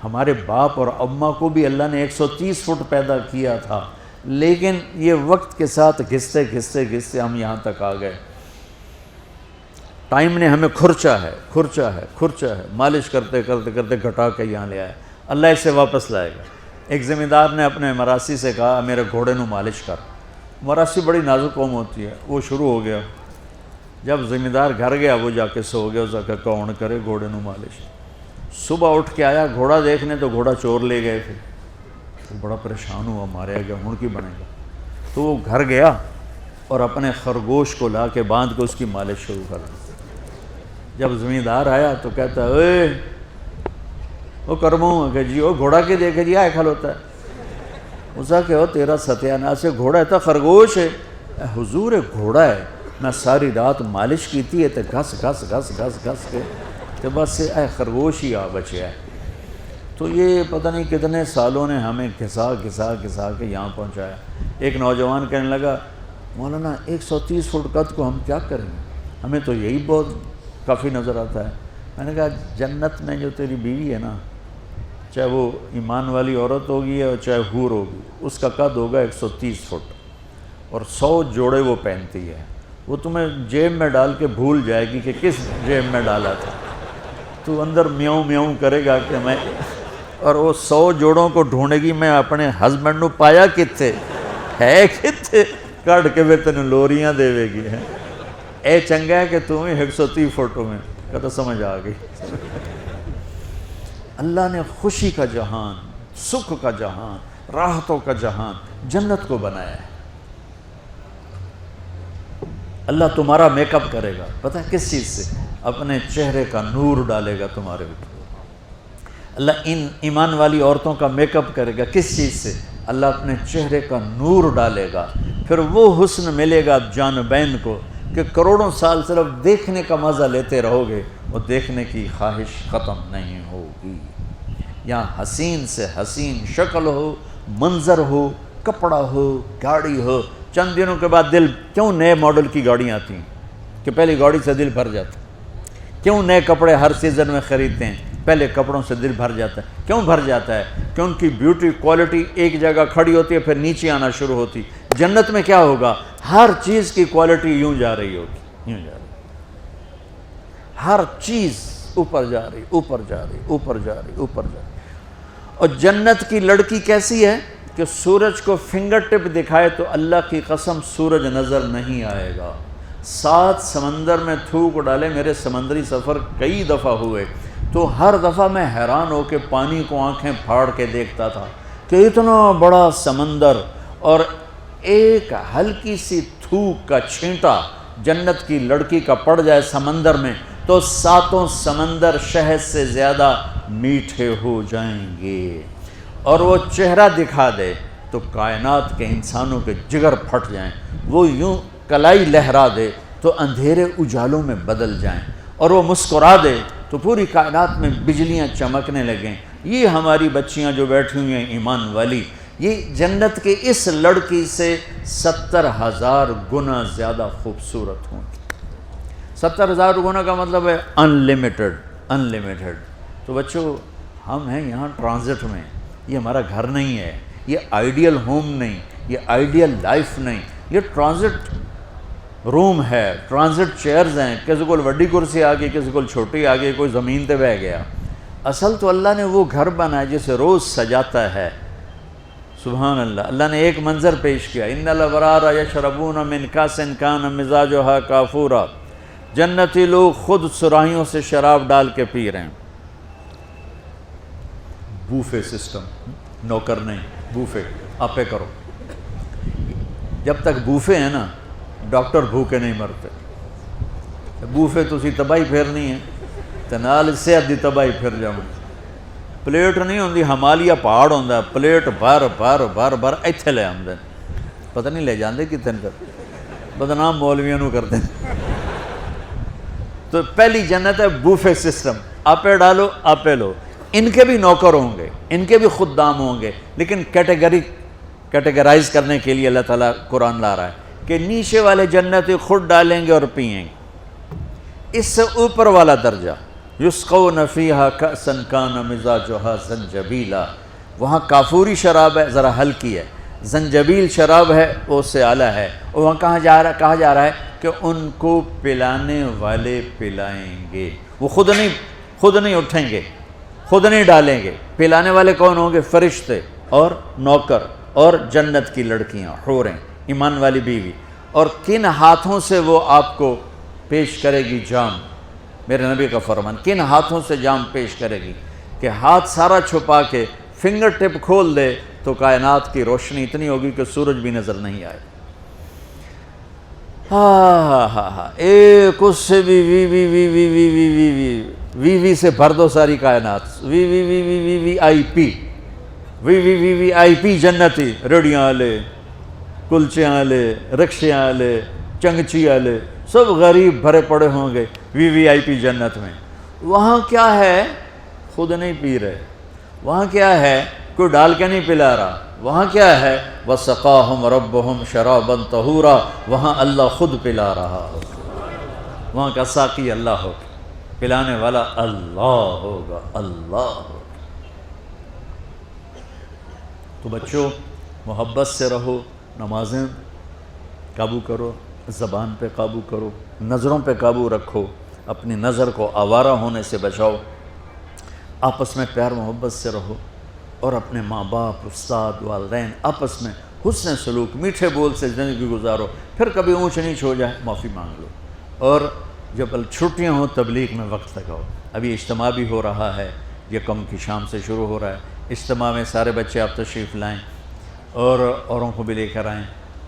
ہمارے باپ اور اماں کو بھی اللہ نے 130 فٹ پیدا کیا تھا, لیکن یہ وقت کے ساتھ گھستے گھستے گھستے ہم یہاں تک آ گئے. ٹائم نے ہمیں کھرچا ہے, مالش کرتے کرتے کرتے گھٹا کے یہاں لے آیا. اللہ اسے واپس لائے گا. ایک ذمہ دار نے اپنے مراسی سے کہا میرے گھوڑے نو مالش کر. مراسی بڑی نازک قوم ہوتی ہے, وہ شروع ہو گیا. جب ذمہ دار گھر گیا وہ جا کے سو گیا, اس کا کون کرے گھوڑے نو مالش. صبح اٹھ کے آیا گھوڑا دیکھنے تو گھوڑا چور لے گئے تھے. وہ بڑا پریشان ہوا, ماریا گیا, ہن کی بنے گا. تو وہ گھر گیا اور اپنے خرگوش کو لا کے باندھ کے اس کی مالش شروع کر دی. جب ذمہ دار آیا تو کہتا اے وہ کرموں کہ جی وہ گھوڑا کے دیکھے جی آئے کھل ہوتا ہے. اسا کہ وہ تیرا ستیاناس ہے, گھوڑا ہے تو خرگوش ہے. حضور گھوڑا ہے, میں ساری رات مالش کی تھی تو گھس گھس گھس گھس گھس کے تو بس اے خرگوش ہی آ بچیا ہے. تو یہ پتہ نہیں کتنے سالوں نے ہمیں گھسا گھسا گھسا کے یہاں پہنچایا. ایک نوجوان کہنے لگا مولانا 130 فٹ قد کو ہم کیا کریں گے, ہمیں تو یہی بہت کافی نظر آتا ہے. میں نے کہا جنت میں جو تیری بیوی ہے نا, چاہے وہ ایمان والی عورت ہوگی اور چاہے حور ہوگی, اس کا قد ہوگا 130 فٹ اور 100 جوڑے وہ پہنتی ہے. وہ تمہیں جیب میں ڈال کے بھول جائے گی کہ کس جیب میں ڈالا تھا. تو اندر میاؤں میاؤں کرے گا کہ میں, اور وہ 100 جوڑوں کو ڈھونڈے گی میں اپنے ہسبینڈ نو پایا کتے ہے, کتے کٹ کے بھی تین لوریاں دے گی. اے چنگا ہے کہ تم 130 فٹوں میں کہتا سمجھ آ گئی۔ اللہ نے خوشی کا جہان، سکھ کا جہان، راحتوں کا جہان، جنت کو بنایا ہے۔ اللہ تمہارا میک اپ کرے گا، پتہ ہے کس چیز سے؟ اپنے چہرے کا نور ڈالے گا تمہارے اوپر۔ اللہ ان ایمان والی عورتوں کا میک اپ کرے گا، کس چیز سے؟ اللہ اپنے چہرے کا نور ڈالے گا، پھر وہ حسن ملے گا جانبین کو کہ کروڑوں سال صرف دیکھنے کا مزہ لیتے رہو گے، وہ دیکھنے کی خواہش ختم نہیں ہوگی۔ یہاں حسین سے حسین شکل ہو، منظر ہو، کپڑا ہو، گاڑی ہو، چند دنوں کے بعد دل، کیوں نئے ماڈل کی گاڑیاں آتی ہیں کہ پہلی گاڑی سے دل بھر جاتا ہے؟ کیوں نئے کپڑے ہر سیزن میں خریدتے ہیں؟ پہلے کپڑوں سے دل بھر جاتا ہے۔ کیوں بھر جاتا ہے؟ کہ ان کی بیوٹی کوالٹی ایک جگہ کھڑی ہوتی ہے پھر نیچے آنا شروع ہوتی۔ جنت میں کیا ہوگا؟ ہر چیز کی کوالٹی یوں جا رہی ہوگی، یوں جا رہی، ہر چیز اوپر جا رہی، اوپر جا رہی، اوپر جا رہی، اوپر جا رہی۔ اور جنت کی لڑکی کیسی ہے کہ سورج کو فنگر ٹپ دکھائے تو اللہ کی قسم سورج نظر نہیں آئے گا۔ 7 سمندر میں تھوک ڈالے، میرے سمندری سفر کئی دفعہ ہوئے، تو ہر دفعہ میں حیران ہو کے پانی کو آنکھیں پھاڑ کے دیکھتا تھا کہ اتنا بڑا سمندر، اور ایک ہلکی سی تھوک کا چھینٹا جنت کی لڑکی کا پڑ جائے سمندر میں تو 7 سمندر شہد سے زیادہ میٹھے ہو جائیں گے، اور وہ چہرہ دکھا دے تو کائنات کے انسانوں کے جگر پھٹ جائیں، وہ یوں کلائی لہرا دے تو اندھیرے اجالوں میں بدل جائیں، اور وہ مسکرا دے تو پوری کائنات میں بجلیاں چمکنے لگیں۔ یہ ہماری بچیاں جو بیٹھی ہوئی ہیں ایمان والی، یہ جنت کے اس لڑکی سے 70,000 گنا زیادہ خوبصورت ہوں گی۔ 70,000 گنا کا مطلب ہے انلیمیٹڈ، انلیمیٹڈ۔ تو بچوں، ہم ہیں یہاں ٹرانزٹ میں، یہ ہمارا گھر نہیں ہے، یہ آئیڈیل ہوم نہیں، یہ آئیڈیل لائف نہیں، یہ ٹرانزٹ روم ہے، ٹرانزٹ چیئرز ہیں، کسی کو بڑی کرسی آ گئی، کسی کو چھوٹی آ گئی، کوئی زمین تے بہ گیا۔ اصل تو اللہ نے وہ گھر بنایا جسے روز سجاتا ہے۔ سبحان اللہ۔ اللہ نے ایک منظر پیش کیا، ان الابرار یشربون من کاس کان مزاجها کافورا، جنتی لوگ خود سراہیوں سے شراب ڈال کے پی رہے ہیں۔ بوفے سسٹم، نوکر نہیں، بوفے آپے کرو۔ جب تک بوفے ہیں نا، ڈاکٹر بھوکے نہیں مرتے۔ بوفے تسی تباہی پھیرنی ہے تو نال صحت دی تباہی پھر جاؤں۔ پلیٹ نہیں ہوندی، ہمالیہ پہاڑ ہوندا، پلیٹ بھر بھر بھر بھر ایتھے لے آندے، پتہ نہیں لے جاندے کتنے کر، بدنام مولویوں نو کرتے۔ تو پہلی جنت ہے بوفے سسٹم، آپے ڈالو آپے لو۔ ان کے بھی نوکر ہوں گے، ان کے بھی خدام ہوں گے، لیکن کیٹیگرائز کرنے کے لیے اللہ تعالیٰ قرآن لا رہا ہے کہ نیچے والے جنتی خود ڈالیں گے اور پئیں گے۔ اس سے اوپر والا درجہ، یسقون فیہا کأسا کان مزاجہا زنجبیلا، وہاں کافوری شراب ہے، ذرا ہلکی ہے، زنجبیل شراب ہے، وہ اس سے اعلیٰ ہے، اور وہاں کہا جا رہا ہے کہ ان کو پلانے والے پلائیں گے، وہ خود نہیں اٹھیں گے، خود نہیں ڈالیں گے۔ پلانے والے کون ہوں گے؟ فرشتے اور نوکر اور جنت کی لڑکیاں، حوریں، ایمان والی بیوی۔ اور کن ہاتھوں سے وہ آپ کو پیش کرے گی جام؟ میرے نبی کا فرمان، کن ہاتھوں سے جام پیش کرے گی کہ ہاتھ سارا چھپا کے فنگر ٹپ کھول دے تو کائنات کی روشنی اتنی ہوگی کہ سورج بھی نظر نہیں آئے۔ ایک اس سے بھی وی سے بھر دو ساری کائنات، وی آئی پی جنتی، ریڑیاں والے، کلچے والے، رکشے والے، چنگچی والے، سب غریب بھرے پڑے ہوں گے وی آئی پی جنت میں۔ وہاں کیا ہے؟ خود نہیں پی رہے۔ وہاں کیا ہے؟ کوئی ڈال کے نہیں پلا رہا۔ وہاں کیا ہے؟ وَسَقَاهُمْ رَبُّهُمْ شَرَابًا طَهُورًا، وہاں اللہ خود پلا رہا ہوگا، وہاں کا ساقی اللہ ہوگا، پلانے والا اللہ ہوگا، اللہ ہوگا۔ تو بچوں، محبت سے رہو، نمازیں قابو کرو، زبان پہ قابو کرو، نظروں پہ قابو رکھو، اپنی نظر کو آوارہ ہونے سے بچاؤ، آپس میں پیار محبت سے رہو، اور اپنے ماں باپ، استاد، والدین، آپس میں حسن سلوک، میٹھے بول سے زندگی گزارو۔ پھر کبھی اونچ نیچ ہو جائے معافی مانگ لو، اور جب چھٹیاں ہوں تبلیغ میں وقت لگاؤ. ابھی اجتماع بھی ہو رہا ہے، یکم کی شام سے شروع ہو رہا ہے. اجتماع میں سارے بچے آپ تشریف لائیں اور اوروں کو بھی لے کر آئیں.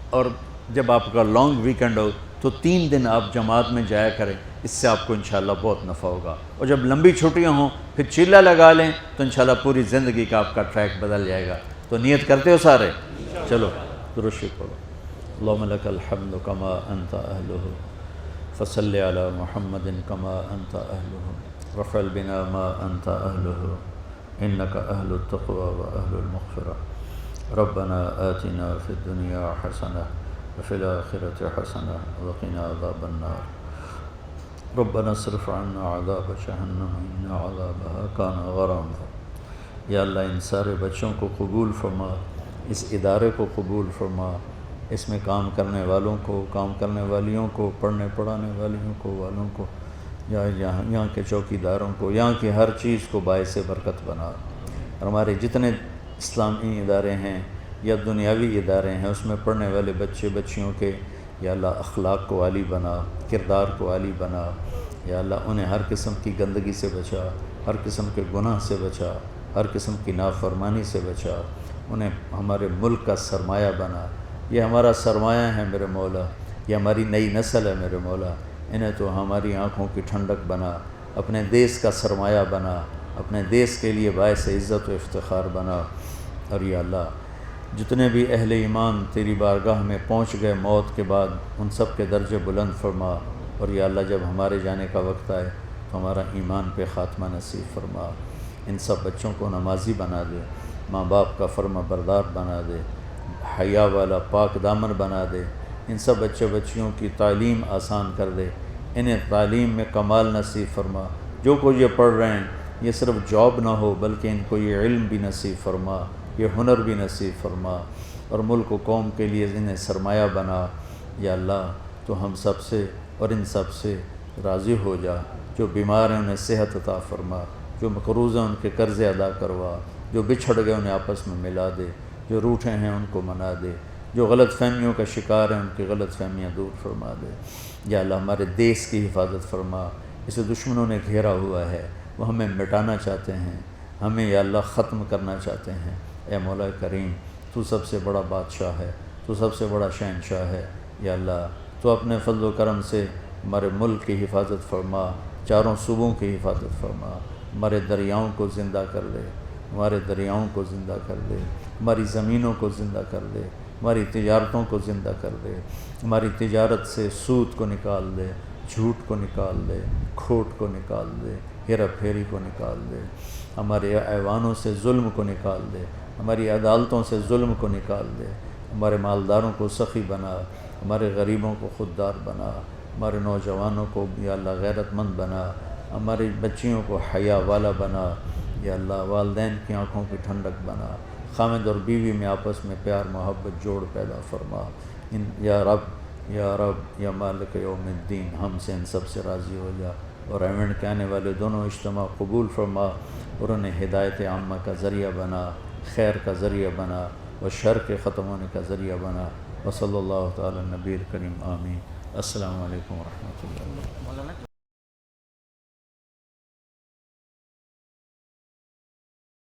اور جب آپ کا لانگ ویکنڈ ہو تو 3 دن آپ جماعت میں جایا کریں، اس سے آپ کو انشاءاللہ بہت نفع ہوگا. اور جب لمبی چھٹیاں ہوں پھر چیلا لگا لیں تو انشاءاللہ پوری زندگی کا آپ کا ٹریک بدل جائے گا. تو نیت کرتے ہو سارے؟ چلو درود شریف پڑھو. اللہم لک الحمد کما انت اہلہ فصلی علی محمد کما انت اہلہ وفعل بنا ما انت اہلہ انک اہل التقوی و اہل المغفرہ. ربنا آتنا فی الدنیا حسنہ وفی الآخرۃ حسنہ وقنا عذاب النار. ربنا اصرف عنا عذاب جہنم ان عذابها کان غراما. یا اللہ ان سارے بچوں کو قبول فرما، اس ادارے کو قبول فرما، اس میں کام کرنے والوں کو، کام کرنے والیوں کو، پڑھنے پڑھانے والیوں کو، والوں کو، یہاں کے چوکیداروں کو، یہاں کی ہر چیز کو باعث برکت بنا. اور ہمارے جتنے اسلامی ادارے ہیں یا دنیاوی ادارے ہیں اس میں پڑھنے والے بچے بچیوں کے یا اللہ اخلاق کو عالی بنا، کردار کو عالی بنا. یا اللہ انہیں ہر قسم کی گندگی سے بچا، ہر قسم کے گناہ سے بچا، ہر قسم کی نافرمانی سے بچا. انہیں ہمارے ملک کا سرمایہ بنا. یہ ہمارا سرمایہ ہے میرے مولا، یہ ہماری نئی نسل ہے میرے مولا. انہیں تو ہماری آنکھوں کی ٹھنڈک بنا، اپنے دیس کا سرمایہ بنا، اپنے دیس کے لیے باعث عزت و افتخار بنا. اور یا اللہ جتنے بھی اہل ایمان تیری بارگاہ میں پہنچ گئے موت کے بعد ان سب کے درجے بلند فرما. اور یا اللہ جب ہمارے جانے کا وقت آئے تو ہمارا ایمان پہ خاتمہ نصیب فرما. ان سب بچوں کو نمازی بنا دے، ماں باپ کا فرما بردار بنا دے، حیا والا پاک دامن بنا دے. ان سب بچے بچیوں کی تعلیم آسان کر دے، انہیں تعلیم میں کمال نصیب فرما. جو کچھ یہ پڑھ رہے ہیں یہ صرف جاب نہ ہو بلکہ ان کو یہ علم بھی نصیب فرما، یہ ہنر بھی نصیب فرما. اور ملک و قوم کے لیے انہیں سرمایہ بنا. یا اللہ تو ہم سب سے اور ان سب سے راضی ہو جا. جو بیمار ہیں انہیں صحت عطا فرما، جو مقروض ہیں ان کے قرض ادا کروا، جو بچھڑ گئے انہیں آپس میں ملا دے، جو روٹھے ہیں ان کو منا دے، جو غلط فہمیوں کا شکار ہیں ان کی غلط فہمیاں دور فرما دے. یا اللہ ہمارے دیس کی حفاظت فرما. اسے دشمنوں نے گھیرا ہوا ہے، وہ ہمیں مٹانا چاہتے ہیں، ہمیں یا اللہ ختم کرنا چاہتے ہیں. اے مولا کریم تو سب سے بڑا بادشاہ ہے، تو سب سے بڑا شہنشاہ ہے. یا اللہ تو اپنے فضل و کرم سے ہمارے ملک کی حفاظت فرما، چاروں صوبوں کی حفاظت فرما. ہمارے دریاؤں کو زندہ کر دے، ہمارے دریاؤں کو زندہ کر دے، ہماری زمینوں کو زندہ کر دے، ہماری تجارتوں کو زندہ کر دے. ہماری تجارت سے سود کو نکال دے، جھوٹ کو نکال دے، کھوٹ کو نکال دے، ہیرا پھیری کو نکال دے. ہمارے ایوانوں سے ظلم کو نکال دے، ہماری عدالتوں سے ظلم کو نکال دے. ہمارے مالداروں کو سخی بنا، ہمارے غریبوں کو خوددار بنا، ہمارے نوجوانوں کو یا اللہ غیرت مند بنا، ہماری بچیوں کو حیا والا بنا. یا اللہ والدین کی آنکھوں کی ٹھنڈک بنا. خامد اور بیوی میں آپس میں پیار محبت جوڑ پیدا فرما. یا رب یا مالک یوم الدین ہم سے ان سب سے راضی ہو جا. اور ایونٹ کے آنے والے دونوں اجتماع قبول فرما اور انہیں ہدایت عامہ کا ذریعہ بنا، خیر کا ذریعہ بنا اور شر کے ختم ہونے کا ذریعہ بنا. وصلی اللہ تعالی نبی کریم آمین. السلام علیکم ورحمۃ اللہ.